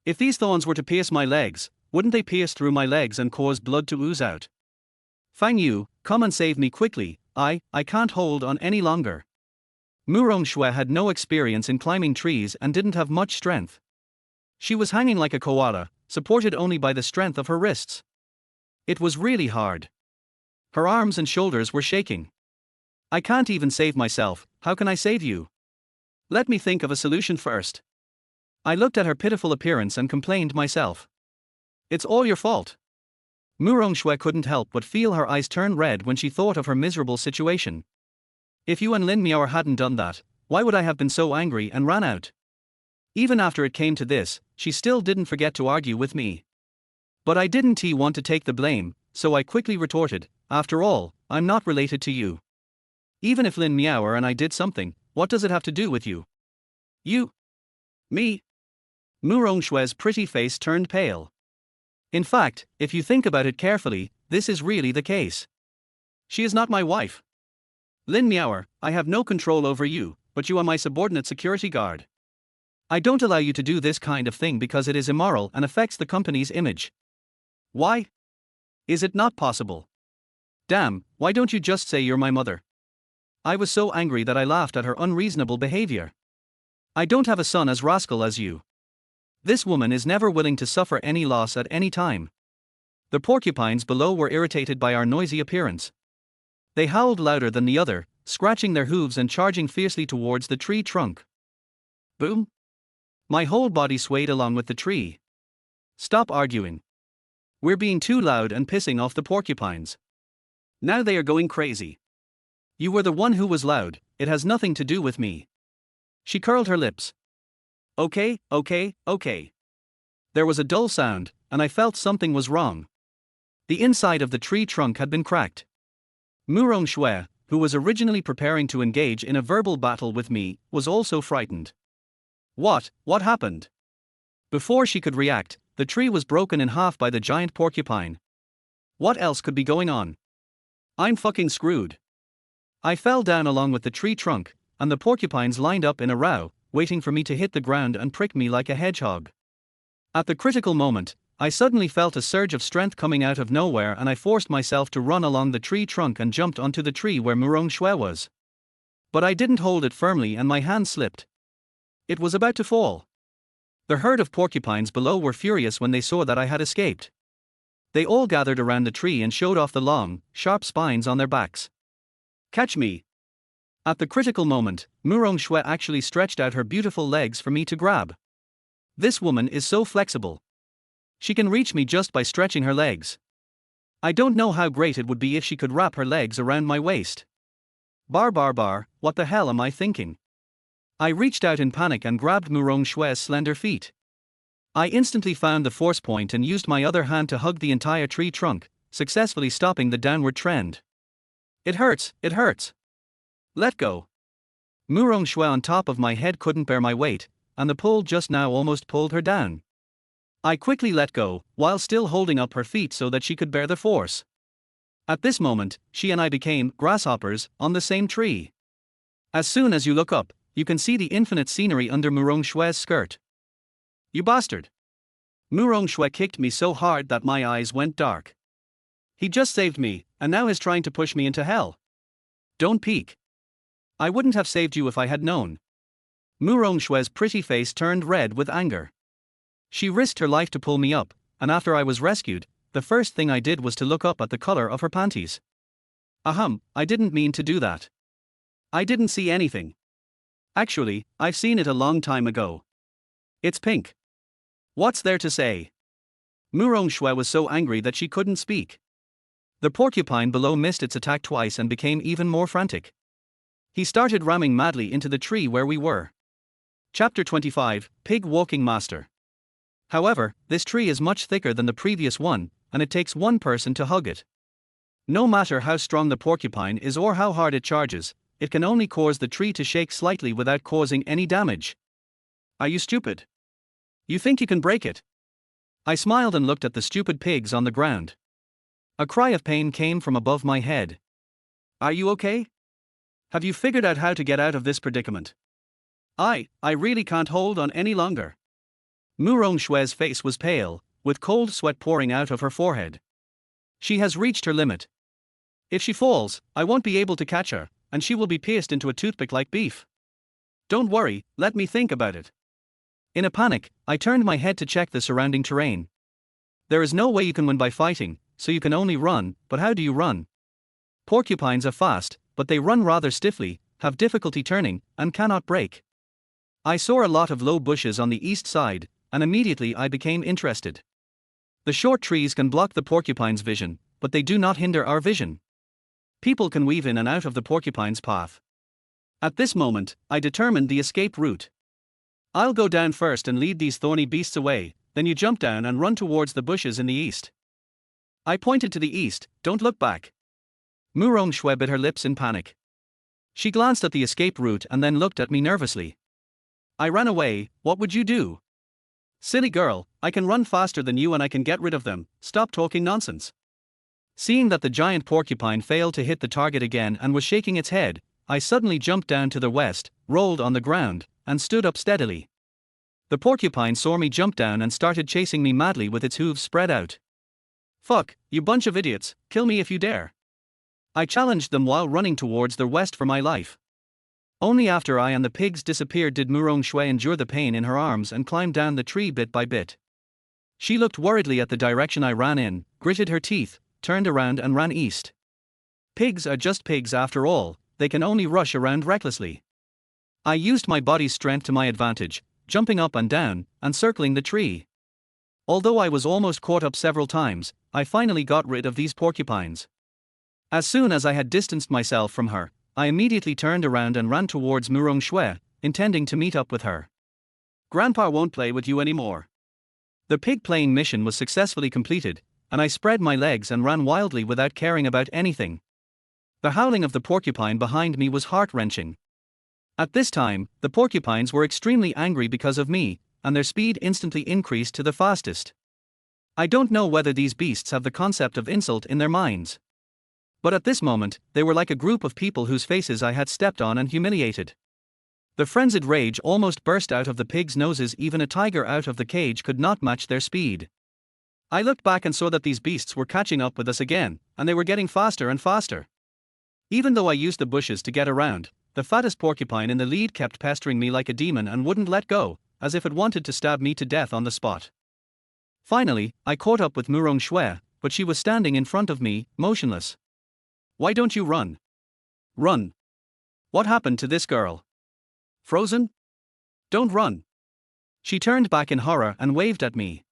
If these thorns were to pierce my legs, wouldn't they pierce through my legs and cause blood to ooze out? Fang Yu, come and save me quickly, I can't hold on any longer. Murong Shui had no experience in climbing trees and didn't have much strength. She was hanging like a koala, supported only by the strength of her wrists. It was really hard. Her arms and shoulders were shaking. I can't even save myself, how can I save you? Let me think of a solution first. I looked at her pitiful appearance and complained myself. It's all your fault. Murong Shui couldn't help but feel her eyes turn red when she thought of her miserable situation. If you and Lin Miao hadn't done that, why would I have been so angry and ran out? Even after it came to this, she still didn't forget to argue with me. But I didn't want to take the blame, so I quickly retorted, after all, I'm not related to you. Even if Lin Miao and I did something, what does it have to do with you? You? Me? Murong Shui's pretty face turned pale. In fact, if you think about it carefully, this is really the case. She is not my wife. Lin Miao, I have no control over you, but you are my subordinate security guard. I don't allow you to do this kind of thing because it is immoral and affects the company's image. Why? Is it not possible? Damn, why don't you just say you're my mother? I was so angry that I laughed at her unreasonable behavior. I don't have a son as rascal as you. This woman is never willing to suffer any loss at any time. The porcupines below were irritated by our noisy appearance. They howled louder than the other, scratching their hooves and charging fiercely towards the tree trunk. Boom! My whole body swayed along with the tree. Stop arguing. We're being too loud and pissing off the porcupines. Now they are going crazy. You were the one who was loud, it has nothing to do with me. She curled her lips. Okay. There was a dull sound, and I felt something was wrong. The inside of the tree trunk had been cracked. Murong Shui, who was originally preparing to engage in a verbal battle with me, was also frightened. What happened? Before she could react, the tree was broken in half by the giant porcupine. What else could be going on? I'm fucking screwed. I fell down along with the tree trunk, and the porcupines lined up in a row, waiting for me to hit the ground and prick me like a hedgehog. At the critical moment, I suddenly felt a surge of strength coming out of nowhere and I forced myself to run along the tree trunk and jumped onto the tree where Murong Shui was. But I didn't hold it firmly and my hand slipped. It was about to fall. The herd of porcupines below were furious when they saw that I had escaped. They all gathered around the tree and showed off the long, sharp spines on their backs. Catch me! At the critical moment, Murong Shui actually stretched out her beautiful legs for me to grab. This woman is so flexible. She can reach me just by stretching her legs. I don't know how great it would be if she could wrap her legs around my waist. Bar, what the hell am I thinking? I reached out in panic and grabbed Murong Shui's slender feet. I instantly found the force point and used my other hand to hug the entire tree trunk, successfully stopping the downward trend. It hurts. Let go. Murong Shui on top of my head couldn't bear my weight, and the pull just now almost pulled her down. I quickly let go, while still holding up her feet so that she could bear the force. At this moment, she and I became grasshoppers on the same tree. As soon as you look up, you can see the infinite scenery under Murong Shui's skirt. You bastard! Murong Shui kicked me so hard that my eyes went dark. He just saved me, and now is trying to push me into hell. Don't peek. I wouldn't have saved you if I had known. Murong Shui's pretty face turned red with anger. She risked her life to pull me up, and after I was rescued, the first thing I did was to look up at the color of her panties. I didn't mean to do that. I didn't see anything. Actually, I've seen it a long time ago. It's pink. What's there to say? Murong Shui was so angry that she couldn't speak. The porcupine below missed its attack twice and became even more frantic. He started ramming madly into the tree where we were. Chapter 25, Pig Walking Master. However, this tree is much thicker than the previous one, and it takes one person to hug it. No matter how strong the porcupine is or how hard it charges, it can only cause the tree to shake slightly without causing any damage. Are you stupid? You think you can break it? I smiled and looked at the stupid pigs on the ground. A cry of pain came from above my head. Are you okay? Have you figured out how to get out of this predicament? I really can't hold on any longer. Murong Shue's face was pale, with cold sweat pouring out of her forehead. She has reached her limit. If she falls, I won't be able to catch her, and she will be pierced into a toothpick like beef. Don't worry, let me think about it. In a panic, I turned my head to check the surrounding terrain. There is no way you can win by fighting, so you can only run, but how do you run? Porcupines are fast, but they run rather stiffly, have difficulty turning, and cannot break. I saw a lot of low bushes on the east side, and immediately I became interested. The short trees can block the porcupine's vision, but they do not hinder our vision. People can weave in and out of the porcupine's path. At this moment, I determined the escape route. I'll go down first and lead these thorny beasts away, then you jump down and run towards the bushes in the east. I pointed to the east, don't look back. Murong Shue bit her lips in panic. She glanced at the escape route and then looked at me nervously. I ran away, what would you do? Silly girl, I can run faster than you and I can get rid of them, stop talking nonsense. Seeing that the giant porcupine failed to hit the target again and was shaking its head, I suddenly jumped down to the west, rolled on the ground, and stood up steadily. The porcupine saw me jump down and started chasing me madly with its hooves spread out. Fuck, you bunch of idiots, kill me if you dare. I challenged them while running towards the west for my life. Only after I and the pigs disappeared did Murong Shue endure the pain in her arms and climb down the tree bit by bit. She looked worriedly at the direction I ran in, gritted her teeth, turned around and ran east. Pigs are just pigs after all, they can only rush around recklessly. I used my body's strength to my advantage, jumping up and down, and circling the tree. Although I was almost caught up several times, I finally got rid of these porcupines. As soon as I had distanced myself from her, I immediately turned around and ran towards Murong Shue, intending to meet up with her. Grandpa won't play with you anymore. The pig playing mission was successfully completed, and I spread my legs and ran wildly without caring about anything. The howling of the porcupine behind me was heart-wrenching. At this time, the porcupines were extremely angry because of me, and their speed instantly increased to the fastest. I don't know whether these beasts have the concept of insult in their minds. But at this moment, they were like a group of people whose faces I had stepped on and humiliated. The frenzied rage almost burst out of the pigs' noses. Even a tiger out of the cage could not match their speed. I looked back and saw that these beasts were catching up with us again, and they were getting faster and faster. Even though I used the bushes to get around, the fattest porcupine in the lead kept pestering me like a demon and wouldn't let go, as if it wanted to stab me to death on the spot. Finally, I caught up with Murong Shue, but she was standing in front of me, motionless. Why don't you run? Run. What happened to this girl? Frozen? Don't run. She turned back in horror and waved at me.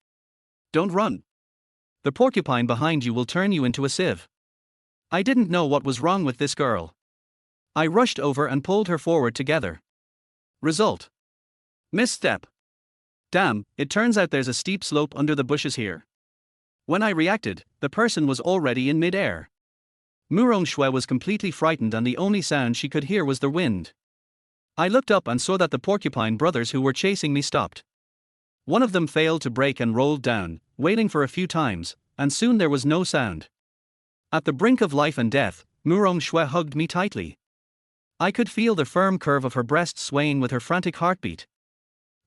Don't run. The porcupine behind you will turn you into a sieve. I didn't know what was wrong with this girl. I rushed over and pulled her forward together. Result: misstep. Damn, it turns out there's a steep slope under the bushes here. When I reacted, the person was already in mid-air. Murong Shue was completely frightened and the only sound she could hear was the wind. I looked up and saw that the porcupine brothers who were chasing me stopped. One of them failed to break and rolled down, wailing for a few times, and soon there was no sound. At the brink of life and death, Murong Shue hugged me tightly. I could feel the firm curve of her breast swaying with her frantic heartbeat.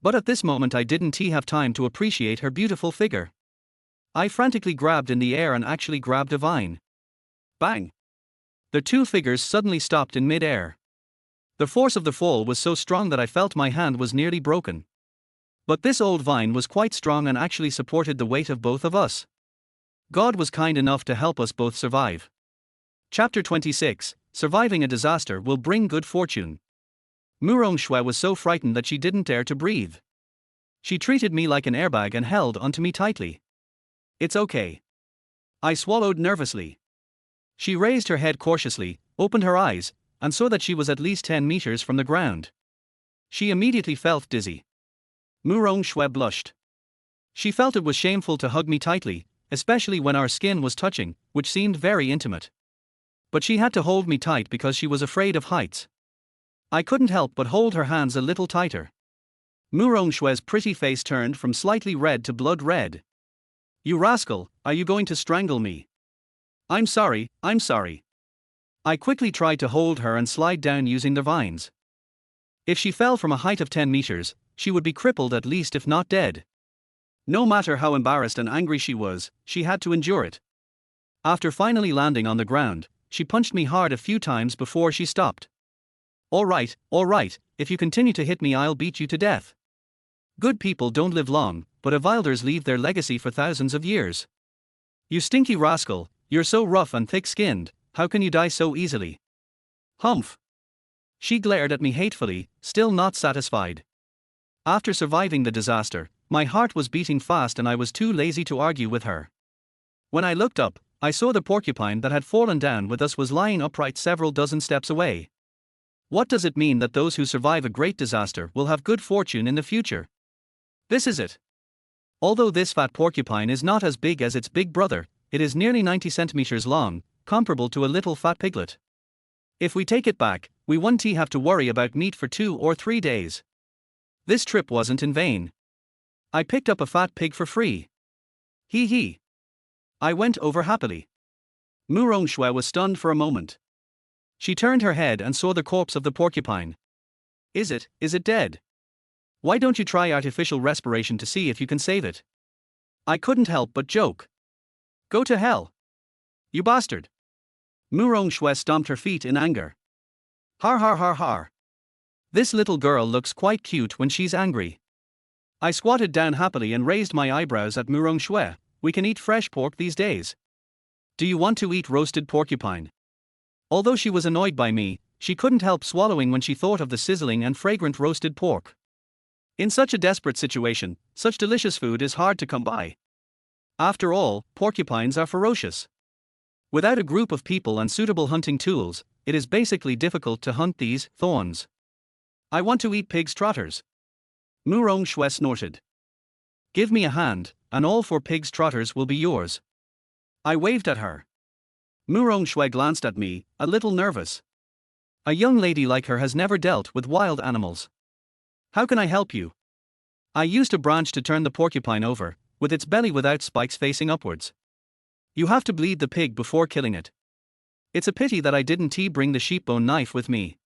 But at this moment I didn't have time to appreciate her beautiful figure. I frantically grabbed in the air and actually grabbed a vine. Bang! The two figures suddenly stopped in mid-air. The force of the fall was so strong that I felt my hand was nearly broken. But this old vine was quite strong and actually supported the weight of both of us. God was kind enough to help us both survive. Chapter 26: Surviving a disaster will bring good fortune. Murong Shue was so frightened that she didn't dare to breathe. She treated me like an airbag and held onto me tightly. It's okay. I swallowed nervously. She raised her head cautiously, opened her eyes, and saw that she was at least 10 meters from the ground. She immediately felt dizzy. Murong Shue blushed. She felt it was shameful to hug me tightly, especially when our skin was touching, which seemed very intimate. But she had to hold me tight because she was afraid of heights. I couldn't help but hold her hands a little tighter. Murong Shue's pretty face turned from slightly red to blood red. You rascal, are you going to strangle me? I'm sorry. I quickly tried to hold her and slide down using the vines. If she fell from a height of 10 meters, she would be crippled at least if not dead. No matter how embarrassed and angry she was, she had to endure it. After finally landing on the ground, she punched me hard a few times before she stopped. All right, if you continue to hit me I'll beat you to death. Good people don't live long, but Avilders leave their legacy for thousands of years. You stinky rascal, you're so rough and thick-skinned, how can you die so easily? Humph. She glared at me hatefully, still not satisfied. After surviving the disaster, my heart was beating fast and I was too lazy to argue with her. When I looked up, I saw the porcupine that had fallen down with us was lying upright several dozen steps away. What does it mean that those who survive a great disaster will have good fortune in the future? This is it. Although this fat porcupine is not as big as its big brother, it is nearly 90 centimeters long, comparable to a little fat piglet. If we take it back, we won't have to worry about meat for 2 or 3 days. This trip wasn't in vain. I picked up a fat pig for free. Hee hee. I went over happily. Murong Shui was stunned for a moment. She turned her head and saw the corpse of the porcupine. Is it dead? Why don't you try artificial respiration to see if you can save it? I couldn't help but joke. Go to hell. You bastard. Murong Shui stomped her feet in anger. Har har har har. This little girl looks quite cute when she's angry. I squatted down happily and raised my eyebrows at Murong Shui. We can eat fresh pork these days. Do you want to eat roasted porcupine? Although she was annoyed by me, she couldn't help swallowing when she thought of the sizzling and fragrant roasted pork. In such a desperate situation, such delicious food is hard to come by. After all, porcupines are ferocious. Without a group of people and suitable hunting tools, it is basically difficult to hunt these thorns. I want to eat pig's trotters. Murong Shui snorted. Give me a hand, and all 4 pig's trotters will be yours. I waved at her. Murong Shui glanced at me, a little nervous. A young lady like her has never dealt with wild animals. How can I help you? I used a branch to turn the porcupine over, with its belly without spikes facing upwards. You have to bleed the pig before killing it. It's a pity that I didn't bring the sheepbone knife with me.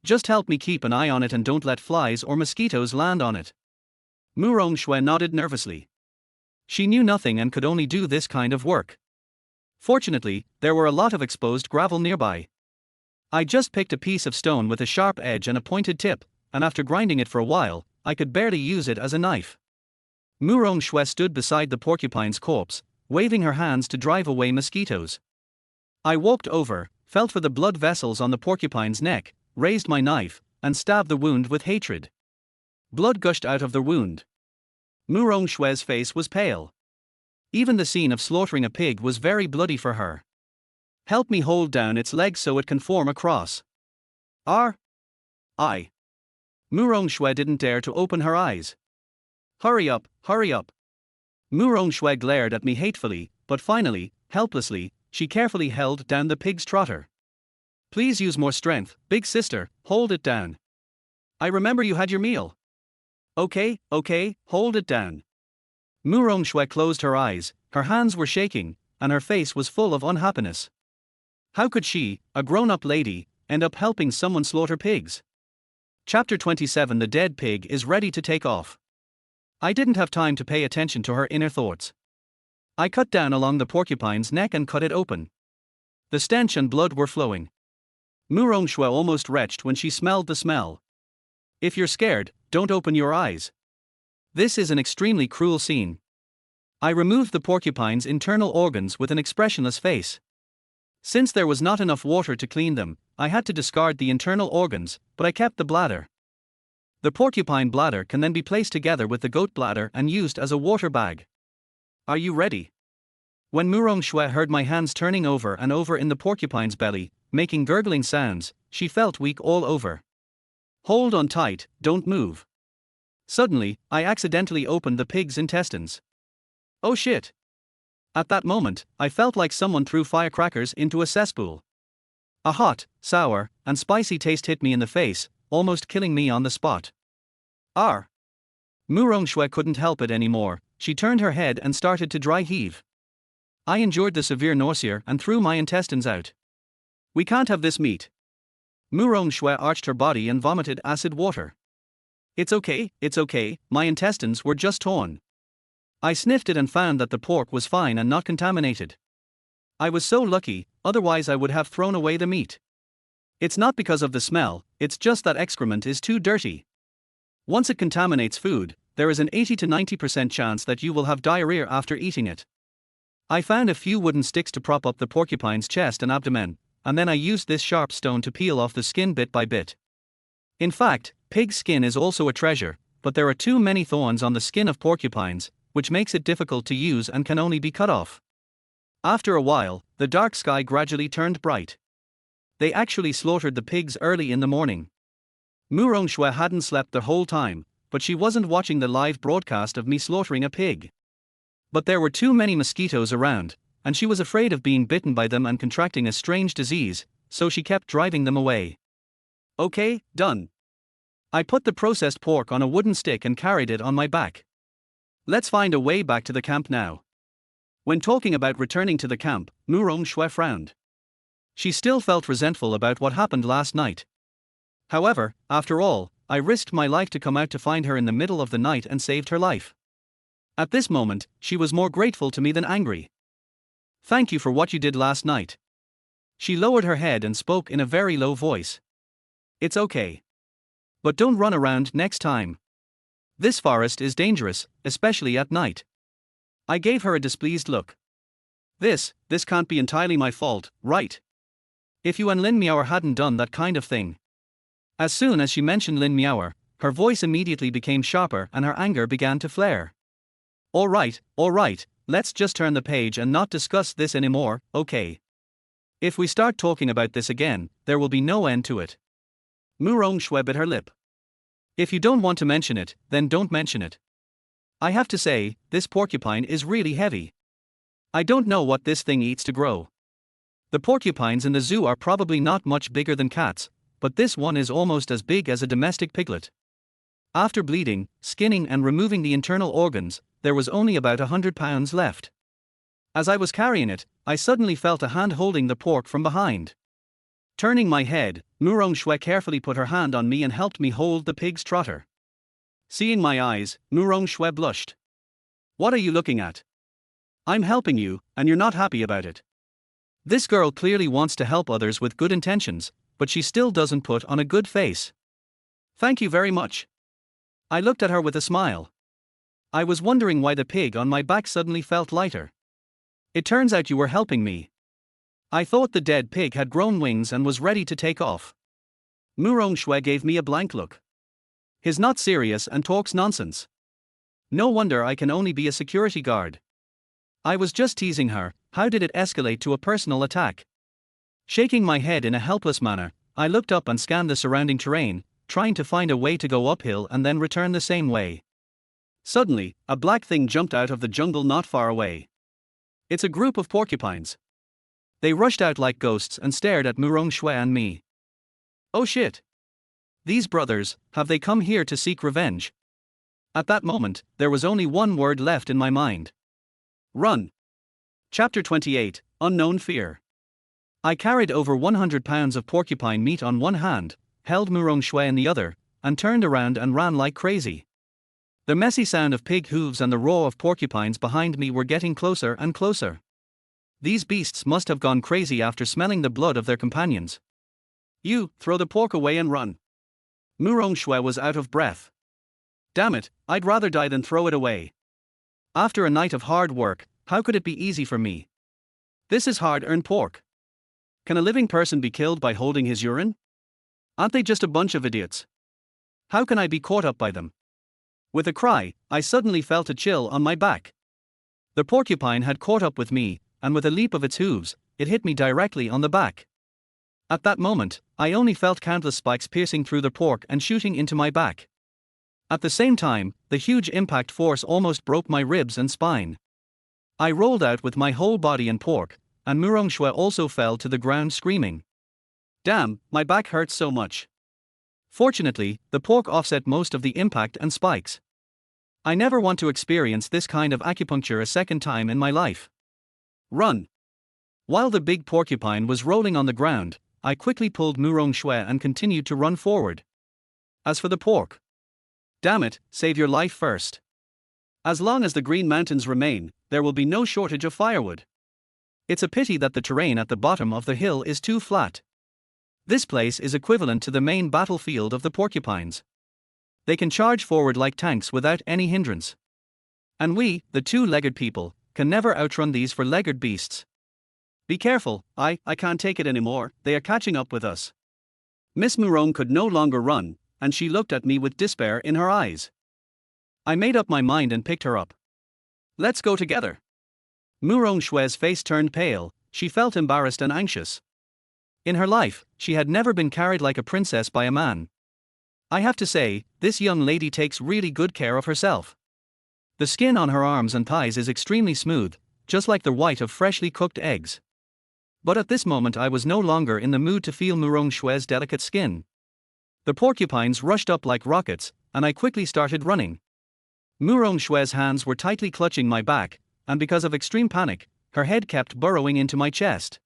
Just help me keep an eye on it and don't let flies or mosquitoes land on it. Murong Shui nodded nervously. She knew nothing and could only do this kind of work. Fortunately, there were a lot of exposed gravel nearby. I just picked a piece of stone with a sharp edge and a pointed tip, and after grinding it for a while, I could barely use it as a knife. Murong Shui stood beside the porcupine's corpse, waving her hands to drive away mosquitoes. I walked over, felt for the blood vessels on the porcupine's neck, raised my knife, and stabbed the wound with hatred. Blood gushed out of the wound. Murong Shui's face was pale. Even the scene of slaughtering a pig was very bloody for her. Help me hold down its legs so it can form a cross. I. Murong Shui didn't dare to open her eyes. Hurry up. Murong Shui glared at me hatefully, but finally, helplessly, she carefully held down the pig's trotter. Please use more strength, big sister, hold it down. I remember you had your meal. Okay, hold it down. Murong Shui closed her eyes, her hands were shaking, and her face was full of unhappiness. How could she, a grown-up lady, end up helping someone slaughter pigs? Chapter 27. The dead pig is ready to take off. I didn't have time to pay attention to her inner thoughts. I cut down along the porcupine's neck and cut it open. The stench and blood were flowing. Murong Shui almost retched when she smelled the smell. If you're scared, don't open your eyes. This is an extremely cruel scene. I removed the porcupine's internal organs with an expressionless face. Since there was not enough water to clean them, I had to discard the internal organs, but I kept the bladder. The porcupine bladder can then be placed together with the goat bladder and used as a water bag. Are you ready? When Murong Shui heard my hands turning over and over in the porcupine's belly, making gurgling sounds, she felt weak all over. Hold on tight, don't move. Suddenly, I accidentally opened the pig's intestines. Oh shit! At that moment, I felt like someone threw firecrackers into a cesspool. A hot, sour, and spicy taste hit me in the face, almost killing me on the spot. Murong Shui couldn't help it anymore, she turned her head and started to dry heave. I endured the severe nausea and threw my intestines out. We can't have this meat. Murong Shui arched her body and vomited acid water. It's okay, my intestines were just torn. I sniffed it and found that the pork was fine and not contaminated. I was so lucky, otherwise I would have thrown away the meat. It's not because of the smell, it's just that excrement is too dirty. Once it contaminates food, there is an 80 to 90% chance that you will have diarrhea after eating it. I found a few wooden sticks to prop up the porcupine's chest and abdomen, and then I used this sharp stone to peel off the skin bit by bit. In fact, pig skin is also a treasure, but there are too many thorns on the skin of porcupines, which makes it difficult to use and can only be cut off. After a while, the dark sky gradually turned bright. They actually slaughtered the pigs early in the morning. Murong Shui hadn't slept the whole time, but she wasn't watching the live broadcast of me slaughtering a pig. But there were too many mosquitoes around, and she was afraid of being bitten by them and contracting a strange disease, so she kept driving them away. Okay, done. I put the processed pork on a wooden stick and carried it on my back. Let's find a way back to the camp now. When talking about returning to the camp, Murong Shui frowned. She still felt resentful about what happened last night. However, after all, I risked my life to come out to find her in the middle of the night and saved her life. At this moment, she was more grateful to me than angry. Thank you for what you did last night. She lowered her head and spoke in a very low voice. It's okay. But don't run around next time. This forest is dangerous, especially at night. I gave her a displeased look. This can't be entirely my fault, right? If you and Lin Miaoer hadn't done that kind of thing. As soon as she mentioned Lin Miaoer, her voice immediately became sharper and her anger began to flare. All right, let's just turn the page and not discuss this anymore, okay? If we start talking about this again, there will be no end to it. Murong Shui bit her lip. If you don't want to mention it, then don't mention it. I have to say, this porcupine is really heavy. I don't know what this thing eats to grow. The porcupines in the zoo are probably not much bigger than cats, but this one is almost as big as a domestic piglet. After bleeding, skinning and removing the internal organs, there was only about 100 pounds left. As I was carrying it, I suddenly felt a hand holding the pork from behind. Turning my head, Murong Shui carefully put her hand on me and helped me hold the pig's trotter. Seeing my eyes, Murong Shui blushed. What are you looking at? I'm helping you, and you're not happy about it. This girl clearly wants to help others with good intentions, but she still doesn't put on a good face. Thank you very much. I looked at her with a smile. I was wondering why the pig on my back suddenly felt lighter. It turns out you were helping me. I thought the dead pig had grown wings and was ready to take off. Murong Shui gave me a blank look. He's not serious and talks nonsense. No wonder I can only be a security guard. I was just teasing her. How did it escalate to a personal attack? Shaking my head in a helpless manner, I looked up and scanned the surrounding terrain, trying to find a way to go uphill and then return the same way. Suddenly, a black thing jumped out of the jungle not far away. It's a group of porcupines. They rushed out like ghosts and stared at Murong Shui and me. Oh shit! These brothers, have they come here to seek revenge? At that moment, there was only one word left in my mind. Run. Chapter 28, Unknown Fear. I carried over 100 pounds of porcupine meat on one hand, held Murong Shui in the other, and turned around and ran like crazy. The messy sound of pig hooves and the roar of porcupines behind me were getting closer and closer. These beasts must have gone crazy after smelling the blood of their companions. You, throw the pork away and run. Murong Shui was out of breath. Damn it, I'd rather die than throw it away. After a night of hard work, how could it be easy for me? This is hard-earned pork. Can a living person be killed by holding his urine? Aren't they just a bunch of idiots? How can I be caught up by them? With a cry, I suddenly felt a chill on my back. The porcupine had caught up with me, and with a leap of its hooves, it hit me directly on the back. At that moment, I only felt countless spikes piercing through the pork and shooting into my back. At the same time, the huge impact force almost broke my ribs and spine. I rolled out with my whole body and pork, and Murong Shui also fell to the ground screaming. Damn, my back hurts so much. Fortunately, the pork offset most of the impact and spikes. I never want to experience this kind of acupuncture a second time in my life. Run. While the big porcupine was rolling on the ground, I quickly pulled Murong Shui and continued to run forward. As for the pork, damn it, save your life first. As long as the Green Mountains remain, there will be no shortage of firewood. It's a pity that the terrain at the bottom of the hill is too flat. This place is equivalent to the main battlefield of the porcupines. They can charge forward like tanks without any hindrance. And we, the two-legged people, can never outrun these four-legged beasts. Be careful, I can't take it anymore, they are catching up with us. Miss Murong could no longer run, and she looked at me with despair in her eyes. I made up my mind and picked her up. Let's go together. Murong Shui's face turned pale, she felt embarrassed and anxious. In her life, she had never been carried like a princess by a man. I have to say, this young lady takes really good care of herself. The skin on her arms and thighs is extremely smooth, just like the white of freshly cooked eggs. But at this moment I was no longer in the mood to feel Murong Shui's delicate skin. The porcupines rushed up like rockets, and I quickly started running. Murong Shui's hands were tightly clutching my back, and because of extreme panic, her head kept burrowing into my chest.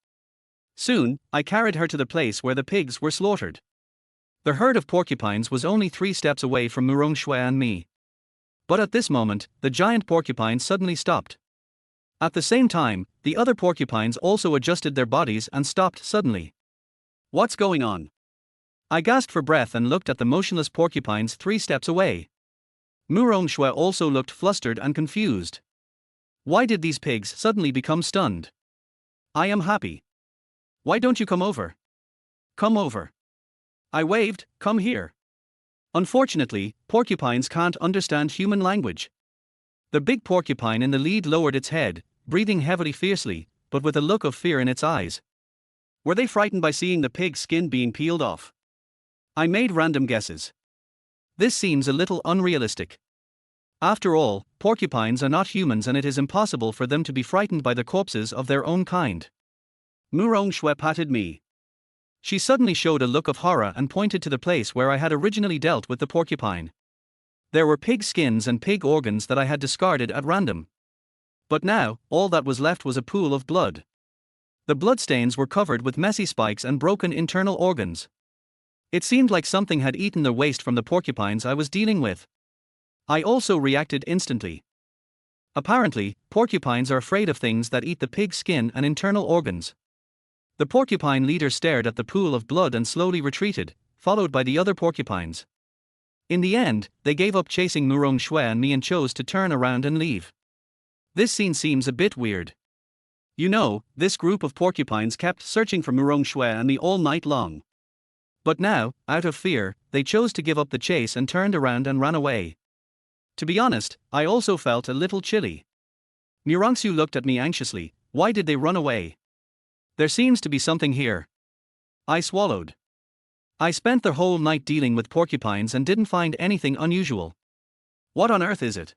Soon, I carried her to the place where the pigs were slaughtered. The herd of porcupines was only 3 steps away from Murong Shui and me. But at this moment, the giant porcupine suddenly stopped. At the same time, the other porcupines also adjusted their bodies and stopped suddenly. What's going on? I gasped for breath and looked at the motionless porcupines 3 steps away. Murong Shui also looked flustered and confused. Why did these pigs suddenly become stunned? I am happy. Why don't you come over? Come over. I waved, come here. Unfortunately, porcupines can't understand human language. The big porcupine in the lead lowered its head, breathing heavily fiercely, but with a look of fear in its eyes. Were they frightened by seeing the pig's skin being peeled off? I made random guesses. This seems a little unrealistic. After all, porcupines are not humans and it is impossible for them to be frightened by the corpses of their own kind. Murong Shui patted me. She suddenly showed a look of horror and pointed to the place where I had originally dealt with the porcupine. There were pig skins and pig organs that I had discarded at random. But now, all that was left was a pool of blood. The bloodstains were covered with messy spikes and broken internal organs. It seemed like something had eaten the waste from the porcupines I was dealing with. I also reacted instantly. Apparently, porcupines are afraid of things that eat the pig skin and internal organs. The porcupine leader stared at the pool of blood and slowly retreated, followed by the other porcupines. In the end, they gave up chasing Murong Shui and me and chose to turn around and leave. This scene seems a bit weird. You know, this group of porcupines kept searching for Murong Shui and me all night long. But now, out of fear, they chose to give up the chase and turned around and ran away. To be honest, I also felt a little chilly. Murongsu looked at me anxiously. Why did they run away? There seems to be something here. I swallowed. I spent the whole night dealing with porcupines and didn't find anything unusual. What on earth is it?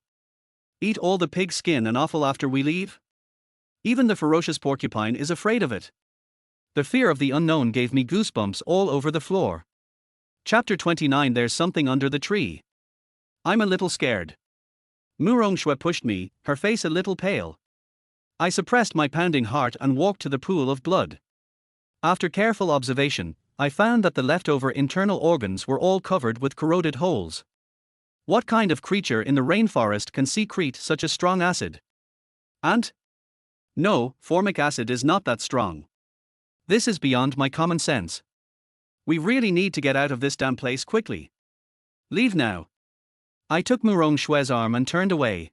Eat all the pig skin and offal after we leave? Even the ferocious porcupine is afraid of it. The fear of the unknown gave me goosebumps all over the floor. Chapter 29. There's something under the tree. I'm a little scared. Murong Shui pushed me, her face a little pale. I suppressed my pounding heart and walked to the pool of blood. After careful observation, I found that the leftover internal organs were all covered with corroded holes. What kind of creature in the rainforest can secrete such a strong acid? Ant? No, formic acid is not that strong. This is beyond my common sense. We really need to get out of this damn place quickly. Leave now. I took Murong Shui's arm and turned away.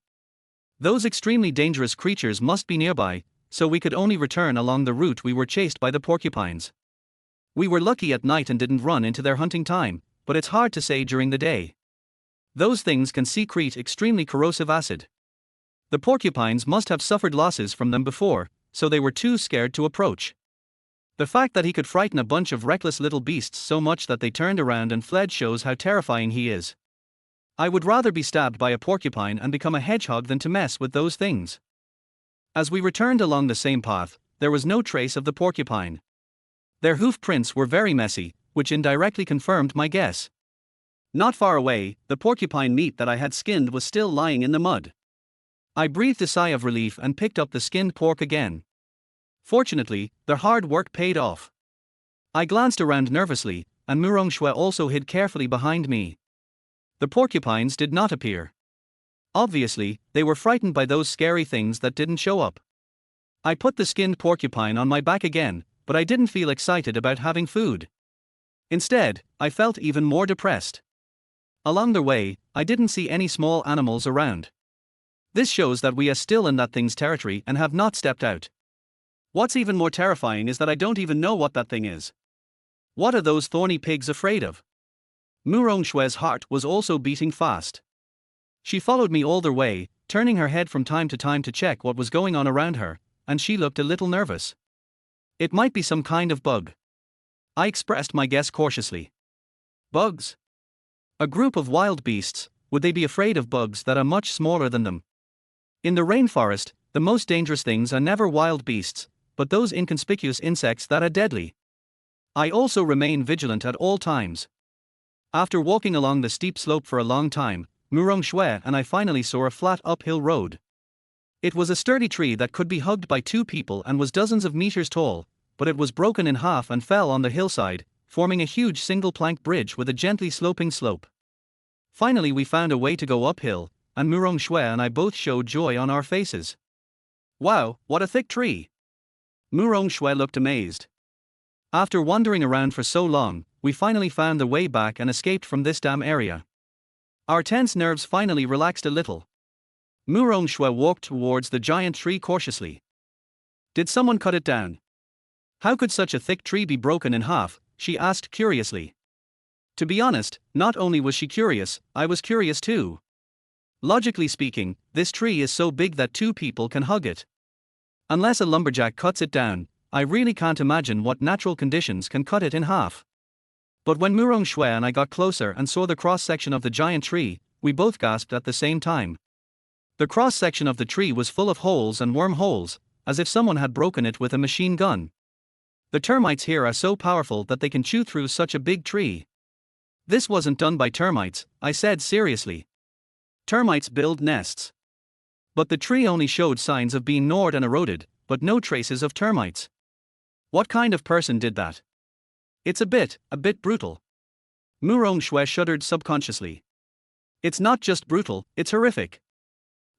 Those extremely dangerous creatures must be nearby, so we could only return along the route we were chased by the porcupines. We were lucky at night and didn't run into their hunting time, but it's hard to say during the day. Those things can secrete extremely corrosive acid. The porcupines must have suffered losses from them before, so they were too scared to approach. The fact that he could frighten a bunch of reckless little beasts so much that they turned around and fled shows how terrifying he is. I would rather be stabbed by a porcupine and become a hedgehog than to mess with those things. As we returned along the same path, there was no trace of the porcupine. Their hoof prints were very messy, which indirectly confirmed my guess. Not far away, the porcupine meat that I had skinned was still lying in the mud. I breathed a sigh of relief and picked up the skinned pork again. Fortunately, their hard work paid off. I glanced around nervously, and Murong Shui also hid carefully behind me. The porcupines did not appear. Obviously, they were frightened by those scary things that didn't show up. I put the skinned porcupine on my back again, but I didn't feel excited about having food. Instead, I felt even more depressed. Along the way, I didn't see any small animals around. This shows that we are still in that thing's territory and have not stepped out. What's even more terrifying is that I don't even know what that thing is. What are those thorny pigs afraid of? Murong Shui's heart was also beating fast. She followed me all the way, turning her head from time to check what was going on around her, and she looked a little nervous. It might be some kind of bug. I expressed my guess cautiously. Bugs? A group of wild beasts, would they be afraid of bugs that are much smaller than them? In the rainforest, the most dangerous things are never wild beasts, but those inconspicuous insects that are deadly. I also remain vigilant at all times. After walking along the steep slope for a long time, Murong Shui and I finally saw a flat uphill road. It was a sturdy tree that could be hugged by two people and was dozens of meters tall, but it was broken in half and fell on the hillside, forming a huge single-plank bridge with a gently sloping slope. Finally we found a way to go uphill, and Murong Shui and I both showed joy on our faces. Wow, what a thick tree! Murong Shui looked amazed. After wandering around for so long, we finally found the way back and escaped from this damn area. Our tense nerves finally relaxed a little. Murong Shui walked towards the giant tree cautiously. Did someone cut it down? How could such a thick tree be broken in half? She asked curiously. To be honest, not only was she curious, I was curious too. Logically speaking, this tree is so big that two people can hug it. Unless a lumberjack cuts it down, I really can't imagine what natural conditions can cut it in half. But when Murong Shui and I got closer and saw the cross-section of the giant tree, we both gasped at the same time. The cross-section of the tree was full of holes and wormholes, as if someone had broken it with a machine gun. The termites here are so powerful that they can chew through such a big tree. This wasn't done by termites, I said seriously. Termites build nests. But the tree only showed signs of being gnawed and eroded, but no traces of termites. What kind of person did that? It's a bit brutal. Murong Shui shuddered subconsciously. It's not just brutal, it's horrific.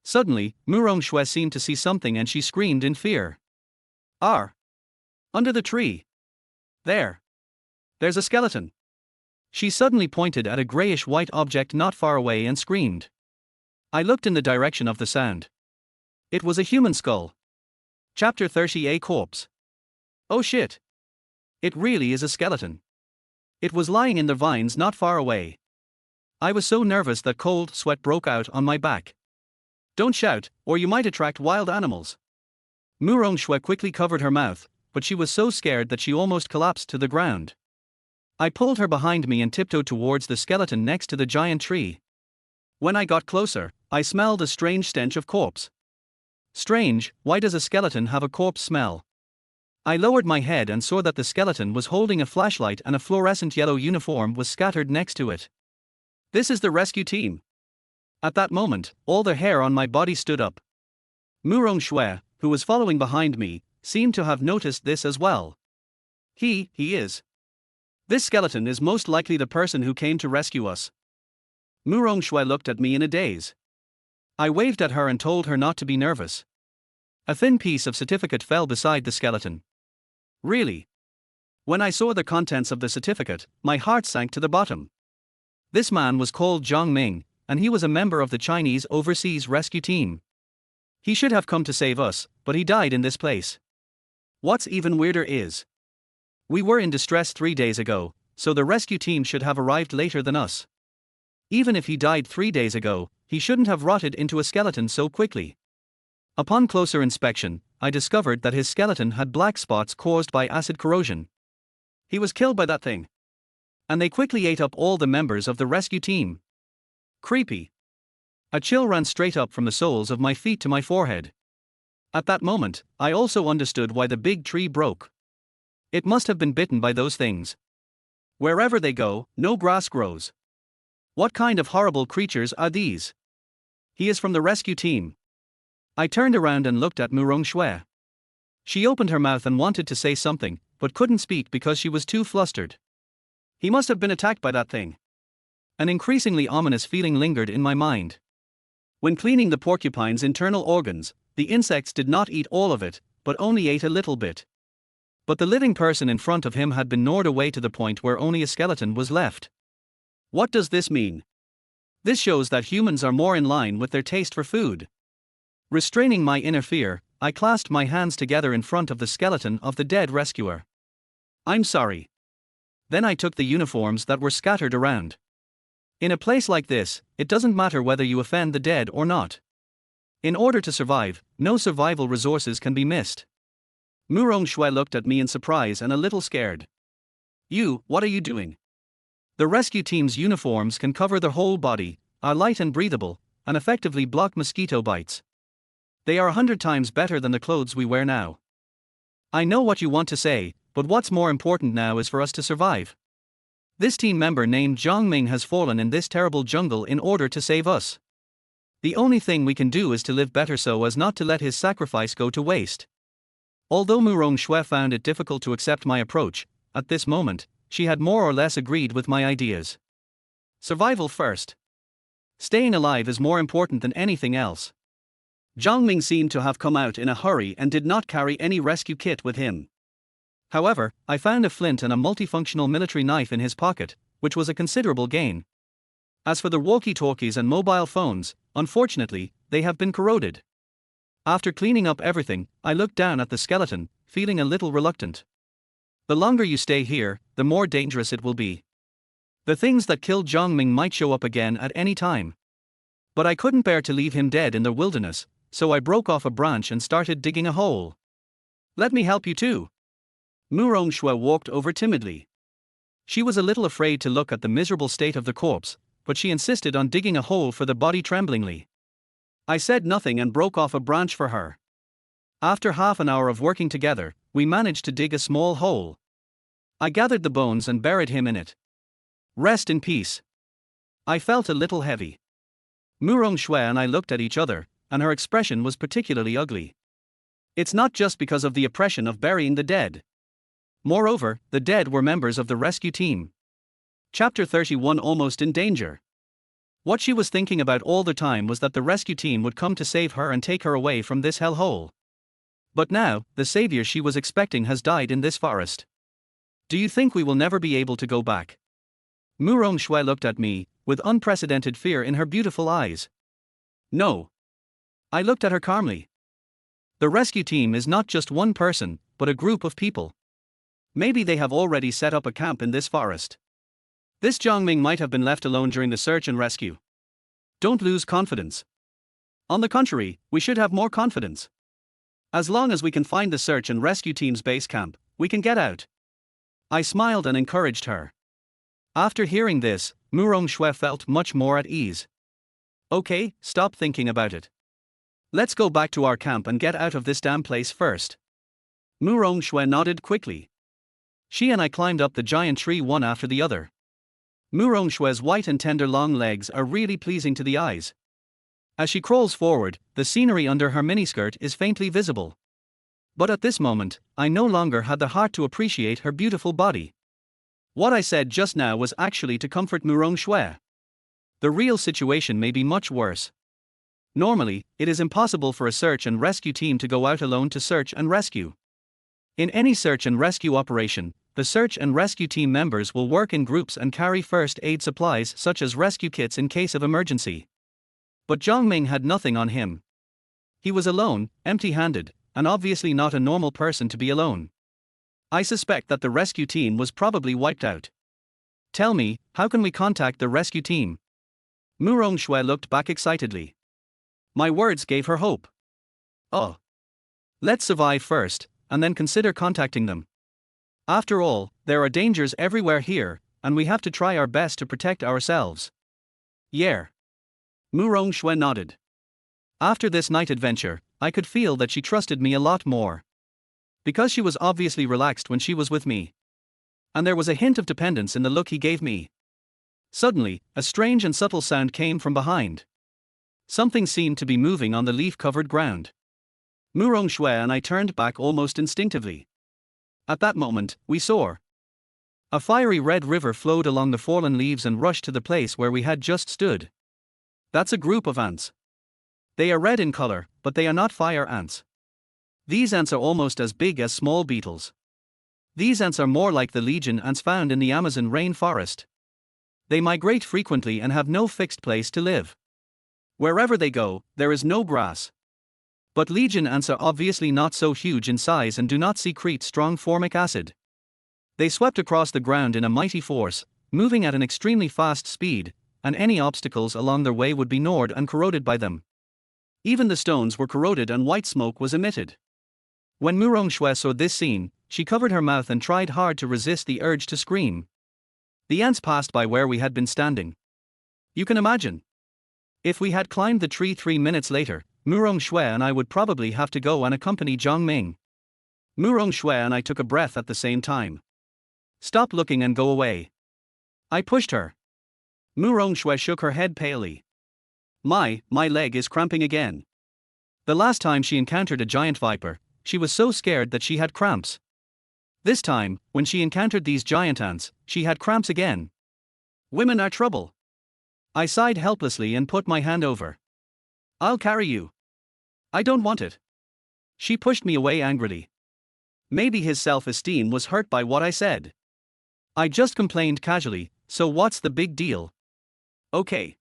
Suddenly, Murong Shui seemed to see something and she screamed in fear. Under the tree. There's a skeleton. She suddenly pointed at a grayish-white object not far away and screamed. I looked in the direction of the sound. It was a human skull. Chapter 30, A corpse. Oh shit. It really is a skeleton. It was lying in the vines not far away. I was so nervous that cold sweat broke out on my back. Don't shout, or you might attract wild animals. Murong Shui quickly covered her mouth, but she was so scared that she almost collapsed to the ground. I pulled her behind me and tiptoed towards the skeleton next to the giant tree. When I got closer, I smelled a strange stench of corpse. Strange, why does a skeleton have a corpse smell? I lowered my head and saw that the skeleton was holding a flashlight and a fluorescent yellow uniform was scattered next to it. This is the rescue team. At that moment, all the hair on my body stood up. Murong Shui, who was following behind me, seemed to have noticed this as well. He is. This skeleton is most likely the person who came to rescue us. Murong Shui looked at me in a daze. I waved at her and told her not to be nervous. A thin piece of certificate fell beside the skeleton. Really? When I saw the contents of the certificate, my heart sank to the bottom. This man was called Zhang Ming, and he was a member of the Chinese overseas rescue team. He should have come to save us, but he died in this place. What's even weirder is, we were in distress 3 days ago, so the rescue team should have arrived later than us. Even if he died 3 days ago, he shouldn't have rotted into a skeleton so quickly. Upon closer inspection, I discovered that his skeleton had black spots caused by acid corrosion. He was killed by that thing. And they quickly ate up all the members of the rescue team. Creepy. A chill ran straight up from the soles of my feet to my forehead. At that moment, I also understood why the big tree broke. It must have been bitten by those things. Wherever they go, no grass grows. What kind of horrible creatures are these? He is from the rescue team. I turned around and looked at Murong Shui. She opened her mouth and wanted to say something, but couldn't speak because she was too flustered. He must have been attacked by that thing. An increasingly ominous feeling lingered in my mind. When cleaning the porcupine's internal organs, the insects did not eat all of it, but only ate a little bit. But the living person in front of him had been gnawed away to the point where only a skeleton was left. What does this mean? This shows that humans are more in line with their taste for food. Restraining my inner fear, I clasped my hands together in front of the skeleton of the dead rescuer. I'm sorry. Then I took the uniforms that were scattered around. In a place like this, it doesn't matter whether you offend the dead or not. In order to survive, no survival resources can be missed. Murong Shui looked at me in surprise and a little scared. What are you doing? The rescue team's uniforms can cover their whole body, are light and breathable, and effectively block mosquito bites. They are 100 times better than the clothes we wear now. I know what you want to say, but what's more important now is for us to survive. This team member named Zhang Ming has fallen in this terrible jungle in order to save us. The only thing we can do is to live better so as not to let his sacrifice go to waste. Although Murong Shui found it difficult to accept my approach, at this moment, she had more or less agreed with my ideas. Survival first. Staying alive is more important than anything else. Zhang Ming seemed to have come out in a hurry and did not carry any rescue kit with him. However, I found a flint and a multifunctional military knife in his pocket, which was a considerable gain. As for the walkie-talkies and mobile phones, unfortunately, they have been corroded. After cleaning up everything, I looked down at the skeleton, feeling a little reluctant. The longer you stay here, the more dangerous it will be. The things that killed Zhang Ming might show up again at any time. But I couldn't bear to leave him dead in the wilderness, so I broke off a branch and started digging a hole. Let me help you too. Murong Shui walked over timidly. She was a little afraid to look at the miserable state of the corpse, but she insisted on digging a hole for the body tremblingly. I said nothing and broke off a branch for her. After half an hour of working together, we managed to dig a small hole. I gathered the bones and buried him in it. Rest in peace. I felt a little heavy. Murong Shui and I looked at each other, and her expression was particularly ugly. It's not just because of the oppression of burying the dead. Moreover, the dead were members of the rescue team. Chapter 31 Almost in Danger. What she was thinking about all the time was that the rescue team would come to save her and take her away from this hellhole. But now, the savior she was expecting has died in this forest. Do you think we will never be able to go back? Murong Shui looked at me, with unprecedented fear in her beautiful eyes. No. I looked at her calmly. The rescue team is not just one person, but a group of people. Maybe they have already set up a camp in this forest. This Zhang Ming might have been left alone during the search and rescue. Don't lose confidence. On the contrary, we should have more confidence. As long as we can find the search and rescue team's base camp, we can get out. I smiled and encouraged her. After hearing this, Murong Shui felt much more at ease. Okay, stop thinking about it. Let's go back to our camp and get out of this damn place first. Murong Shui nodded quickly. She and I climbed up the giant tree one after the other. Murong Shui's white and tender long legs are really pleasing to the eyes. As she crawls forward, the scenery under her miniskirt is faintly visible. But at this moment, I no longer had the heart to appreciate her beautiful body. What I said just now was actually to comfort Murong Shui. The real situation may be much worse. Normally, it is impossible for a search and rescue team to go out alone to search and rescue. In any search and rescue operation, the search and rescue team members will work in groups and carry first aid supplies such as rescue kits in case of emergency. But Zhang Ming had nothing on him. He was alone, empty-handed, and obviously not a normal person to be alone. I suspect that the rescue team was probably wiped out. Tell me, how can we contact the rescue team? Murong Shui looked back excitedly. My words gave her hope. Oh. Let's survive first, and then consider contacting them. After all, there are dangers everywhere here, and we have to try our best to protect ourselves. Yeah. Murong Shui nodded. After this night adventure, I could feel that she trusted me a lot more. Because she was obviously relaxed when she was with me. And there was a hint of dependence in the look he gave me. Suddenly, a strange and subtle sound came from behind. Something seemed to be moving on the leaf-covered ground. Murong Shui and I turned back almost instinctively. At that moment, we saw a fiery red river flowed along the fallen leaves and rushed to the place where we had just stood. That's a group of ants. They are red in color, but they are not fire ants. These ants are almost as big as small beetles. These ants are more like the legion ants found in the Amazon rainforest. They migrate frequently and have no fixed place to live. Wherever they go, there is no grass. But legion ants are obviously not so huge in size and do not secrete strong formic acid. They swept across the ground in a mighty force, moving at an extremely fast speed, and any obstacles along their way would be gnawed and corroded by them. Even the stones were corroded and white smoke was emitted. When Murong Shui saw this scene, she covered her mouth and tried hard to resist the urge to scream. The ants passed by where we had been standing. You can imagine. If we had climbed the tree 3 minutes later, Murong Shui and I would probably have to go and accompany Zhang Ming. Murong Shui and I took a breath at the same time. Stop looking and go away. I pushed her. Murong Shui shook her head palely. My leg is cramping again. The last time she encountered a giant viper, she was so scared that she had cramps. This time, when she encountered these giant ants, she had cramps again. Women are trouble. I sighed helplessly and put my hand over. I'll carry you. I don't want it. She pushed me away angrily. Maybe his self-esteem was hurt by what I said. I just complained casually, so what's the big deal? Okay.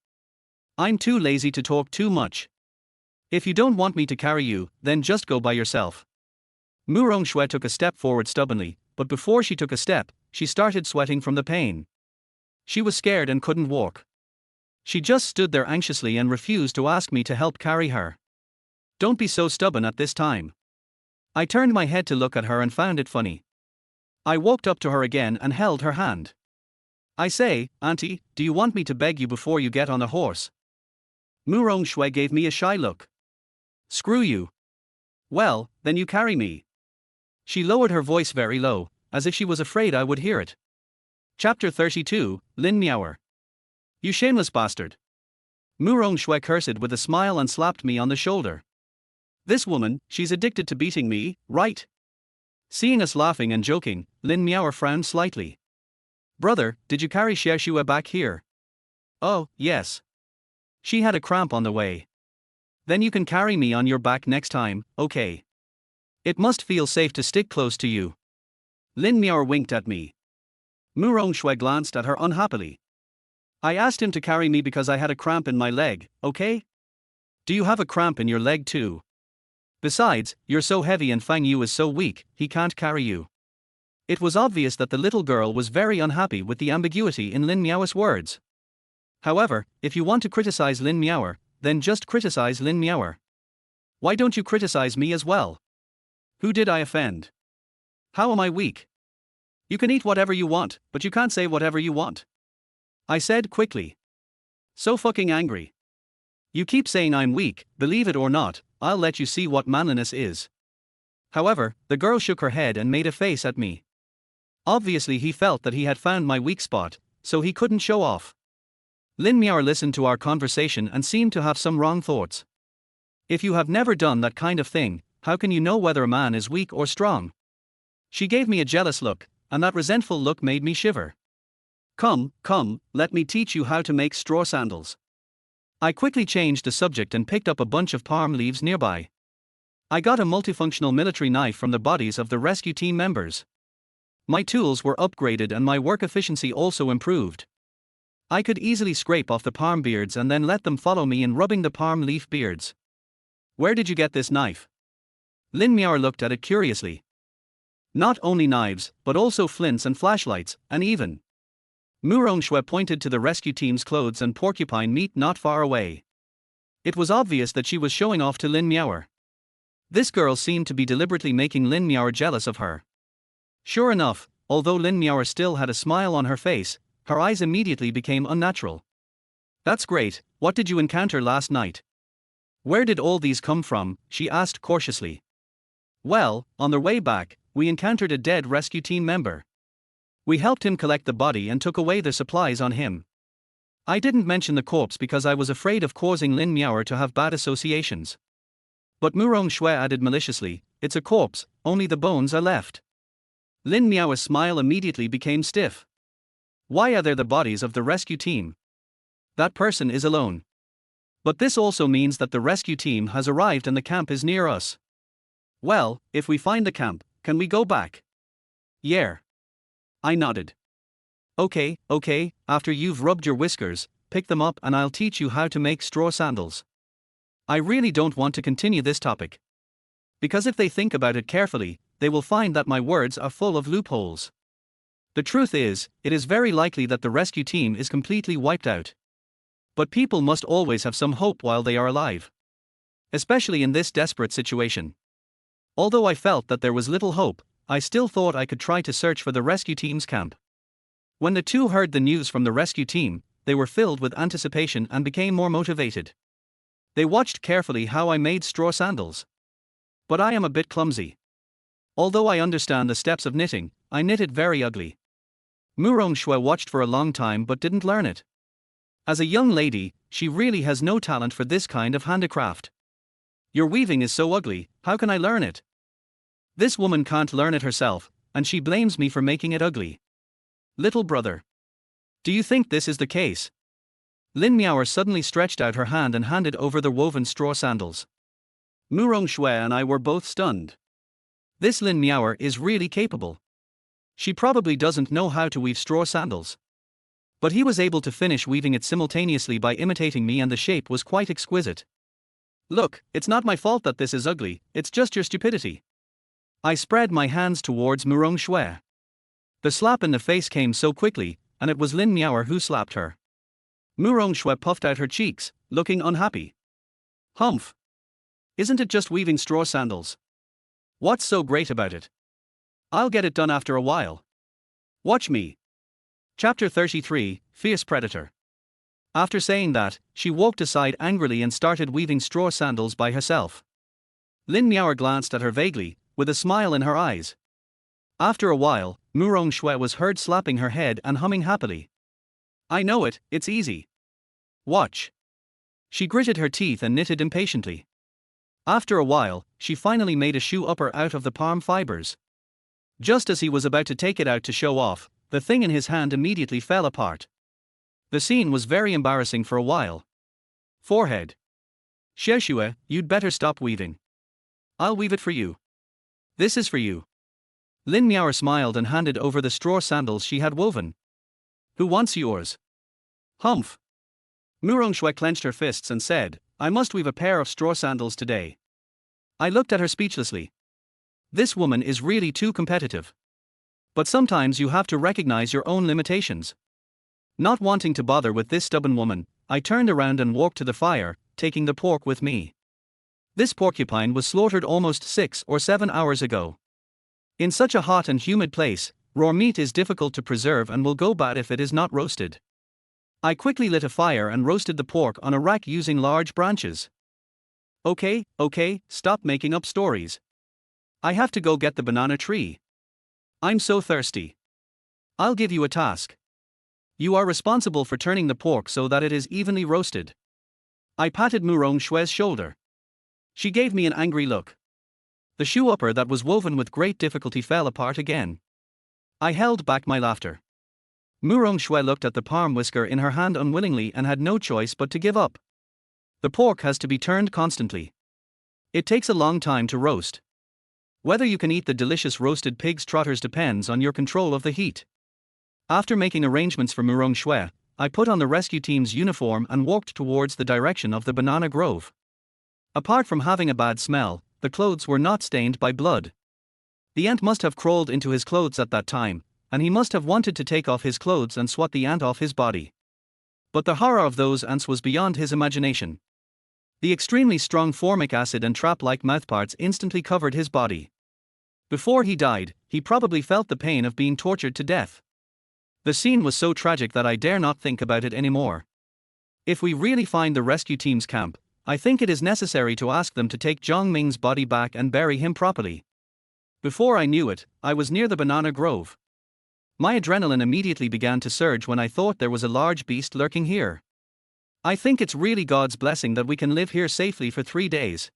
I'm too lazy to talk too much. If you don't want me to carry you, then just go by yourself. Murong Shui took a step forward stubbornly, but before she took a step, she started sweating from the pain. She was scared and couldn't walk. She just stood there anxiously and refused to ask me to help carry her. Don't be so stubborn at this time. I turned my head to look at her and found it funny. I walked up to her again and held her hand. I say, Auntie, do you want me to beg you before you get on a horse? Murong Shui gave me a shy look. Screw you. Well, then you carry me. She lowered her voice very low, as if she was afraid I would hear it. Chapter 32, Lin Miaoer. You shameless bastard. Murong Shui cursed with a smile and slapped me on the shoulder. This woman, she's addicted to beating me, right? Seeing us laughing and joking, Lin Miaoer frowned slightly. Brother, did you carry Xiaoxue back here? Oh, yes. She had a cramp on the way. Then you can carry me on your back next time, okay? It must feel safe to stick close to you. Lin Miaoer winked at me. Murong Shui glanced at her unhappily. I asked him to carry me because I had a cramp in my leg, okay? Do you have a cramp in your leg too? Besides, you're so heavy and Fang Yu is so weak, he can't carry you. It was obvious that the little girl was very unhappy with the ambiguity in Lin Miaoer's words. However, if you want to criticize Lin Miaoer, then just criticize Lin Miaoer. Why don't you criticize me as well? Who did I offend? How am I weak? You can eat whatever you want, but you can't say whatever you want. I said quickly. So fucking angry. You keep saying I'm weak, believe it or not, I'll let you see what manliness is. However, the girl shook her head and made a face at me. Obviously he felt that he had found my weak spot, so he couldn't show off. Lin Miaoer listened to our conversation and seemed to have some wrong thoughts. If you have never done that kind of thing, how can you know whether a man is weak or strong? She gave me a jealous look, and that resentful look made me shiver. Come, let me teach you how to make straw sandals. I quickly changed the subject and picked up a bunch of palm leaves nearby. I got a multifunctional military knife from the bodies of the rescue team members. My tools were upgraded and my work efficiency also improved. I could easily scrape off the palm beards and then let them follow me in rubbing the palm leaf beards. Where did you get this knife? Lin Miaoer looked at it curiously. Not only knives, but also flints and flashlights, and even. Murong Shui pointed to the rescue team's clothes and porcupine meat not far away. It was obvious that she was showing off to Lin Miaoer. This girl seemed to be deliberately making Lin Miaoer jealous of her. Sure enough, although Lin Miaoer still had a smile on her face, her eyes immediately became unnatural. That's great, what did you encounter last night? Where did all these come from? She asked cautiously. Well, on their way back, we encountered a dead rescue team member. We helped him collect the body and took away the supplies on him. I didn't mention the corpse because I was afraid of causing Lin Miaoer to have bad associations. But Murong Shui added maliciously, "It's a corpse, only the bones are left." Lin Miao's smile immediately became stiff. "Why are there the bodies of the rescue team? That person is alone. But this also means that the rescue team has arrived and the camp is near us. Well, if we find the camp, can we go back?" "Yeah." I nodded. Okay, after you've rubbed your whiskers, pick them up and I'll teach you how to make straw sandals." I really don't want to continue this topic. Because if they think about it carefully, they will find that my words are full of loopholes. The truth is, it is very likely that the rescue team is completely wiped out. But people must always have some hope while they are alive. Especially in this desperate situation. Although I felt that there was little hope, I still thought I could try to search for the rescue team's camp. When the two heard the news from the rescue team, they were filled with anticipation and became more motivated. They watched carefully how I made straw sandals. But I am a bit clumsy. Although I understand the steps of knitting, I knitted very ugly. Murong Shui watched for a long time but didn't learn it. As a young lady, she really has no talent for this kind of handicraft. "Your weaving is so ugly, how can I learn it?" This woman can't learn it herself, and she blames me for making it ugly. Little brother. Do you think this is the case? Lin Miaoer suddenly stretched out her hand and handed over the woven straw sandals. Murong Shui and I were both stunned. This Lin Miaoer is really capable. She probably doesn't know how to weave straw sandals. But he was able to finish weaving it simultaneously by imitating me and the shape was quite exquisite. "Look, it's not my fault that this is ugly, it's just your stupidity." I spread my hands towards Murong Shui. The slap in the face came so quickly, and it was Lin Miaoer who slapped her. Murong Shui puffed out her cheeks, looking unhappy. "Humph! Isn't it just weaving straw sandals? What's so great about it? I'll get it done after a while. Watch me." Chapter 33, Fierce Predator. After saying that, she walked aside angrily and started weaving straw sandals by herself. Lin Miaoer glanced at her vaguely, with a smile in her eyes. After a while, Murong Shui was heard slapping her head and humming happily. "I know it, it's easy. Watch." She gritted her teeth and knitted impatiently. After a while, she finally made a shoe upper out of the palm fibers. Just as he was about to take it out to show off, the thing in his hand immediately fell apart. The scene was very embarrassing for a while. Forehead. "Xieshue, you'd better stop weaving. I'll weave it for you. This is for you." Lin Miaoer smiled and handed over the straw sandals she had woven. "Who wants yours?" "Humph." Murong Shui clenched her fists and said, "I must weave a pair of straw sandals today." I looked at her speechlessly. This woman is really too competitive. But sometimes you have to recognize your own limitations. Not wanting to bother with this stubborn woman, I turned around and walked to the fire, taking the pork with me. This porcupine was slaughtered almost 6 or 7 hours ago. In such a hot and humid place, raw meat is difficult to preserve and will go bad if it is not roasted. I quickly lit a fire and roasted the pork on a rack using large branches. Okay, stop making up stories. I have to go get the banana tree. I'm so thirsty. I'll give you a task. You are responsible for turning the pork so that it is evenly roasted. I patted Murong Shui's shoulder. She gave me an angry look. The shoe upper that was woven with great difficulty fell apart again. I held back my laughter. Murong Shui looked at the palm whisker in her hand unwillingly and had no choice but to give up. The pork has to be turned constantly. It takes a long time to roast. Whether you can eat the delicious roasted pig's trotters depends on your control of the heat. After making arrangements for Murong Shui, I put on the rescue team's uniform and walked towards the direction of the banana grove. Apart from having a bad smell, the clothes were not stained by blood. The ant must have crawled into his clothes at that time, and he must have wanted to take off his clothes and swat the ant off his body. But the horror of those ants was beyond his imagination. The extremely strong formic acid and trap-like mouthparts instantly covered his body. Before he died, he probably felt the pain of being tortured to death. The scene was so tragic that I dare not think about it anymore. If we really find the rescue team's camp, I think it is necessary to ask them to take Zhang Ming's body back and bury him properly. Before I knew it, I was near the banana grove. My adrenaline immediately began to surge when I thought there was a large beast lurking here. I think it's really God's blessing that we can live here safely for 3 days.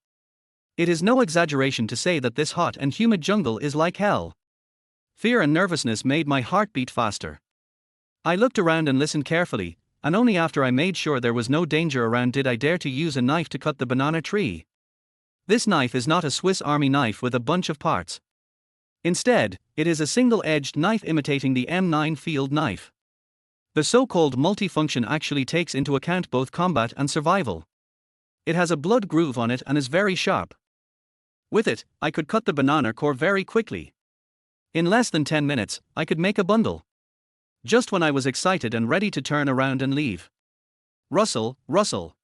It is no exaggeration to say that this hot and humid jungle is like hell. Fear and nervousness made my heart beat faster. I looked around and listened carefully, and only after I made sure there was no danger around did I dare to use a knife to cut the banana tree. This knife is not a Swiss Army knife with a bunch of parts. Instead, it is a single-edged knife imitating the M9 field knife. The so-called multifunction actually takes into account both combat and survival. It has a blood groove on it and is very sharp. With it, I could cut the banana core very quickly. In less than 10 minutes, I could make a bundle. Just when I was excited and ready to turn around and leave. Rustle, rustle.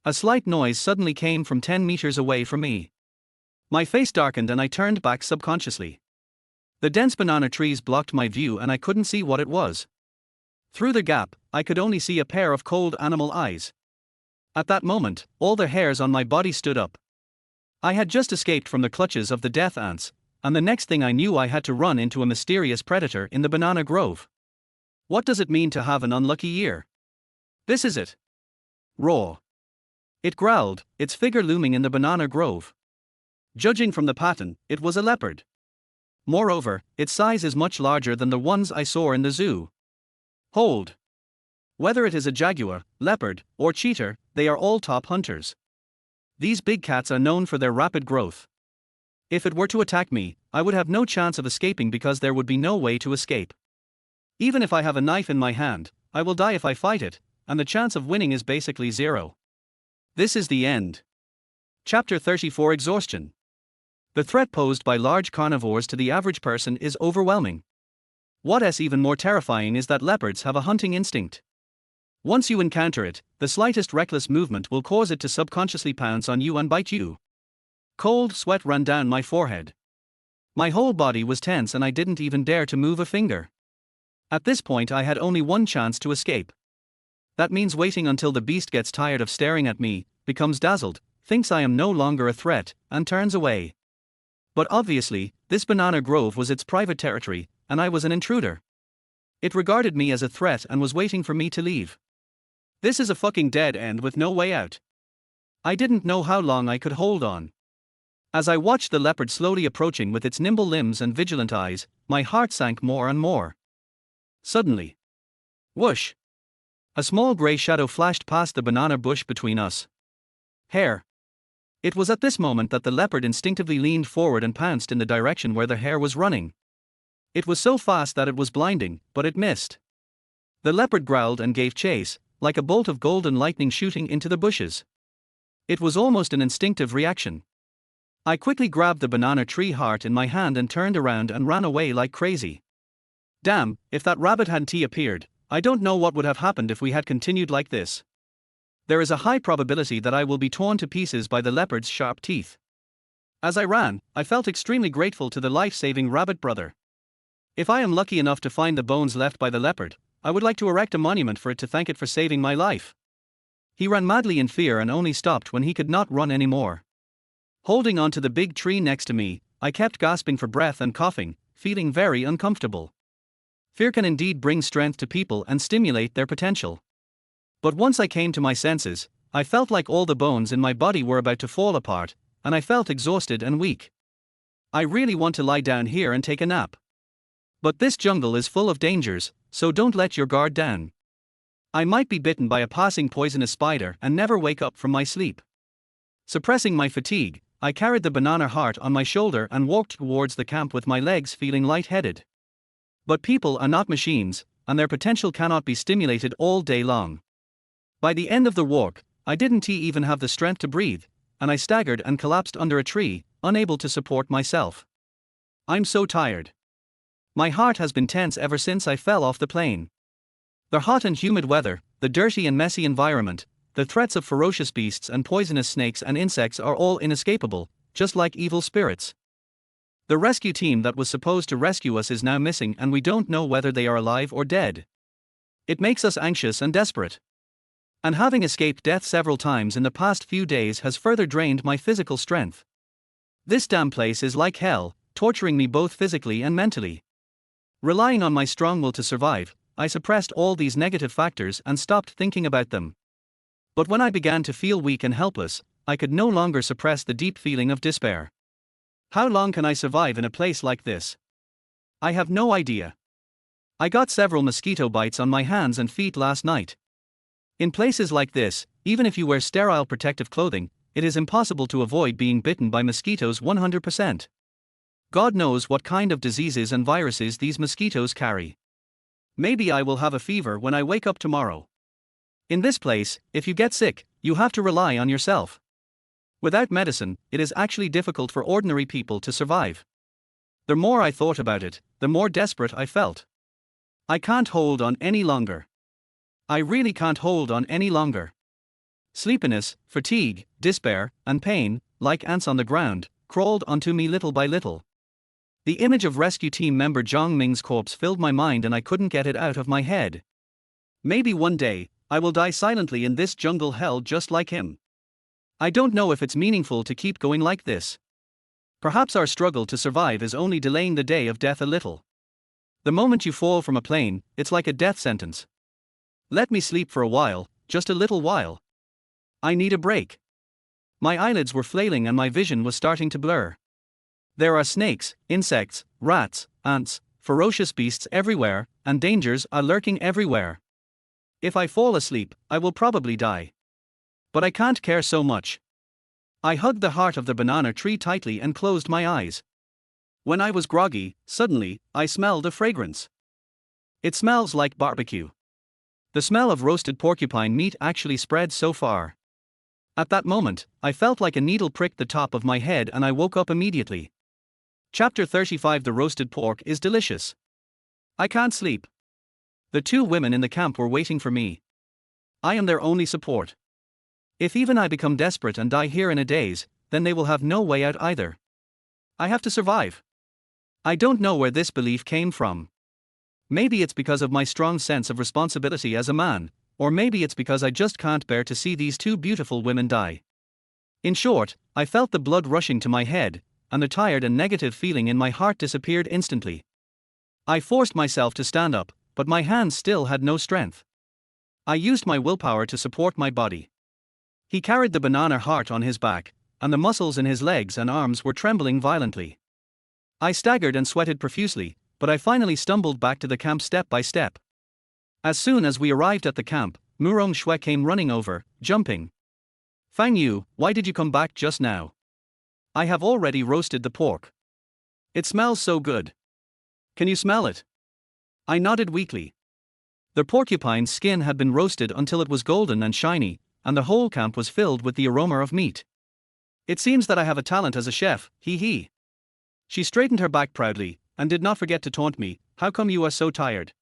A slight noise suddenly came from 10 meters away from me. My face darkened and I turned back subconsciously. The dense banana trees blocked my view and I couldn't see what it was. Through the gap, I could only see a pair of cold animal eyes. At that moment, all the hairs on my body stood up. I had just escaped from the clutches of the death ants, and the next thing I knew I had to run into a mysterious predator in the banana grove. What does it mean to have an unlucky year? This is it. Raw. It growled, its figure looming in the banana grove. Judging from the pattern, it was a leopard. Moreover, its size is much larger than the ones I saw in the zoo. Hold. Whether it is a jaguar, leopard, or cheetah, they are all top hunters. These big cats are known for their rapid growth. If it were to attack me, I would have no chance of escaping because there would be no way to escape. Even if I have a knife in my hand, I will die if I fight it, and the chance of winning is basically zero. This is the end. Chapter 34: Exhaustion. The threat posed by large carnivores to the average person is overwhelming. What's even more terrifying is that leopards have a hunting instinct. Once you encounter it, the slightest reckless movement will cause it to subconsciously pounce on you and bite you. Cold sweat ran down my forehead. My whole body was tense and I didn't even dare to move a finger. At this point I had only one chance to escape. That means waiting until the beast gets tired of staring at me, becomes dazzled, thinks I am no longer a threat, and turns away. But obviously, this banana grove was its private territory, and I was an intruder. It regarded me as a threat and was waiting for me to leave. This is a fucking dead end with no way out. I didn't know how long I could hold on. As I watched the leopard slowly approaching with its nimble limbs and vigilant eyes, my heart sank more and more. Suddenly. Whoosh! A small grey shadow flashed past the banana bush between us. Hare. It was at this moment that the leopard instinctively leaned forward and pounced in the direction where the hare was running. It was so fast that it was blinding, but it missed. The leopard growled and gave chase, like a bolt of golden lightning shooting into the bushes. It was almost an instinctive reaction. I quickly grabbed the banana tree heart in my hand and turned around and ran away like crazy. Damn, if that rabbit hadn't appeared, I don't know what would have happened if we had continued like this. There is a high probability that I will be torn to pieces by the leopard's sharp teeth. As I ran, I felt extremely grateful to the life-saving rabbit brother. If I am lucky enough to find the bones left by the leopard, I would like to erect a monument for it to thank it for saving my life. He ran madly in fear and only stopped when he could not run anymore. Holding onto the big tree next to me, I kept gasping for breath and coughing, feeling very uncomfortable. Fear can indeed bring strength to people and stimulate their potential. But once I came to my senses, I felt like all the bones in my body were about to fall apart, and I felt exhausted and weak. I really want to lie down here and take a nap. But this jungle is full of dangers, so don't let your guard down. I might be bitten by a passing poisonous spider and never wake up from my sleep. Suppressing my fatigue, I carried the banana heart on my shoulder and walked towards the camp with my legs feeling lightheaded. But people are not machines, and their potential cannot be stimulated all day long. By the end of the walk, I didn't even have the strength to breathe, and I staggered and collapsed under a tree, unable to support myself. I'm so tired. My heart has been tense ever since I fell off the plane. The hot and humid weather, the dirty and messy environment, the threats of ferocious beasts and poisonous snakes and insects are all inescapable, just like evil spirits. The rescue team that was supposed to rescue us is now missing and we don't know whether they are alive or dead. It makes us anxious and desperate. And having escaped death several times in the past few days has further drained my physical strength. This damn place is like hell, torturing me both physically and mentally. Relying on my strong will to survive, I suppressed all these negative factors and stopped thinking about them. But when I began to feel weak and helpless, I could no longer suppress the deep feeling of despair. How long can I survive in a place like this? I have no idea. I got several mosquito bites on my hands and feet last night. In places like this, even if you wear sterile protective clothing, it is impossible to avoid being bitten by mosquitoes 100%. God knows what kind of diseases and viruses these mosquitoes carry. Maybe I will have a fever when I wake up tomorrow. In this place, if you get sick, you have to rely on yourself. Without medicine, it is actually difficult for ordinary people to survive. The more I thought about it, the more desperate I felt. I can't hold on any longer. I really can't hold on any longer. Sleepiness, fatigue, despair, and pain, like ants on the ground, crawled onto me little by little. The image of rescue team member Zhang Ming's corpse filled my mind and I couldn't get it out of my head. Maybe one day, I will die silently in this jungle hell just like him. I don't know if it's meaningful to keep going like this. Perhaps our struggle to survive is only delaying the day of death a little. The moment you fall from a plane, it's like a death sentence. Let me sleep for a while, just a little while. I need a break. My eyelids were flailing and my vision was starting to blur. There are snakes, insects, rats, ants, ferocious beasts everywhere, and dangers are lurking everywhere. If I fall asleep, I will probably die. But I can't care so much. I hugged the heart of the banana tree tightly and closed my eyes. When I was groggy, suddenly, I smelled a fragrance. It smells like barbecue. The smell of roasted porcupine meat actually spread so far. At that moment, I felt like a needle pricked the top of my head and I woke up immediately. Chapter 35. The roasted pork is delicious. I can't sleep. The two women in the camp were waiting for me. I am their only support. If even I become desperate and die here in a daze, then they will have no way out either. I have to survive. I don't know where this belief came from. Maybe it's because of my strong sense of responsibility as a man, or maybe it's because I just can't bear to see these two beautiful women die. In short, I felt the blood rushing to my head, and the tired and negative feeling in my heart disappeared instantly. I forced myself to stand up, but my hands still had no strength. I used my willpower to support my body. He carried the banana heart on his back, and the muscles in his legs and arms were trembling violently. I staggered and sweated profusely, but I finally stumbled back to the camp step by step. As soon as we arrived at the camp, Murong Shui came running over, jumping. Fang Yu, why did you come back just now? I have already roasted the pork. It smells so good. Can you smell it? I nodded weakly. The porcupine's skin had been roasted until it was golden and shiny, and the whole camp was filled with the aroma of meat. It seems that I have a talent as a chef, hee hee. She straightened her back proudly, and did not forget to taunt me, how come you are so tired?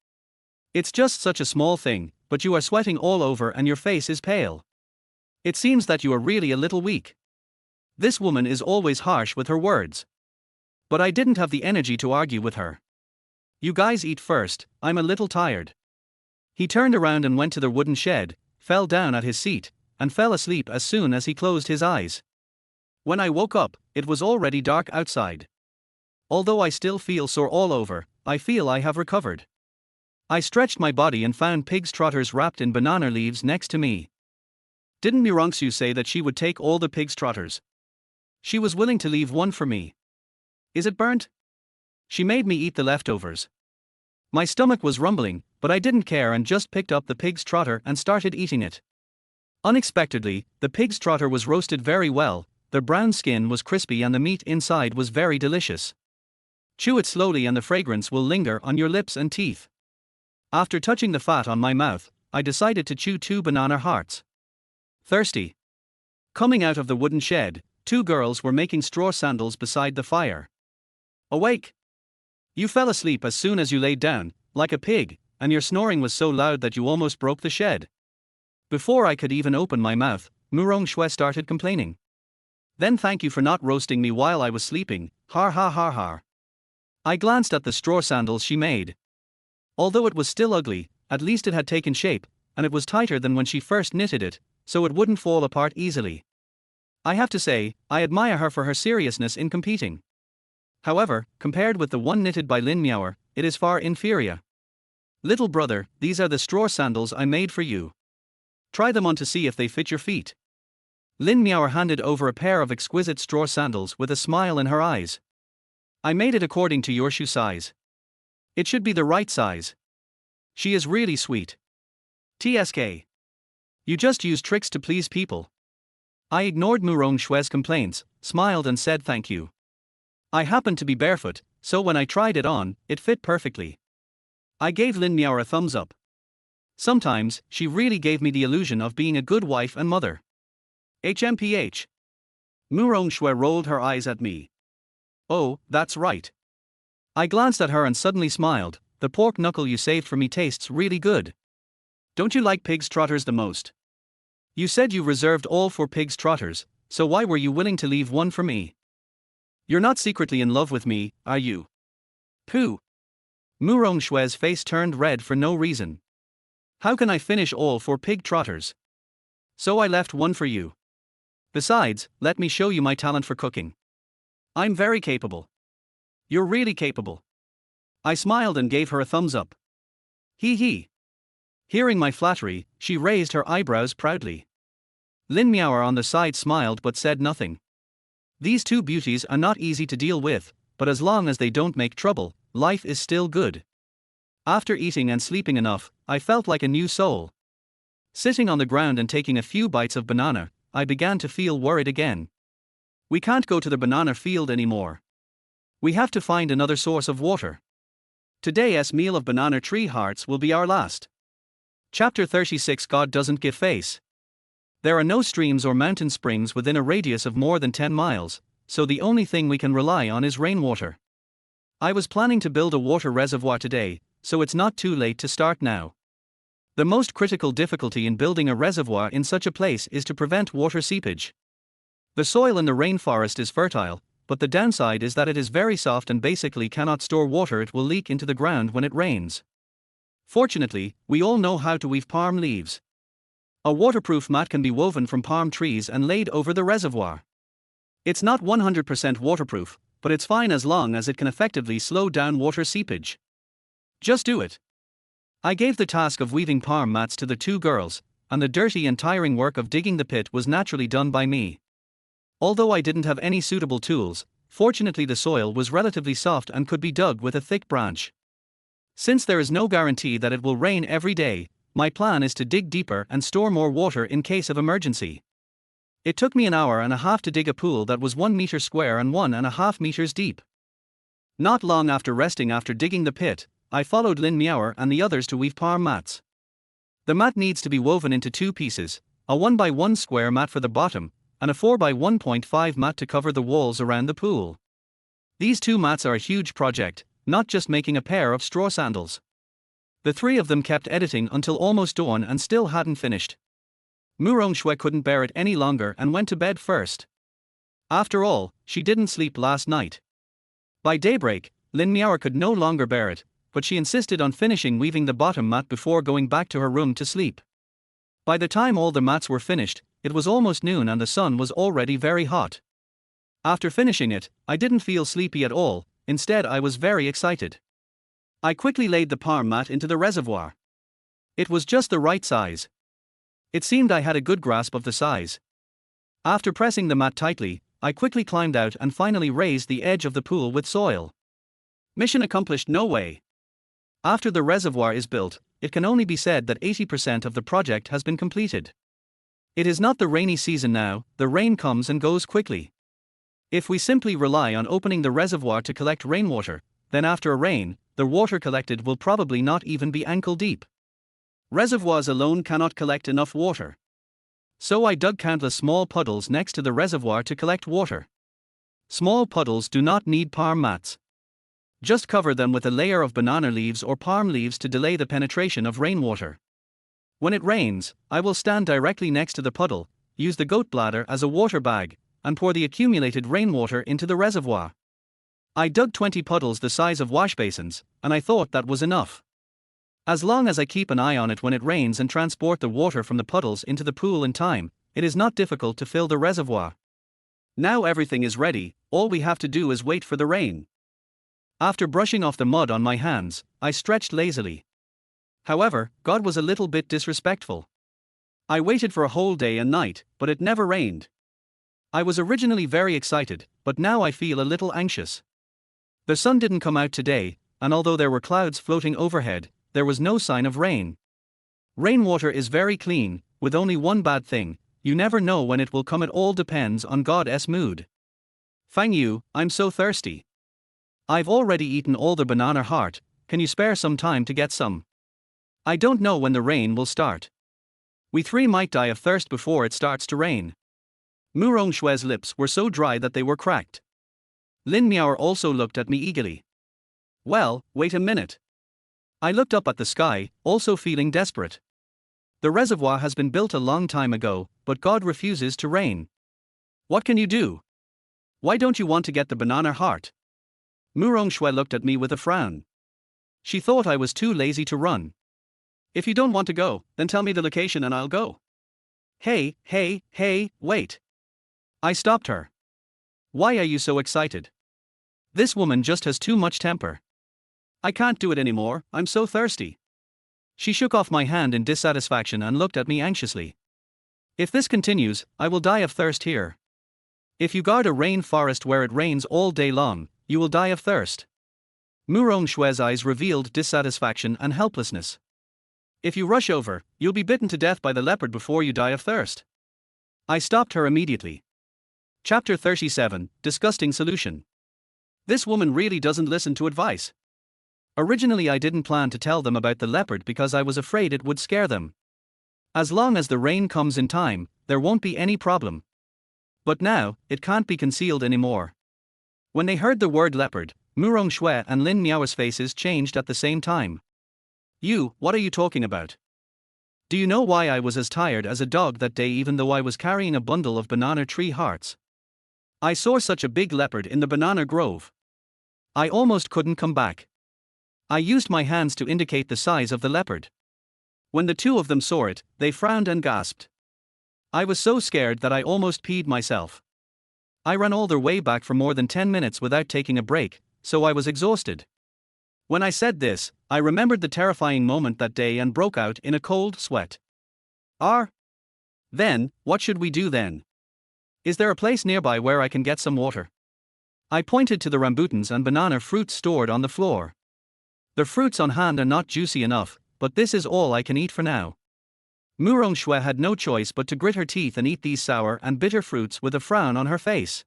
It's just such a small thing, but you are sweating all over and your face is pale. It seems that you are really a little weak. This woman is always harsh with her words. But I didn't have the energy to argue with her. You guys eat first, I'm a little tired. He turned around and went to the wooden shed, fell down at his seat, and fell asleep as soon as he closed his eyes. When I woke up, it was already dark outside. Although I still feel sore all over, I feel I have recovered. I stretched my body and found pig's trotters wrapped in banana leaves next to me. Didn't Mirongsu say that she would take all the pig's trotters? She was willing to leave one for me. Is it burnt? She made me eat the leftovers. My stomach was rumbling, but I didn't care and just picked up the pig's trotter and started eating it. Unexpectedly, the pig's trotter was roasted very well, the brown skin was crispy and the meat inside was very delicious. Chew it slowly and the fragrance will linger on your lips and teeth. After touching the fat on my mouth, I decided to chew 2 banana hearts. Thirsty. Coming out of the wooden shed, 2 girls were making straw sandals beside the fire. Awake! You fell asleep as soon as you laid down, like a pig, and your snoring was so loud that you almost broke the shed. Before I could even open my mouth, Murong Shui started complaining. Then thank you for not roasting me while I was sleeping, har har har har. I glanced at the straw sandals she made. Although it was still ugly, at least it had taken shape, and it was tighter than when she first knitted it, so it wouldn't fall apart easily. I have to say, I admire her for her seriousness in competing. However, compared with the one knitted by Lin Miaoer, it is far inferior. Little brother, these are the straw sandals I made for you. Try them on to see if they fit your feet. Lin Miao handed over a pair of exquisite straw sandals with a smile in her eyes. I made it according to your shoe size. It should be the right size. She is really sweet. TSK. You just use tricks to please people. I ignored Murong Shue's complaints, smiled and said thank you. I happened to be barefoot, so when I tried it on, it fit perfectly. I gave Lin Miao a thumbs up. Sometimes, she really gave me the illusion of being a good wife and mother. HMPH. Murong Shui rolled her eyes at me. Oh, that's right. I glanced at her and suddenly smiled. The pork knuckle you saved for me tastes really good. Don't you like pig's trotters the most? You said you reserved all for pig's trotters, so why were you willing to leave one for me? You're not secretly in love with me, are you? Pooh. Murong Shui's face turned red for no reason. How can I finish all for pig trotters? So I left one for you. Besides, let me show you my talent for cooking. I'm very capable. You're really capable. I smiled and gave her a thumbs up. Hee hee. Hearing my flattery, she raised her eyebrows proudly. Lin Miao on the side smiled but said nothing. These two beauties are not easy to deal with, but as long as they don't make trouble, life is still good. After eating and sleeping enough, I felt like a new soul. Sitting on the ground and taking a few bites of banana, I began to feel worried again. We can't go to the banana field anymore. We have to find another source of water. Today's meal of banana tree hearts will be our last. Chapter 36 God doesn't give face. There are no streams or mountain springs within a radius of more than 10 miles, so the only thing we can rely on is rainwater. I was planning to build a water reservoir today, so it's not too late to start now. The most critical difficulty in building a reservoir in such a place is to prevent water seepage. The soil in the rainforest is fertile, but the downside is that it is very soft and basically cannot store water. It will leak into the ground when it rains. Fortunately, we all know how to weave palm leaves. A waterproof mat can be woven from palm trees and laid over the reservoir. It's not 100% waterproof, but it's fine as long as it can effectively slow down water seepage. Just do it. I gave the task of weaving palm mats to the two girls, and the dirty and tiring work of digging the pit was naturally done by me. Although I didn't have any suitable tools, fortunately the soil was relatively soft and could be dug with a thick branch. Since there is no guarantee that it will rain every day, my plan is to dig deeper and store more water in case of emergency. It took me an hour and a half to dig a pool that was 1 meter square and 1.5 meters deep. Not long after resting after digging the pit, I followed Lin Miao and the others to weave palm mats. The mat needs to be woven into two pieces, a 1x1 square mat for the bottom, and a 4x1.5 mat to cover the walls around the pool. These two mats are a huge project, not just making a pair of straw sandals. The three of them kept editing until almost dawn and still hadn't finished. Murong Shui couldn't bear it any longer and went to bed first. After all, she didn't sleep last night. By daybreak, Lin Miao could no longer bear it, but she insisted on finishing weaving the bottom mat before going back to her room to sleep. By the time all the mats were finished, it was almost noon and the sun was already very hot. After finishing it, I didn't feel sleepy at all, instead I was very excited. I quickly laid the palm mat into the reservoir. It was just the right size. It seemed I had a good grasp of the size. After pressing the mat tightly, I quickly climbed out and finally raised the edge of the pool with soil. Mission accomplished. No way. After the reservoir is built, it can only be said that 80% of the project has been completed. It is not the rainy season now, the rain comes and goes quickly. If we simply rely on opening the reservoir to collect rainwater, then after a rain, the water collected will probably not even be ankle deep. Reservoirs alone cannot collect enough water. So I dug countless small puddles next to the reservoir to collect water. Small puddles do not need palm mats. Just cover them with a layer of banana leaves or palm leaves to delay the penetration of rainwater. When it rains, I will stand directly next to the puddle, use the goat bladder as a water bag, and pour the accumulated rainwater into the reservoir. I dug 20 puddles the size of wash basins, and I thought that was enough. As long as I keep an eye on it when it rains and transport the water from the puddles into the pool in time, it is not difficult to fill the reservoir. Now everything is ready, all we have to do is wait for the rain. After brushing off the mud on my hands, I stretched lazily. However, God was a little bit disrespectful. I waited for a whole day and night, but it never rained. I was originally very excited, but now I feel a little anxious. The sun didn't come out today, and although there were clouds floating overhead, there was no sign of rain. Rainwater is very clean, with only one bad thing: you never know when it will come. It all depends on God's mood. Fang Yu, I'm so thirsty. I've already eaten all the banana heart, can you spare some time to get some? I don't know when the rain will start. We three might die of thirst before it starts to rain. Mu Rongshue's lips were so dry that they were cracked. Lin Miao also looked at me eagerly. Well, wait a minute. I looked up at the sky, also feeling desperate. The reservoir has been built a long time ago, but God refuses to rain. What can you do? Why don't you want to get the banana heart? Mu Rongshue looked at me with a frown. She thought I was too lazy to run. If you don't want to go, then tell me the location and I'll go. Hey, wait. I stopped her. Why are you so excited? This woman just has too much temper. I can't do it anymore, I'm so thirsty. She shook off my hand in dissatisfaction and looked at me anxiously. If this continues, I will die of thirst here. If you guard a rain forest where it rains all day long, you will die of thirst. Mu Rongshue's eyes revealed dissatisfaction and helplessness. If you rush over, you'll be bitten to death by the leopard before you die of thirst. I stopped her immediately. Chapter 37, Disgusting Solution. This woman really doesn't listen to advice. Originally I didn't plan to tell them about the leopard because I was afraid it would scare them. As long as the rain comes in time, there won't be any problem. But now, it can't be concealed anymore. When they heard the word leopard, Mu Rongshue and Lin Miao's faces changed at the same time. What are you talking about? Do you know why I was as tired as a dog that day even though I was carrying a bundle of banana tree hearts? I saw such a big leopard in the banana grove. I almost couldn't come back. I used my hands to indicate the size of the leopard. When the two of them saw it, they frowned and gasped. I was so scared that I almost peed myself. I ran all the way back for more than 10 minutes without taking a break, so I was exhausted. When I said this, I remembered the terrifying moment that day and broke out in a cold sweat. Then, what should we do then? Is there a place nearby where I can get some water? I pointed to the rambutans and banana fruits stored on the floor. The fruits on hand are not juicy enough, but this is all I can eat for now. Mu Rongshue had no choice but to grit her teeth and eat these sour and bitter fruits with a frown on her face.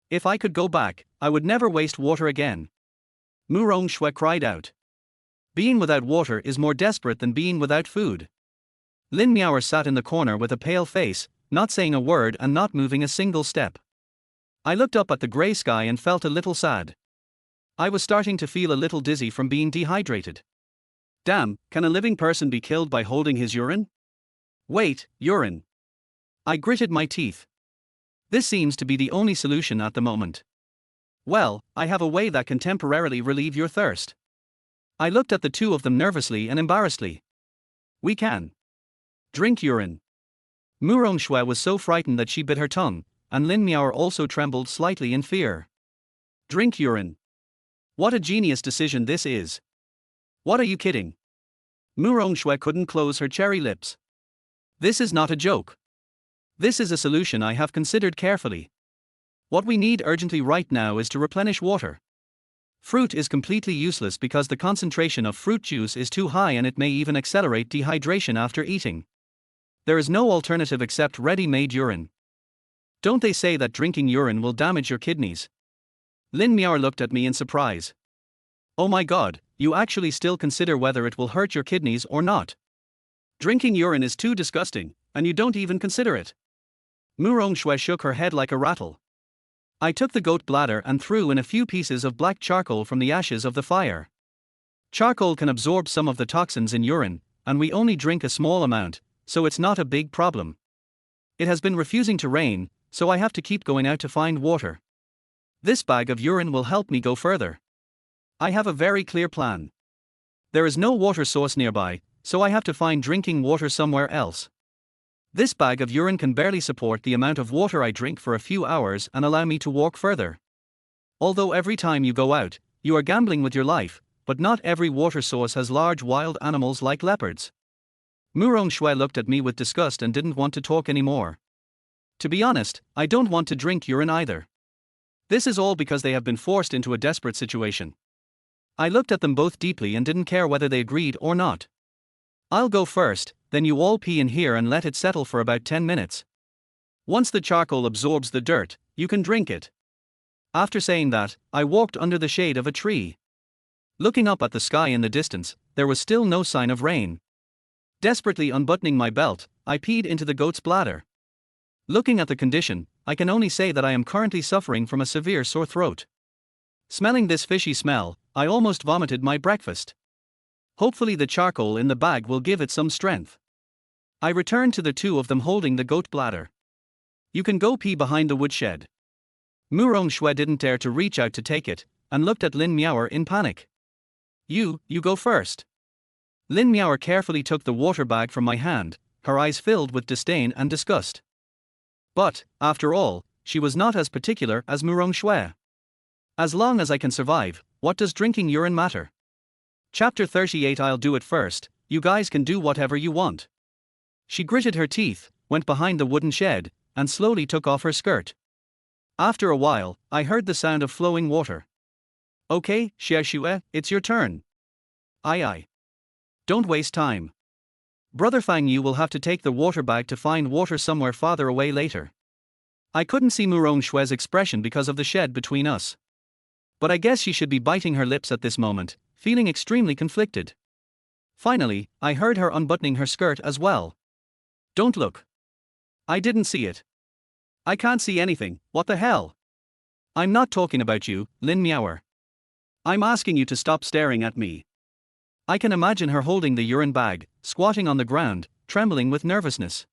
If I could go back, I would never waste water again. Mu Rongshue cried out. Being without water is more desperate than being without food. Lin Miao sat in the corner with a pale face, not saying a word and not moving a single step. I looked up at the grey sky and felt a little sad. I was starting to feel a little dizzy from being dehydrated. Damn, can a living person be killed by holding his urine? Wait, urine. I gritted my teeth. This seems to be the only solution at the moment. Well, I have a way that can temporarily relieve your thirst. I looked at the two of them nervously and embarrassedly. We can drink urine. Mu Rongshue was so frightened that she bit her tongue, and Lin Miao also trembled slightly in fear. Drink urine. What a genius decision this is. What are you kidding? Mu Rongshue couldn't close her cherry lips. This is not a joke. This is a solution I have considered carefully. What we need urgently right now is to replenish water. Fruit is completely useless because the concentration of fruit juice is too high and it may even accelerate dehydration after eating. There is no alternative except ready-made urine. Don't they say that drinking urine will damage your kidneys? Lin Miao looked at me in surprise. Oh my god, you actually still consider whether it will hurt your kidneys or not. Drinking urine is too disgusting, and you don't even consider it. Mu Rongshue shook her head like a rattle. I took the goat bladder and threw in a few pieces of black charcoal from the ashes of the fire. Charcoal can absorb some of the toxins in urine, and we only drink a small amount, so it's not a big problem. It has been refusing to rain, so I have to keep going out to find water. This bag of urine will help me go further. I have a very clear plan. There is no water source nearby, so I have to find drinking water somewhere else. This bag of urine can barely support the amount of water I drink for a few hours and allow me to walk further. Although every time you go out, you are gambling with your life, but not every water source has large wild animals like leopards. Murong Shui looked at me with disgust and didn't want to talk anymore. To be honest, I don't want to drink urine either. This is all because they have been forced into a desperate situation. I looked at them both deeply and didn't care whether they agreed or not. I'll go first, then you all pee in here and let it settle for about 10 minutes. Once the charcoal absorbs the dirt, you can drink it. After saying that, I walked under the shade of a tree. Looking up at the sky in the distance, there was still no sign of rain. Desperately unbuttoning my belt, I peed into the goat's bladder. Looking at the condition, I can only say that I am currently suffering from a severe sore throat. Smelling this fishy smell, I almost vomited my breakfast. Hopefully the charcoal in the bag will give it some strength. I returned to the two of them holding the goat bladder. You can go pee behind the woodshed. Murong Shui didn't dare to reach out to take it, and looked at Lin Miaoer in panic. You go first. Lin Miaoer carefully took the water bag from my hand, her eyes filled with disdain and disgust. But, after all, she was not as particular as Murong Shui. As long as I can survive, what does drinking urine matter? Chapter 38. I'll do it first, you guys can do whatever you want. She gritted her teeth, went behind the wooden shed, and slowly took off her skirt. After a while, I heard the sound of flowing water. Okay, Xie Xue, it's your turn. Aye. Don't waste time. Brother Fang Yu will have to take the water bag to find water somewhere farther away later. I couldn't see Murong Shui's expression because of the shed between us. But I guess she should be biting her lips at this moment, feeling extremely conflicted. Finally, I heard her unbuttoning her skirt as well. Don't look. I didn't see it. I can't see anything, what the hell? I'm not talking about you, Lin Miaoer. I'm asking you to stop staring at me. I can imagine her holding the urine bag, squatting on the ground, trembling with nervousness.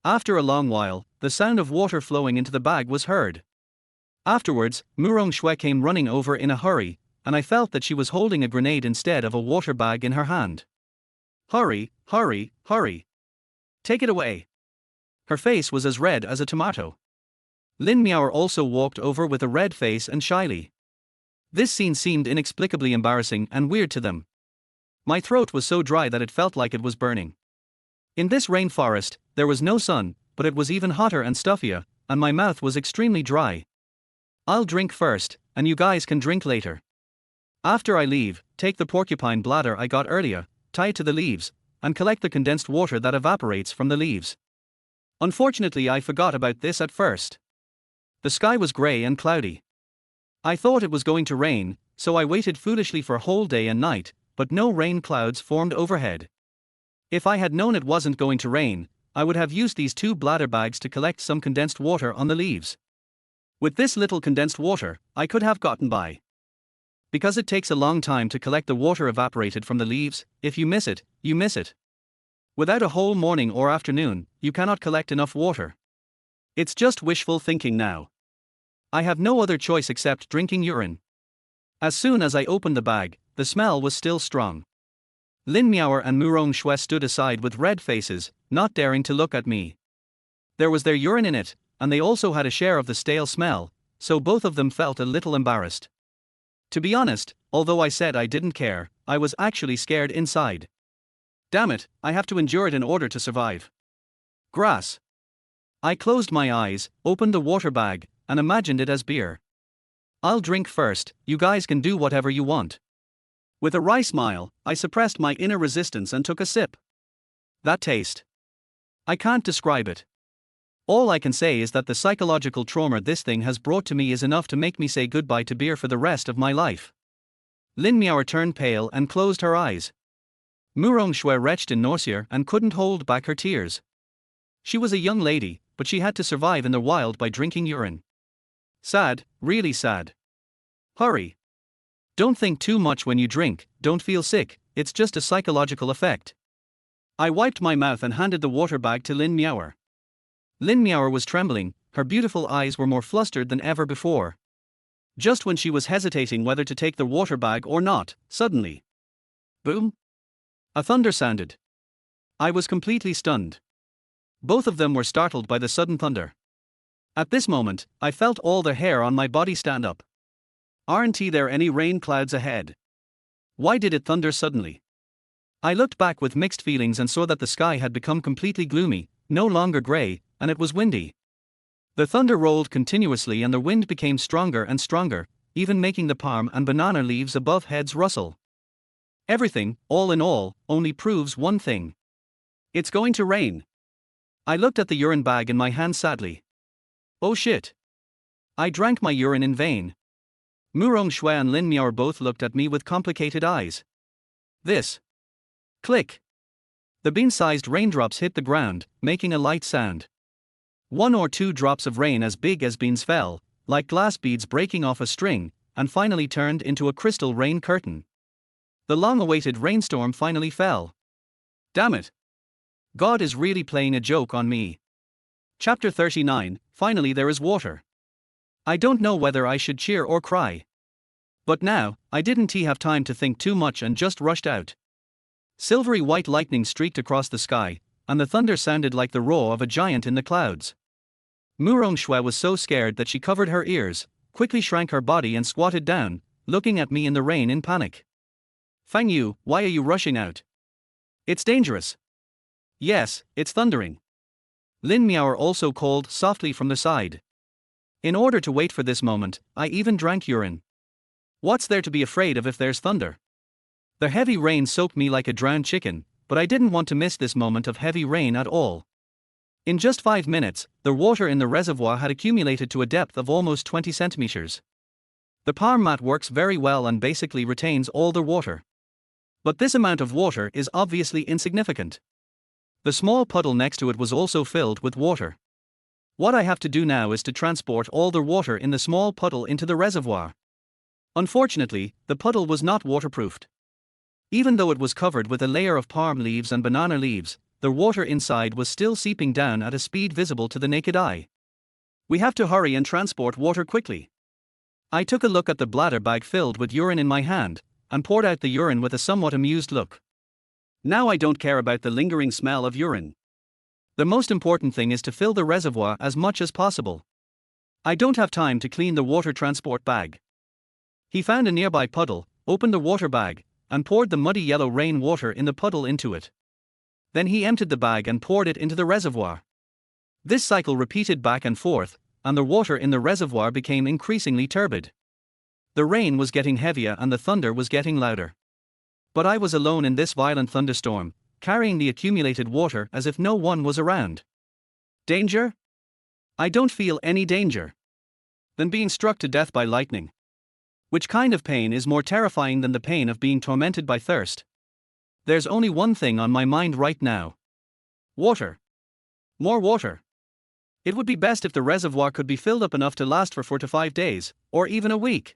After a long while, the sound of water flowing into the bag was heard. Afterwards, Murong Shui came running over in a hurry, and I felt that she was holding a grenade instead of a water bag in her hand. Hurry. Take it away. Her face was as red as a tomato. Lin Miaoer also walked over with a red face and shyly. This scene seemed inexplicably embarrassing and weird to them. My throat was so dry that it felt like it was burning. In this rainforest, there was no sun, but it was even hotter and stuffier, and my mouth was extremely dry. I'll drink first, and you guys can drink later. After I leave, take the porcupine bladder I got earlier, tie it to the leaves, and collect the condensed water that evaporates from the leaves. Unfortunately, I forgot about this at first. The sky was grey and cloudy. I thought it was going to rain, so I waited foolishly for a whole day and night, but no rain clouds formed overhead. If I had known it wasn't going to rain, I would have used these two bladder bags to collect some condensed water on the leaves. With this little condensed water, I could have gotten by. Because it takes a long time to collect the water evaporated from the leaves, if you miss it, you miss it. Without a whole morning or afternoon, you cannot collect enough water. It's just wishful thinking now. I have no other choice except drinking urine. As soon as I opened the bag, the smell was still strong. Lin Miaoer and Murong Shui stood aside with red faces, not daring to look at me. There was their urine in it, and they also had a share of the stale smell, so both of them felt a little embarrassed. To be honest, although I said I didn't care, I was actually scared inside. Damn it, I have to endure it in order to survive. Grass. I closed my eyes, opened the water bag, and imagined it as beer. I'll drink first, you guys can do whatever you want. With a wry smile, I suppressed my inner resistance and took a sip. That taste. I can't describe it. All I can say is that the psychological trauma this thing has brought to me is enough to make me say goodbye to beer for the rest of my life. Lin Miaoer turned pale and closed her eyes. Murong Shui retched in nausea and couldn't hold back her tears. She was a young lady, but she had to survive in the wild by drinking urine. Sad, really sad. Hurry. Don't think too much when you drink, don't feel sick, it's just a psychological effect. I wiped my mouth and handed the water bag to Lin Miaoer. Lin Miaoer was trembling, her beautiful eyes were more flustered than ever before. Just when she was hesitating whether to take the water bag or not, suddenly. Boom! A thunder sounded. I was completely stunned. Both of them were startled by the sudden thunder. At this moment, I felt all the hair on my body stand up. Aren't there any rain clouds ahead? Why did it thunder suddenly? I looked back with mixed feelings and saw that the sky had become completely gloomy, no longer grey, and it was windy. The thunder rolled continuously and the wind became stronger and stronger, even making the palm and banana leaves above heads rustle. Everything, all in all, only proves one thing. It's going to rain. I looked at the urine bag in my hand sadly. Oh shit. I drank my urine in vain. Murong Shui and Lin Miao both looked at me with complicated eyes. This. Click. The bean-sized raindrops hit the ground, making a light sound. 1 or 2 drops of rain as big as beans fell, like glass beads breaking off a string, and finally turned into a crystal rain curtain. The long-awaited rainstorm finally fell. Damn it. God is really playing a joke on me. Chapter 39, Finally there is water. I don't know whether I should cheer or cry. But now, I didn't have time to think too much and just rushed out. Silvery white lightning streaked across the sky, and the thunder sounded like the roar of a giant in the clouds. Murong Shui was so scared that she covered her ears, quickly shrank her body and squatted down, looking at me in the rain in panic. Fang Yu, why are you rushing out? It's dangerous. Yes, it's thundering. Lin Miao also called softly from the side. In order to wait for this moment, I even drank urine. What's there to be afraid of if there's thunder? The heavy rain soaked me like a drowned chicken, but I didn't want to miss this moment of heavy rain at all. In just 5 minutes, the water in the reservoir had accumulated to a depth of almost 20 centimeters. The palm mat works very well and basically retains all the water. But this amount of water is obviously insignificant. The small puddle next to it was also filled with water. What I have to do now is to transport all the water in the small puddle into the reservoir. Unfortunately, the puddle was not waterproofed. Even though it was covered with a layer of palm leaves and banana leaves, the water inside was still seeping down at a speed visible to the naked eye. We have to hurry and transport water quickly. I took a look at the bladder bag filled with urine in my hand, and poured out the urine with a somewhat amused look. Now I don't care about the lingering smell of urine. The most important thing is to fill the reservoir as much as possible. I don't have time to clean the water transport bag. He found a nearby puddle, opened the water bag, and poured the muddy yellow rain water in the puddle into it. Then he emptied the bag and poured it into the reservoir. This cycle repeated back and forth, and the water in the reservoir became increasingly turbid. The rain was getting heavier and the thunder was getting louder. But I was alone in this violent thunderstorm, carrying the accumulated water as if no one was around. Danger? I don't feel any danger. Than being struck to death by lightning. Which kind of pain is more terrifying than the pain of being tormented by thirst? There's only one thing on my mind right now. Water. More water. It would be best if the reservoir could be filled up enough to last for 4 to 5 days, or even a week.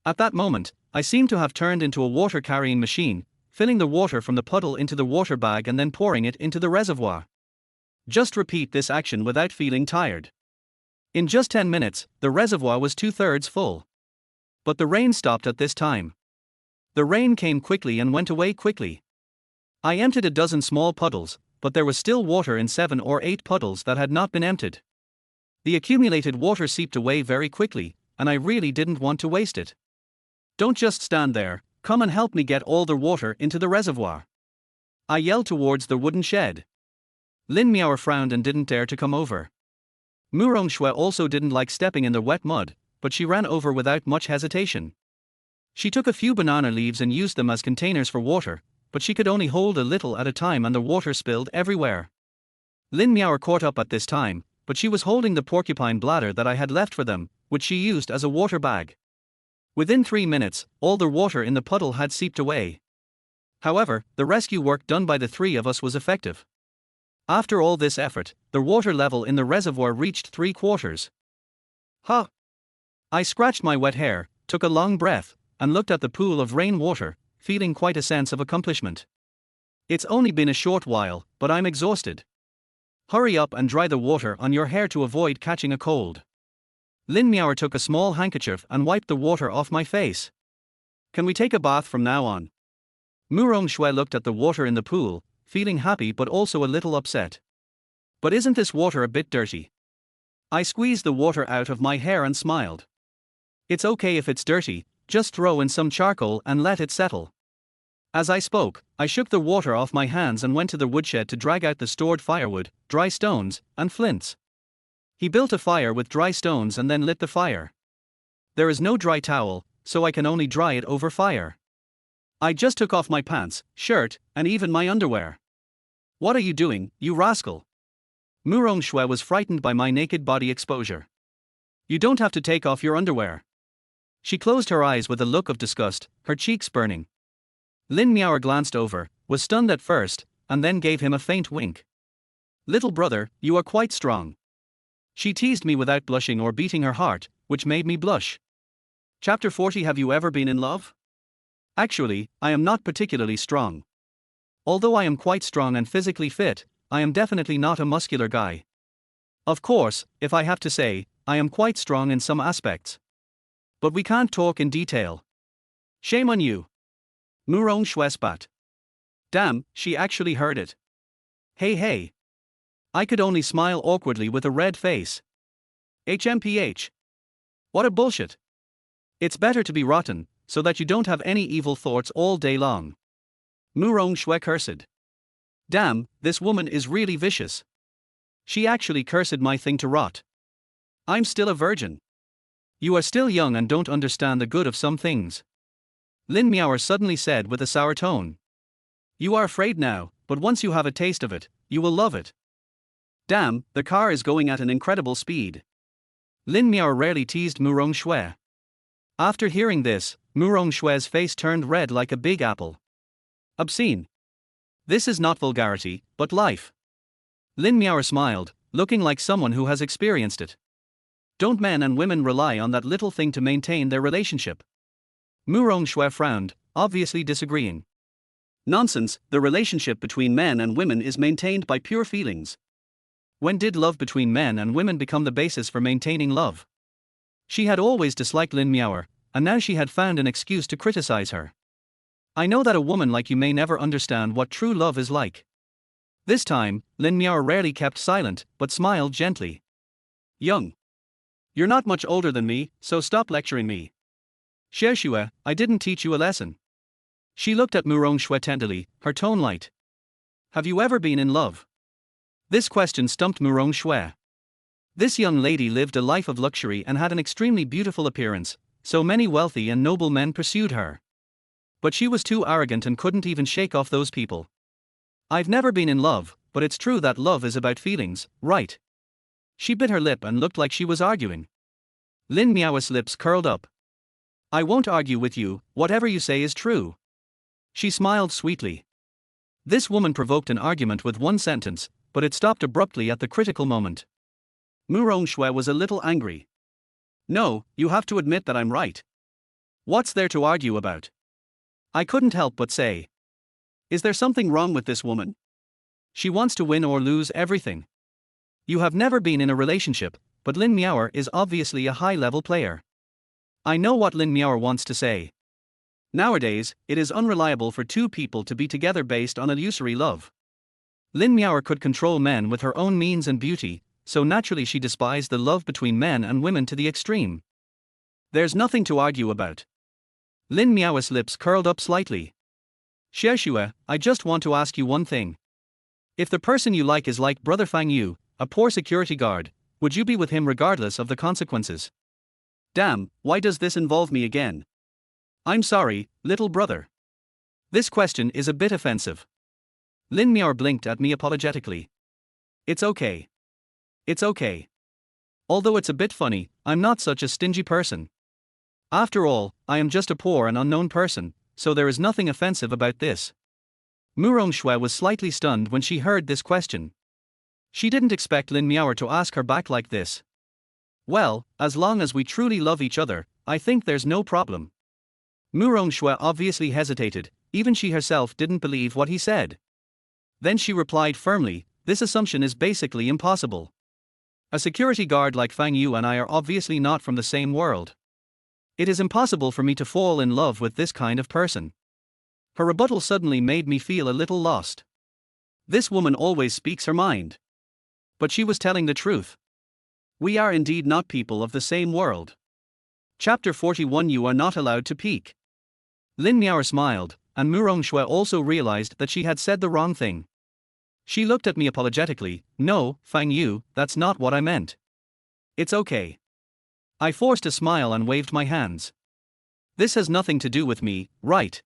At that moment, I seemed to have turned into a water-carrying machine, filling the water from the puddle into the water bag and then pouring it into the reservoir. Just repeat this action without feeling tired. In just 10 minutes, the reservoir was 2/3 full. But the rain stopped at this time. The rain came quickly and went away quickly. I emptied a dozen small puddles, but there was still water in 7 or 8 puddles that had not been emptied. The accumulated water seeped away very quickly, and I really didn't want to waste it. Don't just stand there, come and help me get all the water into the reservoir. I yelled towards the wooden shed. Lin Miao frowned and didn't dare to come over. Murong Shui also didn't like stepping in the wet mud, but she ran over without much hesitation. She took a few banana leaves and used them as containers for water, but she could only hold a little at a time and the water spilled everywhere. Lin Miao caught up at this time, but she was holding the porcupine bladder that I had left for them, which she used as a water bag. Within 3 minutes, all the water in the puddle had seeped away. However, the rescue work done by the 3 of us was effective. After all this effort, the water level in the reservoir reached 3/4. Huh! I scratched my wet hair, took a long breath, and looked at the pool of rain water, feeling quite a sense of accomplishment. It's only been a short while, but I'm exhausted. Hurry up and dry the water on your hair to avoid catching a cold. Lin Miao took a small handkerchief and wiped the water off my face. Can we take a bath from now on? Murong Shui looked at the water in the pool, feeling happy but also a little upset. But isn't this water a bit dirty? I squeezed the water out of my hair and smiled. It's okay if it's dirty, just throw in some charcoal and let it settle. As I spoke, I shook the water off my hands and went to the woodshed to drag out the stored firewood, dry stones, and flints. He built a fire with dry stones and then lit the fire. There is no dry towel, so I can only dry it over fire. I just took off my pants, shirt, and even my underwear. What are you doing, you rascal? Murong Shui was frightened by my naked body exposure. You don't have to take off your underwear. She closed her eyes with a look of disgust, her cheeks burning. Lin Miao glanced over, was stunned at first, and then gave him a faint wink. Little brother, you are quite strong. She teased me without blushing or beating her heart, which made me blush. Chapter 40. Have you ever been in love? Actually, I am not particularly strong. Although I am quite strong and physically fit, I am definitely not a muscular guy. Of course, if I have to say, I am quite strong in some aspects. But we can't talk in detail. Shame on you. Murong Shui spat. Damn, she actually heard it. Hey. I could only smile awkwardly with a red face. HMPH. What a bullshit. It's better to be rotten, so that you don't have any evil thoughts all day long. Murong Shui cursed. Damn, this woman is really vicious. She actually cursed my thing to rot. I'm still a virgin. You are still young and don't understand the good of some things. Lin Miao suddenly said with a sour tone. You are afraid now, but once you have a taste of it, you will love it. Damn, the car is going at an incredible speed. Lin Miao rarely teased Murong Shui. After hearing this, Murong Shui's face turned red like a big apple. Obscene. This is not vulgarity, but life. Lin Miao smiled, looking like someone who has experienced it. Don't men and women rely on that little thing to maintain their relationship? Murong Shui frowned, obviously disagreeing. Nonsense, the relationship between men and women is maintained by pure feelings. When did love between men and women become the basis for maintaining love? She had always disliked Lin Miao, and now she had found an excuse to criticize her. I know that a woman like you may never understand what true love is like. This time, Lin Miao rarely kept silent, but smiled gently. Young. You're not much older than me, so stop lecturing me. Shui, I didn't teach you a lesson. She looked at Murong Shui tenderly, her tone light. Have you ever been in love? This question stumped Murong Shui. This young lady lived a life of luxury and had an extremely beautiful appearance, so many wealthy and noble men pursued her. But she was too arrogant and couldn't even shake off those people. I've never been in love, but it's true that love is about feelings, right? She bit her lip and looked like she was arguing. Lin Miao's lips curled up. I won't argue with you, whatever you say is true. She smiled sweetly. This woman provoked an argument with one sentence, but it stopped abruptly at the critical moment. Murong Shui was a little angry. No, you have to admit that I'm right. What's there to argue about? I couldn't help but say. Is there something wrong with this woman? She wants to win or lose everything. You have never been in a relationship, but Lin Miao is obviously a high-level player. I know what Lin Miao wants to say. Nowadays, it is unreliable for two people to be together based on illusory love. Lin Miao could control men with her own means and beauty, so naturally she despised the love between men and women to the extreme. There's nothing to argue about. Lin Miao's lips curled up slightly. Shui, I just want to ask you one thing. If the person you like is like Brother Fang Yu, a poor security guard, would you be with him regardless of the consequences? Damn, why does this involve me again? I'm sorry, little brother. This question is a bit offensive. Lin Miao blinked at me apologetically. It's okay. It's okay. Although it's a bit funny, I'm not such a stingy person. After all, I am just a poor and unknown person, so there is nothing offensive about this. Murong Shui was slightly stunned when she heard this question. She didn't expect Lin Miao to ask her back like this. Well, as long as we truly love each other, I think there's no problem. Murong Shui obviously hesitated, even she herself didn't believe what he said. Then she replied firmly, this assumption is basically impossible. A security guard like Fang Yu and I are obviously not from the same world. It is impossible for me to fall in love with this kind of person. Her rebuttal suddenly made me feel a little lost. This woman always speaks her mind. But she was telling the truth. We are indeed not people of the same world. Chapter 41. You are not allowed to peek. Lin Miao smiled, and Murong Shui also realized that she had said the wrong thing. She looked at me apologetically. No, Fang Yu, that's not what I meant. It's okay. I forced a smile and waved my hands. This has nothing to do with me, right?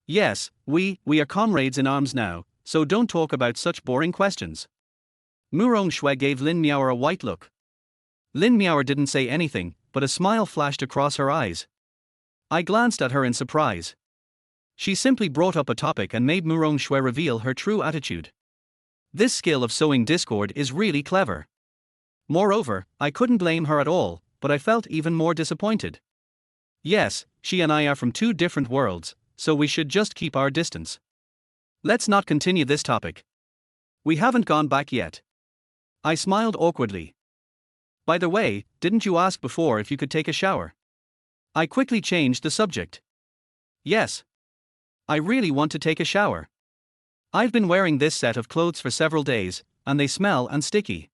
Yes, we are comrades in arms now, so don't talk about such boring questions. Murong Shui gave Lin Miaoer a white look. Lin Miaoer didn't say anything, but a smile flashed across her eyes. I glanced at her in surprise. She simply brought up a topic and made Murong Shui reveal her true attitude. This skill of sowing discord is really clever. Moreover, I couldn't blame her at all, but I felt even more disappointed. Yes, she and I are from two different worlds, so we should just keep our distance. Let's not continue this topic. We haven't gone back yet. I smiled awkwardly. By the way, didn't you ask before if you could take a shower? I quickly changed the subject. Yes. I really want to take a shower. I've been wearing this set of clothes for several days, and they smell and sticky.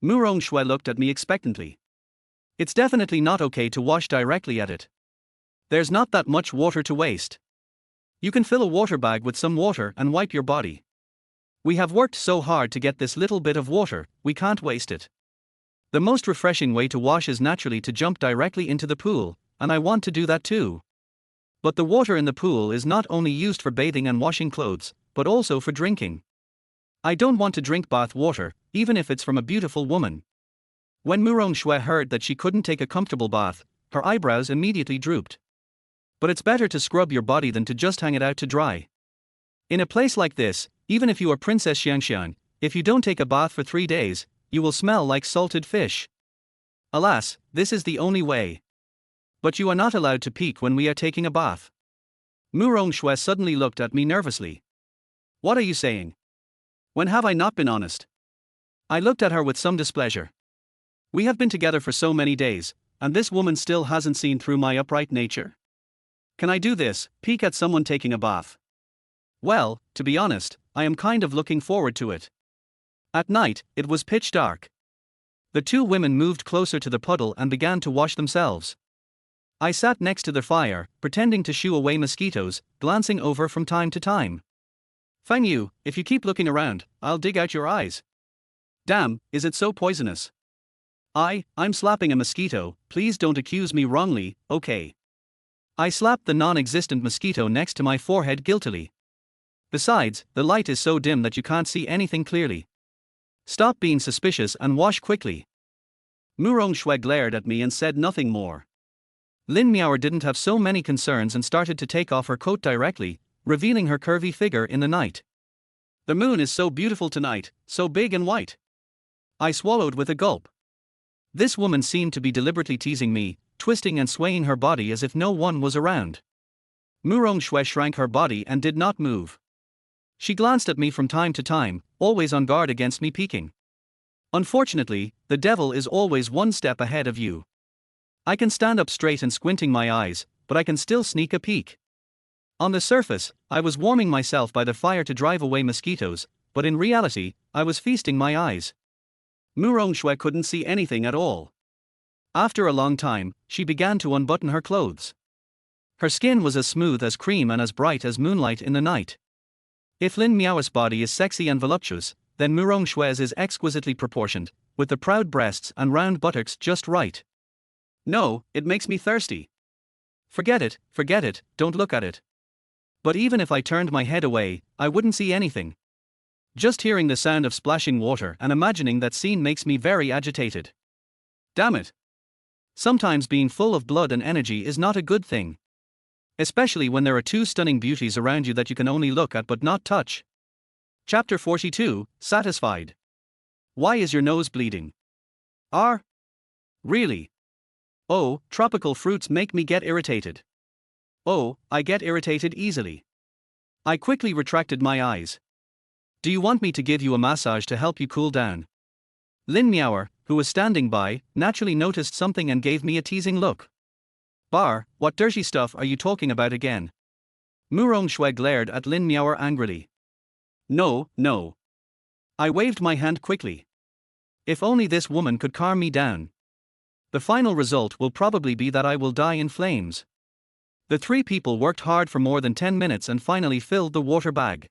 Murong Shui looked at me expectantly. It's definitely not okay to wash directly at it. There's not that much water to waste. You can fill a water bag with some water and wipe your body. We have worked so hard to get this little bit of water, we can't waste it. The most refreshing way to wash is naturally to jump directly into the pool, and I want to do that too. But the water in the pool is not only used for bathing and washing clothes, but also for drinking. I don't want to drink bath water, even if it's from a beautiful woman. When Murong Shui heard that she couldn't take a comfortable bath, her eyebrows immediately drooped. But it's better to scrub your body than to just hang it out to dry. In a place like this, even if you are Princess Xiangxiang, if you don't take a bath for 3 days, you will smell like salted fish. Alas, this is the only way. But you are not allowed to peek when we are taking a bath. Murong Shui suddenly looked at me nervously. What are you saying? When have I not been honest? I looked at her with some displeasure. We have been together for so many days, and this woman still hasn't seen through my upright nature. Can I do this, peek at someone taking a bath? Well, to be honest, I am kind of looking forward to it. At night, it was pitch dark. The two women moved closer to the puddle and began to wash themselves. I sat next to the fire, pretending to shoo away mosquitoes, glancing over from time to time. Fang Yu, if you keep looking around, I'll dig out your eyes. Damn, is it so poisonous? I'm slapping a mosquito, please don't accuse me wrongly, okay. I slapped the non-existent mosquito next to my forehead guiltily. Besides, the light is so dim that you can't see anything clearly. Stop being suspicious and wash quickly. Murong Shui glared at me and said nothing more. Lin Miaoer didn't have so many concerns and started to take off her coat directly, revealing her curvy figure in the night. The moon is so beautiful tonight, so big and white. I swallowed with a gulp. This woman seemed to be deliberately teasing me, twisting and swaying her body as if no one was around. Murong Shui shrank her body and did not move. She glanced at me from time to time, always on guard against me peeking. Unfortunately, the devil is always one step ahead of you. I can stand up straight and squinting my eyes, but I can still sneak a peek. On the surface, I was warming myself by the fire to drive away mosquitoes, but in reality, I was feasting my eyes. Murong Shui couldn't see anything at all. After a long time, she began to unbutton her clothes. Her skin was as smooth as cream and as bright as moonlight in the night. If Lin Miaoer's body is sexy and voluptuous, then Murong Shui's is exquisitely proportioned, with the proud breasts and round buttocks just right. No, it makes me thirsty. Forget it, don't look at it. But even if I turned my head away, I wouldn't see anything. Just hearing the sound of splashing water and imagining that scene makes me very agitated. Damn it. Sometimes being full of blood and energy is not a good thing. Especially when there are two stunning beauties around you that you can only look at but not touch. Chapter 42, Satisfied. Why is your nose bleeding? Really? Oh, tropical fruits make me get irritated. Oh, I get irritated easily. I quickly retracted my eyes. Do you want me to give you a massage to help you cool down? Lin Miaoer, who was standing by, naturally noticed something and gave me a teasing look. What dirty stuff are you talking about again? Murong Shui glared at Lin Miaoer angrily. No. I waved my hand quickly. If only this woman could calm me down. The final result will probably be that I will die in flames. The three people worked hard for more than 10 minutes and finally filled the water bag.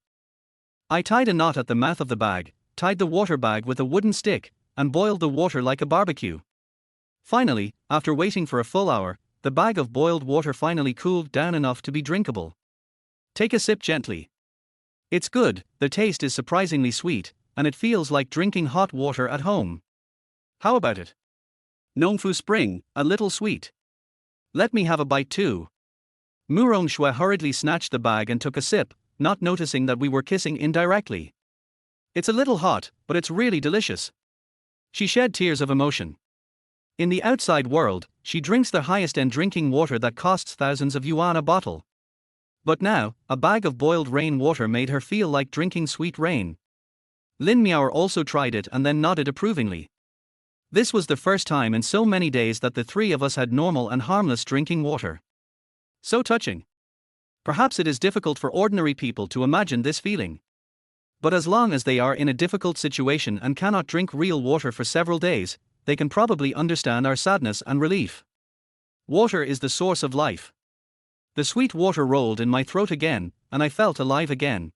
I tied a knot at the mouth of the bag, tied the water bag with a wooden stick, and boiled the water like a barbecue. Finally, after waiting for a full hour, the bag of boiled water finally cooled down enough to be drinkable. Take a sip gently. It's good, the taste is surprisingly sweet, and it feels like drinking hot water at home. How about it? Nongfu Spring, a little sweet. Let me have a bite too. Murong Shui hurriedly snatched the bag and took a sip, not noticing that we were kissing indirectly. It's a little hot, but it's really delicious. She shed tears of emotion. In the outside world, she drinks the highest-end drinking water that costs thousands of yuan a bottle. But now, a bag of boiled rain water made her feel like drinking sweet rain. Lin Miao also tried it and then nodded approvingly. This was the first time in so many days that the three of us had normal and harmless drinking water. So touching. Perhaps it is difficult for ordinary people to imagine this feeling. But as long as they are in a difficult situation and cannot drink real water for several days, they can probably understand our sadness and relief. Water is the source of life. The sweet water rolled in my throat again, and I felt alive again.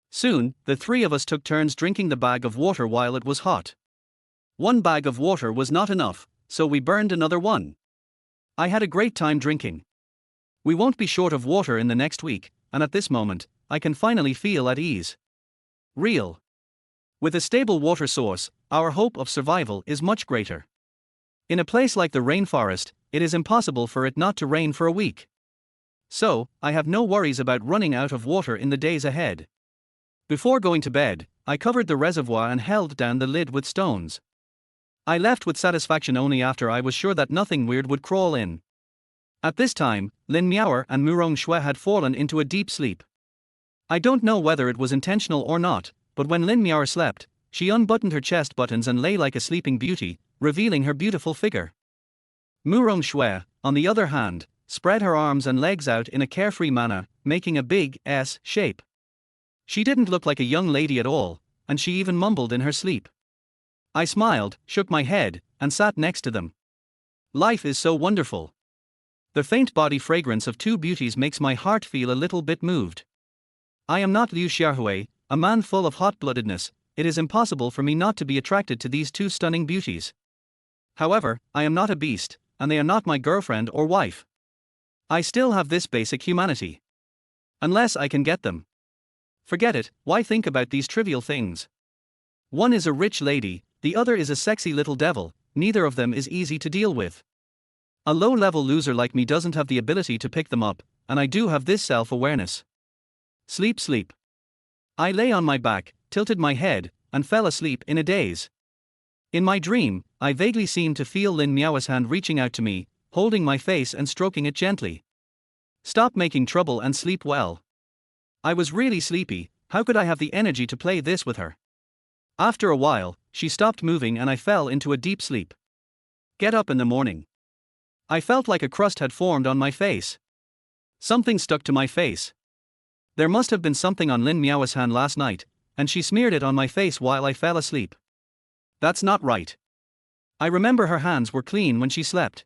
Soon, the three of us took turns drinking the bag of water while it was hot. One bag of water was not enough, so we burned another one. I had a great time drinking. We won't be short of water in the next week, and at this moment, I can finally feel at ease. Real. With a stable water source, our hope of survival is much greater. In a place like the rainforest, it is impossible for it not to rain for a week. So, I have no worries about running out of water in the days ahead. Before going to bed, I covered the reservoir and held down the lid with stones. I left with satisfaction only after I was sure that nothing weird would crawl in. At this time, Lin Miao and Murong Shui had fallen into a deep sleep. I don't know whether it was intentional or not, but when Lin Miao slept, she unbuttoned her chest buttons and lay like a sleeping beauty, revealing her beautiful figure. Murong Shui, on the other hand, spread her arms and legs out in a carefree manner, making a big S shape. She didn't look like a young lady at all, and she even mumbled in her sleep. I smiled, shook my head, and sat next to them. Life is so wonderful. The faint body fragrance of two beauties makes my heart feel a little bit moved. I am not Liu Xiaohui, a man full of hot-bloodedness. It is impossible for me not to be attracted to these two stunning beauties. However, I am not a beast, and they are not my girlfriend or wife. I still have this basic humanity. Unless I can get them. Forget it, why think about these trivial things? One is a rich lady, the other is a sexy little devil, neither of them is easy to deal with. A low-level loser like me doesn't have the ability to pick them up, and I do have this self-awareness. Sleep, sleep. I lay on my back, tilted my head, and fell asleep in a daze. In my dream, I vaguely seemed to feel Lin Miao's hand reaching out to me, holding my face and stroking it gently. Stop making trouble and sleep well. I was really sleepy, how could I have the energy to play this with her? After a while, she stopped moving and I fell into a deep sleep. Get up in the morning. I felt like a crust had formed on my face. Something stuck to my face. There must have been something on Lin Miao's hand last night, and she smeared it on my face while I fell asleep. That's not right. I remember her hands were clean when she slept.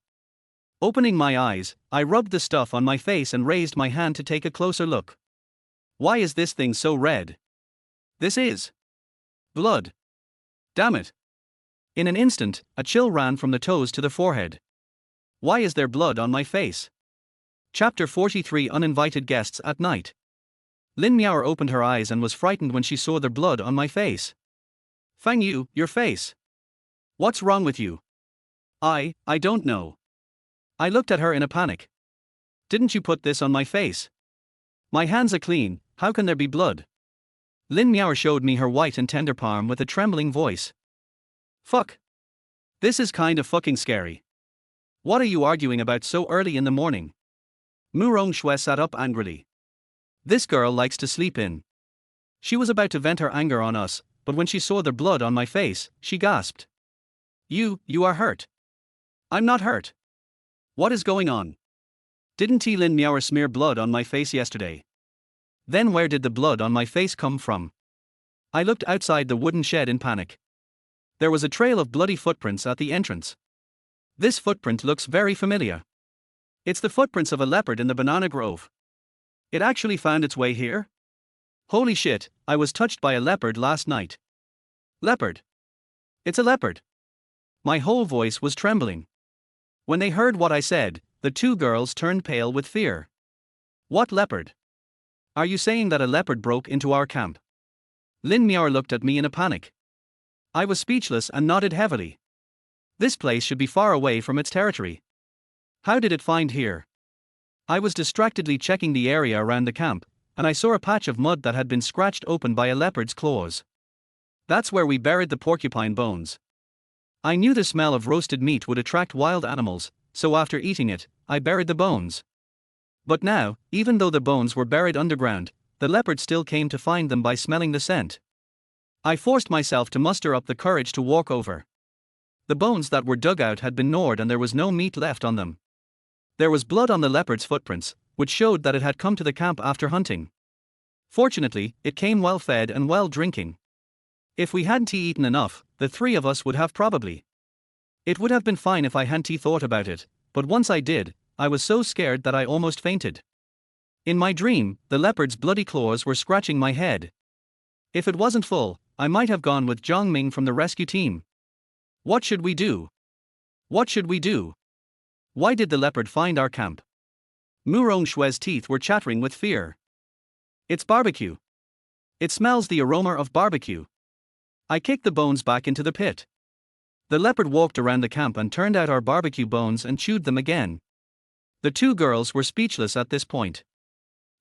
Opening my eyes, I rubbed the stuff on my face and raised my hand to take a closer look. Why is this thing so red? This is blood. Damn it. In an instant, a chill ran from the toes to the forehead. Why is there blood on my face? Chapter 43 Uninvited Guests at Night. Lin Miao opened her eyes and was frightened when she saw the blood on my face. Fang Yu, your face. What's wrong with you? I don't know. I looked at her in a panic. Didn't you put this on my face? My hands are clean, how can there be blood? Lin Miao showed me her white and tender palm with a trembling voice. Fuck. This is kind of fucking scary. What are you arguing about so early in the morning? Murong Shui sat up angrily. This girl likes to sleep in. She was about to vent her anger on us, but when she saw the blood on my face, she gasped. You are hurt. I'm not hurt. What is going on? Didn't Lin Miao smear blood on my face yesterday? Then where did the blood on my face come from? I looked outside the wooden shed in panic. There was a trail of bloody footprints at the entrance. This footprint looks very familiar. It's the footprints of a leopard in the banana grove. It actually found its way here? Holy shit, I was touched by a leopard last night. Leopard. It's a leopard. My whole voice was trembling. When they heard what I said, the two girls turned pale with fear. What leopard? Are you saying that a leopard broke into our camp? Lin Miao looked at me in a panic. I was speechless and nodded heavily. This place should be far away from its territory. How did it find here? I was distractedly checking the area around the camp, and I saw a patch of mud that had been scratched open by a leopard's claws. That's where we buried the porcupine bones. I knew the smell of roasted meat would attract wild animals, so after eating it, I buried the bones. But now, even though the bones were buried underground, the leopard still came to find them by smelling the scent. I forced myself to muster up the courage to walk over. The bones that were dug out had been gnawed and there was no meat left on them. There was blood on the leopard's footprints, which showed that it had come to the camp after hunting. Fortunately, it came well fed and well drinking. If we hadn't eaten enough, the three of us would have probably. It would have been fine if I hadn't thought about it, but once I did, I was so scared that I almost fainted. In my dream, the leopard's bloody claws were scratching my head. If it wasn't full, I might have gone with Zhang Ming from the rescue team. What should we do? What should we do? Why did the leopard find our camp? Mu Rongshue's teeth were chattering with fear. It's barbecue. It smells the aroma of barbecue. I kicked the bones back into the pit. The leopard walked around the camp and turned out our barbecue bones and chewed them again. The two girls were speechless at this point.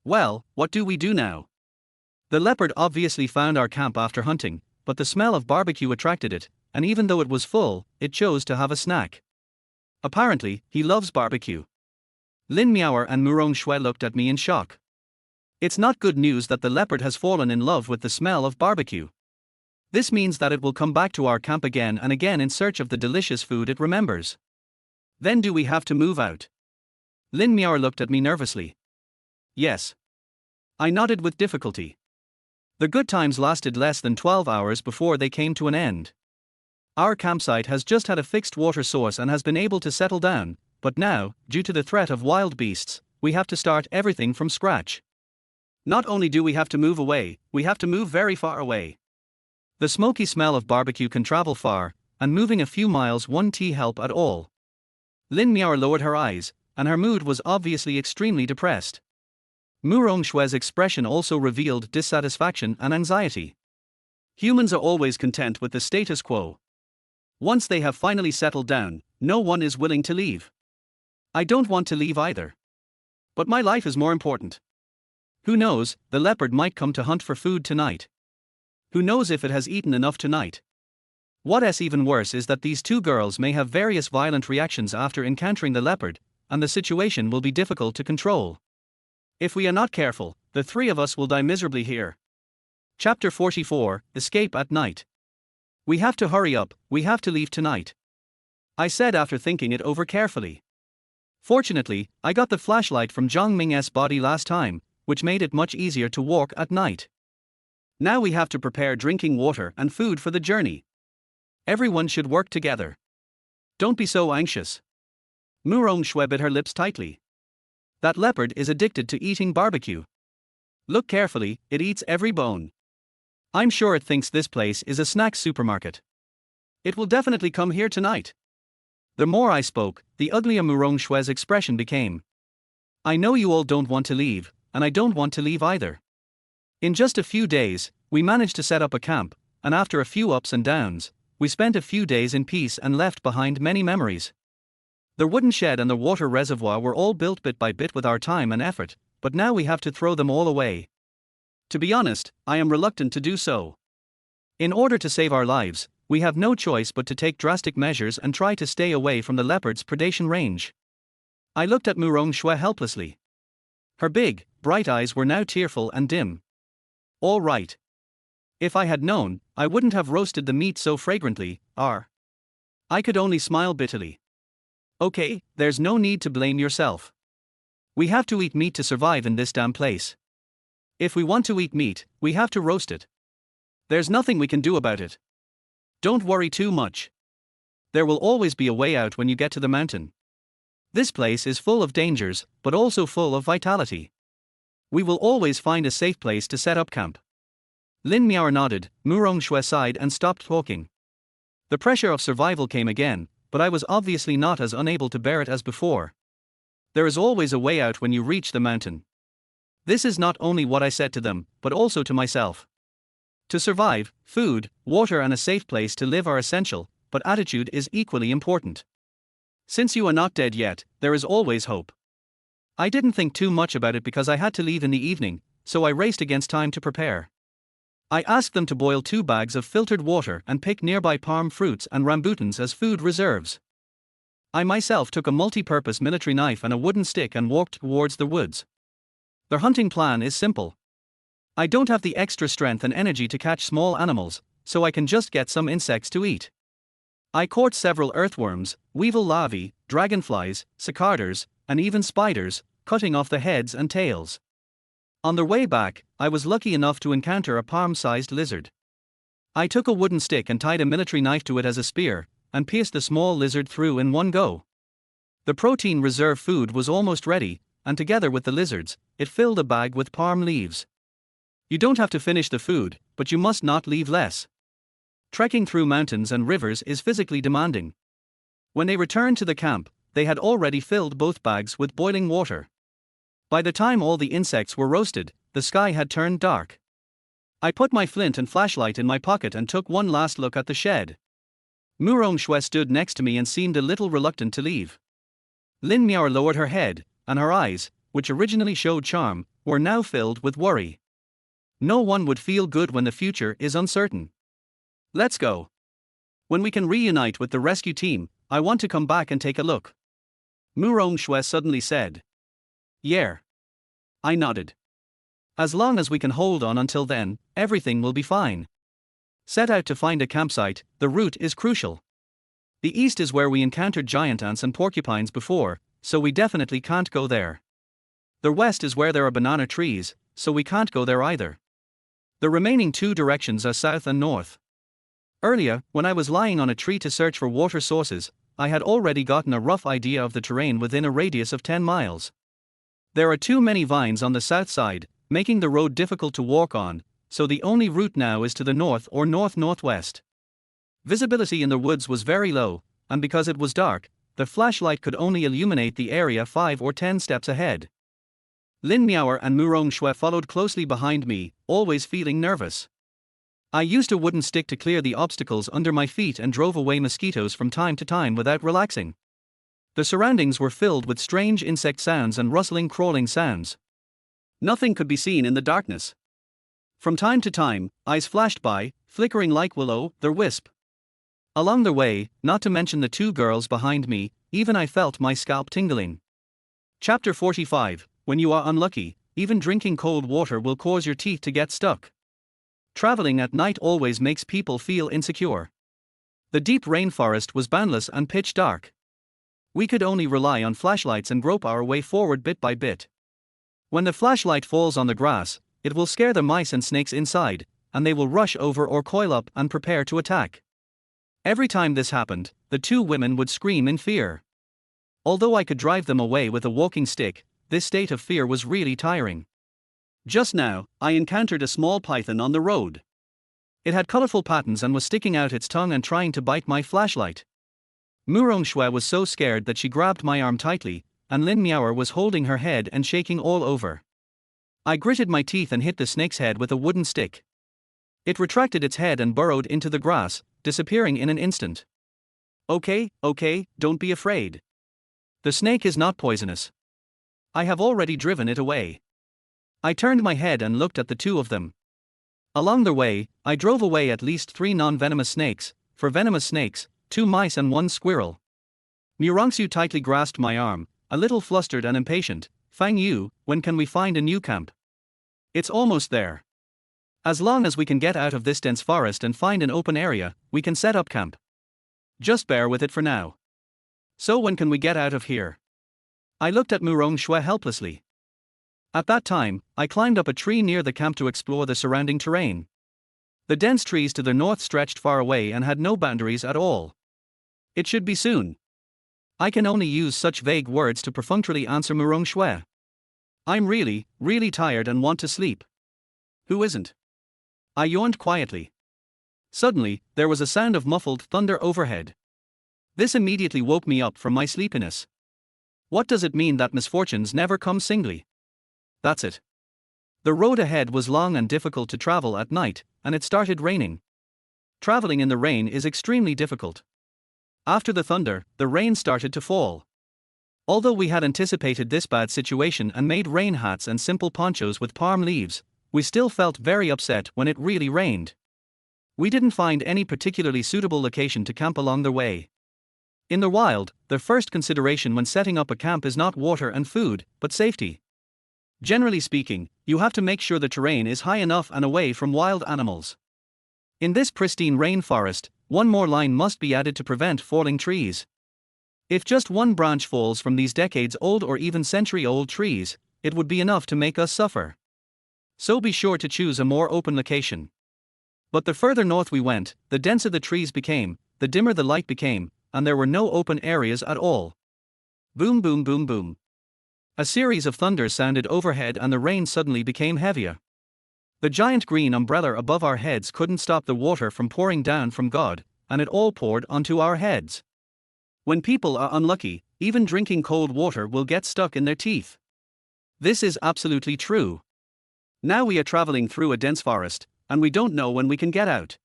Well, what do we do now? The leopard obviously found our camp after hunting, but the smell of barbecue attracted it, and even though it was full, it chose to have a snack. Apparently, he loves barbecue. Lin Miao and Murong Shui looked at me in shock. It's not good news that the leopard has fallen in love with the smell of barbecue. This means that it will come back to our camp again and again in search of the delicious food it remembers. Then do we have to move out? Lin Miao looked at me nervously. Yes. I nodded with difficulty. The good times lasted less than 12 hours before they came to an end. Our campsite has just had a fixed water source and has been able to settle down, but now, due to the threat of wild beasts, we have to start everything from scratch. Not only do we have to move away, we have to move very far away. The smoky smell of barbecue can travel far, and moving a few miles won't help at all. Lin Miao lowered her eyes, and her mood was obviously extremely depressed. Murong Shue's expression also revealed dissatisfaction and anxiety. Humans are always content with the status quo. Once they have finally settled down, no one is willing to leave. I don't want to leave either. But my life is more important. Who knows, the leopard might come to hunt for food tonight. Who knows if it has eaten enough tonight? What's even worse is that these two girls may have various violent reactions after encountering the leopard, and the situation will be difficult to control. If we are not careful, the three of us will die miserably here. Chapter 44, Escape at Night. We have to hurry up, we have to leave tonight. I said after thinking it over carefully. Fortunately, I got the flashlight from Zhang Ming's body last time, which made it much easier to walk at night. Now we have to prepare drinking water and food for the journey. Everyone should work together. Don't be so anxious. Murong Shui bit her lips tightly. That leopard is addicted to eating barbecue. Look carefully, it eats every bone. I'm sure it thinks this place is a snack supermarket. It will definitely come here tonight. The more I spoke, the uglier Murong Shue's expression became. I know you all don't want to leave, and I don't want to leave either. In just a few days, we managed to set up a camp, and after a few ups and downs, we spent a few days in peace and left behind many memories. The wooden shed and the water reservoir were all built bit by bit with our time and effort, but now we have to throw them all away. To be honest, I am reluctant to do so. In order to save our lives, we have no choice but to take drastic measures and try to stay away from the leopard's predation range. I looked at Murong Shui helplessly. Her big, bright eyes were now tearful and dim. All right. If I had known, I wouldn't have roasted the meat so fragrantly, I could only smile bitterly. Okay, there's no need to blame yourself. We have to eat meat to survive in this damn place. If we want to eat meat, we have to roast it. There's nothing we can do about it. Don't worry too much. There will always be a way out when you get to the mountain. This place is full of dangers, but also full of vitality. We will always find a safe place to set up camp. Lin Miao nodded, Murong Shui sighed and stopped talking. The pressure of survival came again, but I was obviously not as unable to bear it as before. There is always a way out when you reach the mountain. This is not only what I said to them, but also to myself. To survive, food, water and a safe place to live are essential, but attitude is equally important. Since you are not dead yet, there is always hope. I didn't think too much about it because I had to leave in the evening, so I raced against time to prepare. I asked them to boil 2 bags of filtered water and pick nearby palm fruits and rambutans as food reserves. I myself took a multi-purpose military knife and a wooden stick and walked towards the woods. Their hunting plan is simple. I don't have the extra strength and energy to catch small animals, so I can just get some insects to eat. I caught several earthworms, weevil larvae, dragonflies, cicadas, and even spiders, cutting off the heads and tails. On their way back, I was lucky enough to encounter a palm-sized lizard. I took a wooden stick and tied a military knife to it as a spear, and pierced the small lizard through in one go. The protein reserve food was almost ready, and together with the lizards, it filled a bag with palm leaves. You don't have to finish the food, but you must not leave less. Trekking through mountains and rivers is physically demanding. When they returned to the camp, they had already filled both bags with boiling water. By the time all the insects were roasted, the sky had turned dark. I put my flint and flashlight in my pocket and took one last look at the shed. Murong Shui stood next to me and seemed a little reluctant to leave. Lin Miao lowered her head, and her eyes, which originally showed charm, were now filled with worry. No one would feel good when the future is uncertain. Let's go. When we can reunite with the rescue team, I want to come back and take a look. Murong Shui suddenly said. Yeah. I nodded. As long as we can hold on until then, everything will be fine. Set out to find a campsite, the route is crucial. The east is where we encountered giant ants and porcupines before, so we definitely can't go there. The west is where there are banana trees, so we can't go there either. The remaining 2 directions are south and north. Earlier, when I was lying on a tree to search for water sources, I had already gotten a rough idea of the terrain within a radius of 10 miles. There are too many vines on the south side, making the road difficult to walk on, so the only route now is to the north or north-northwest. Visibility in the woods was very low, and because it was dark, the flashlight could only illuminate the area 5 or 10 steps ahead. Lin Miao and Murong Shui followed closely behind me, always feeling nervous. I used a wooden stick to clear the obstacles under my feet and drove away mosquitoes from time to time without relaxing. The surroundings were filled with strange insect sounds and rustling crawling sounds. Nothing could be seen in the darkness. From time to time, eyes flashed by, flickering like will-o'-the-wisp. Along the way, not to mention the 2 girls behind me, even I felt my scalp tingling. Chapter 45, When you are unlucky, even drinking cold water will cause your teeth to get stuck. Traveling at night always makes people feel insecure. The deep rainforest was boundless and pitch dark. We could only rely on flashlights and grope our way forward bit by bit. When the flashlight falls on the grass, it will scare the mice and snakes inside, and they will rush over or coil up and prepare to attack. Every time this happened, the 2 women would scream in fear. Although I could drive them away with a walking stick, this state of fear was really tiring. Just now, I encountered a small python on the road. It had colorful patterns and was sticking out its tongue and trying to bite my flashlight. Murong Shui was so scared that she grabbed my arm tightly, and Lin Miao was holding her head and shaking all over. I gritted my teeth and hit the snake's head with a wooden stick. It retracted its head and burrowed into the grass, disappearing in an instant. Okay, don't be afraid. The snake is not poisonous. I have already driven it away. I turned my head and looked at the 2 of them. Along the way, I drove away at least 3 non-venomous snakes, 4 venomous snakes, 2 mice and 1 squirrel. Murongsu tightly grasped my arm, a little flustered and impatient. Fang Yu, when can we find a new camp? It's almost there. As long as we can get out of this dense forest and find an open area, we can set up camp. Just bear with it for now. So when can we get out of here? I looked at Murong Shui helplessly. At that time, I climbed up a tree near the camp to explore the surrounding terrain. The dense trees to the north stretched far away and had no boundaries at all. It should be soon. I can only use such vague words to perfunctorily answer Murong Shui. I'm really, really tired and want to sleep. Who isn't? I yawned quietly. Suddenly, there was a sound of muffled thunder overhead. This immediately woke me up from my sleepiness. What does it mean that misfortunes never come singly? That's it. The road ahead was long and difficult to travel at night, and it started raining. Traveling in the rain is extremely difficult. After the thunder, the rain started to fall. Although we had anticipated this bad situation and made rain hats and simple ponchos with palm leaves, we still felt very upset when it really rained. We didn't find any particularly suitable location to camp along the way. In the wild, the first consideration when setting up a camp is not water and food, but safety. Generally speaking, you have to make sure the terrain is high enough and away from wild animals. In this pristine rainforest, one more line must be added to prevent falling trees. If just one branch falls from these decades-old or even century-old trees, it would be enough to make us suffer. So be sure to choose a more open location. But the further north we went, the denser the trees became, the dimmer the light became, and there were no open areas at all. Boom boom boom boom. A series of thunders sounded overhead and the rain suddenly became heavier. The giant green umbrella above our heads couldn't stop the water from pouring down from God, and it all poured onto our heads. When people are unlucky, even drinking cold water will get stuck in their teeth. This is absolutely true. Now we are traveling through a dense forest, and we don't know when we can get out.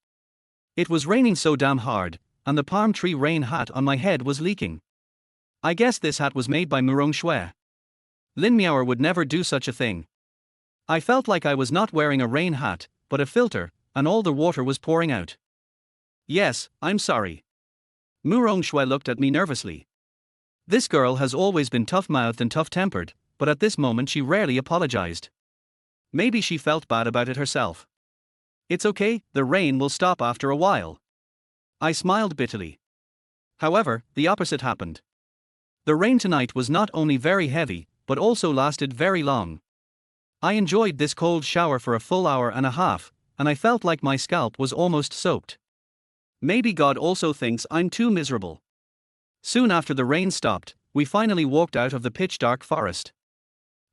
It was raining so damn hard, and the palm tree rain hat on my head was leaking. I guess this hat was made by Murong Shui. Lin Miaoer would never do such a thing. I felt like I was not wearing a rain hat, but a filter, and all the water was pouring out. Yes, I'm sorry. Murong Shui looked at me nervously. This girl has always been tough-mouthed and tough-tempered, but at this moment she rarely apologized. Maybe she felt bad about it herself. It's okay, the rain will stop after a while. I smiled bitterly. However, the opposite happened. The rain tonight was not only very heavy, but also lasted very long. I enjoyed this cold shower for a full hour and a half, and I felt like my scalp was almost soaked. Maybe God also thinks I'm too miserable. Soon after the rain stopped, we finally walked out of the pitch-dark forest.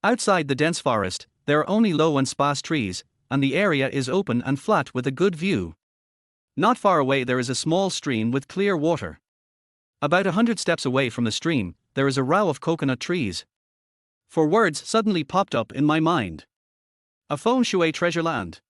Outside the dense forest, there are only low and sparse trees, and the area is open and flat with a good view. Not far away there is a small stream with clear water. About 100 steps away from the stream, there is a row of coconut trees. 4 words suddenly popped up in my mind. A feng shui treasure land.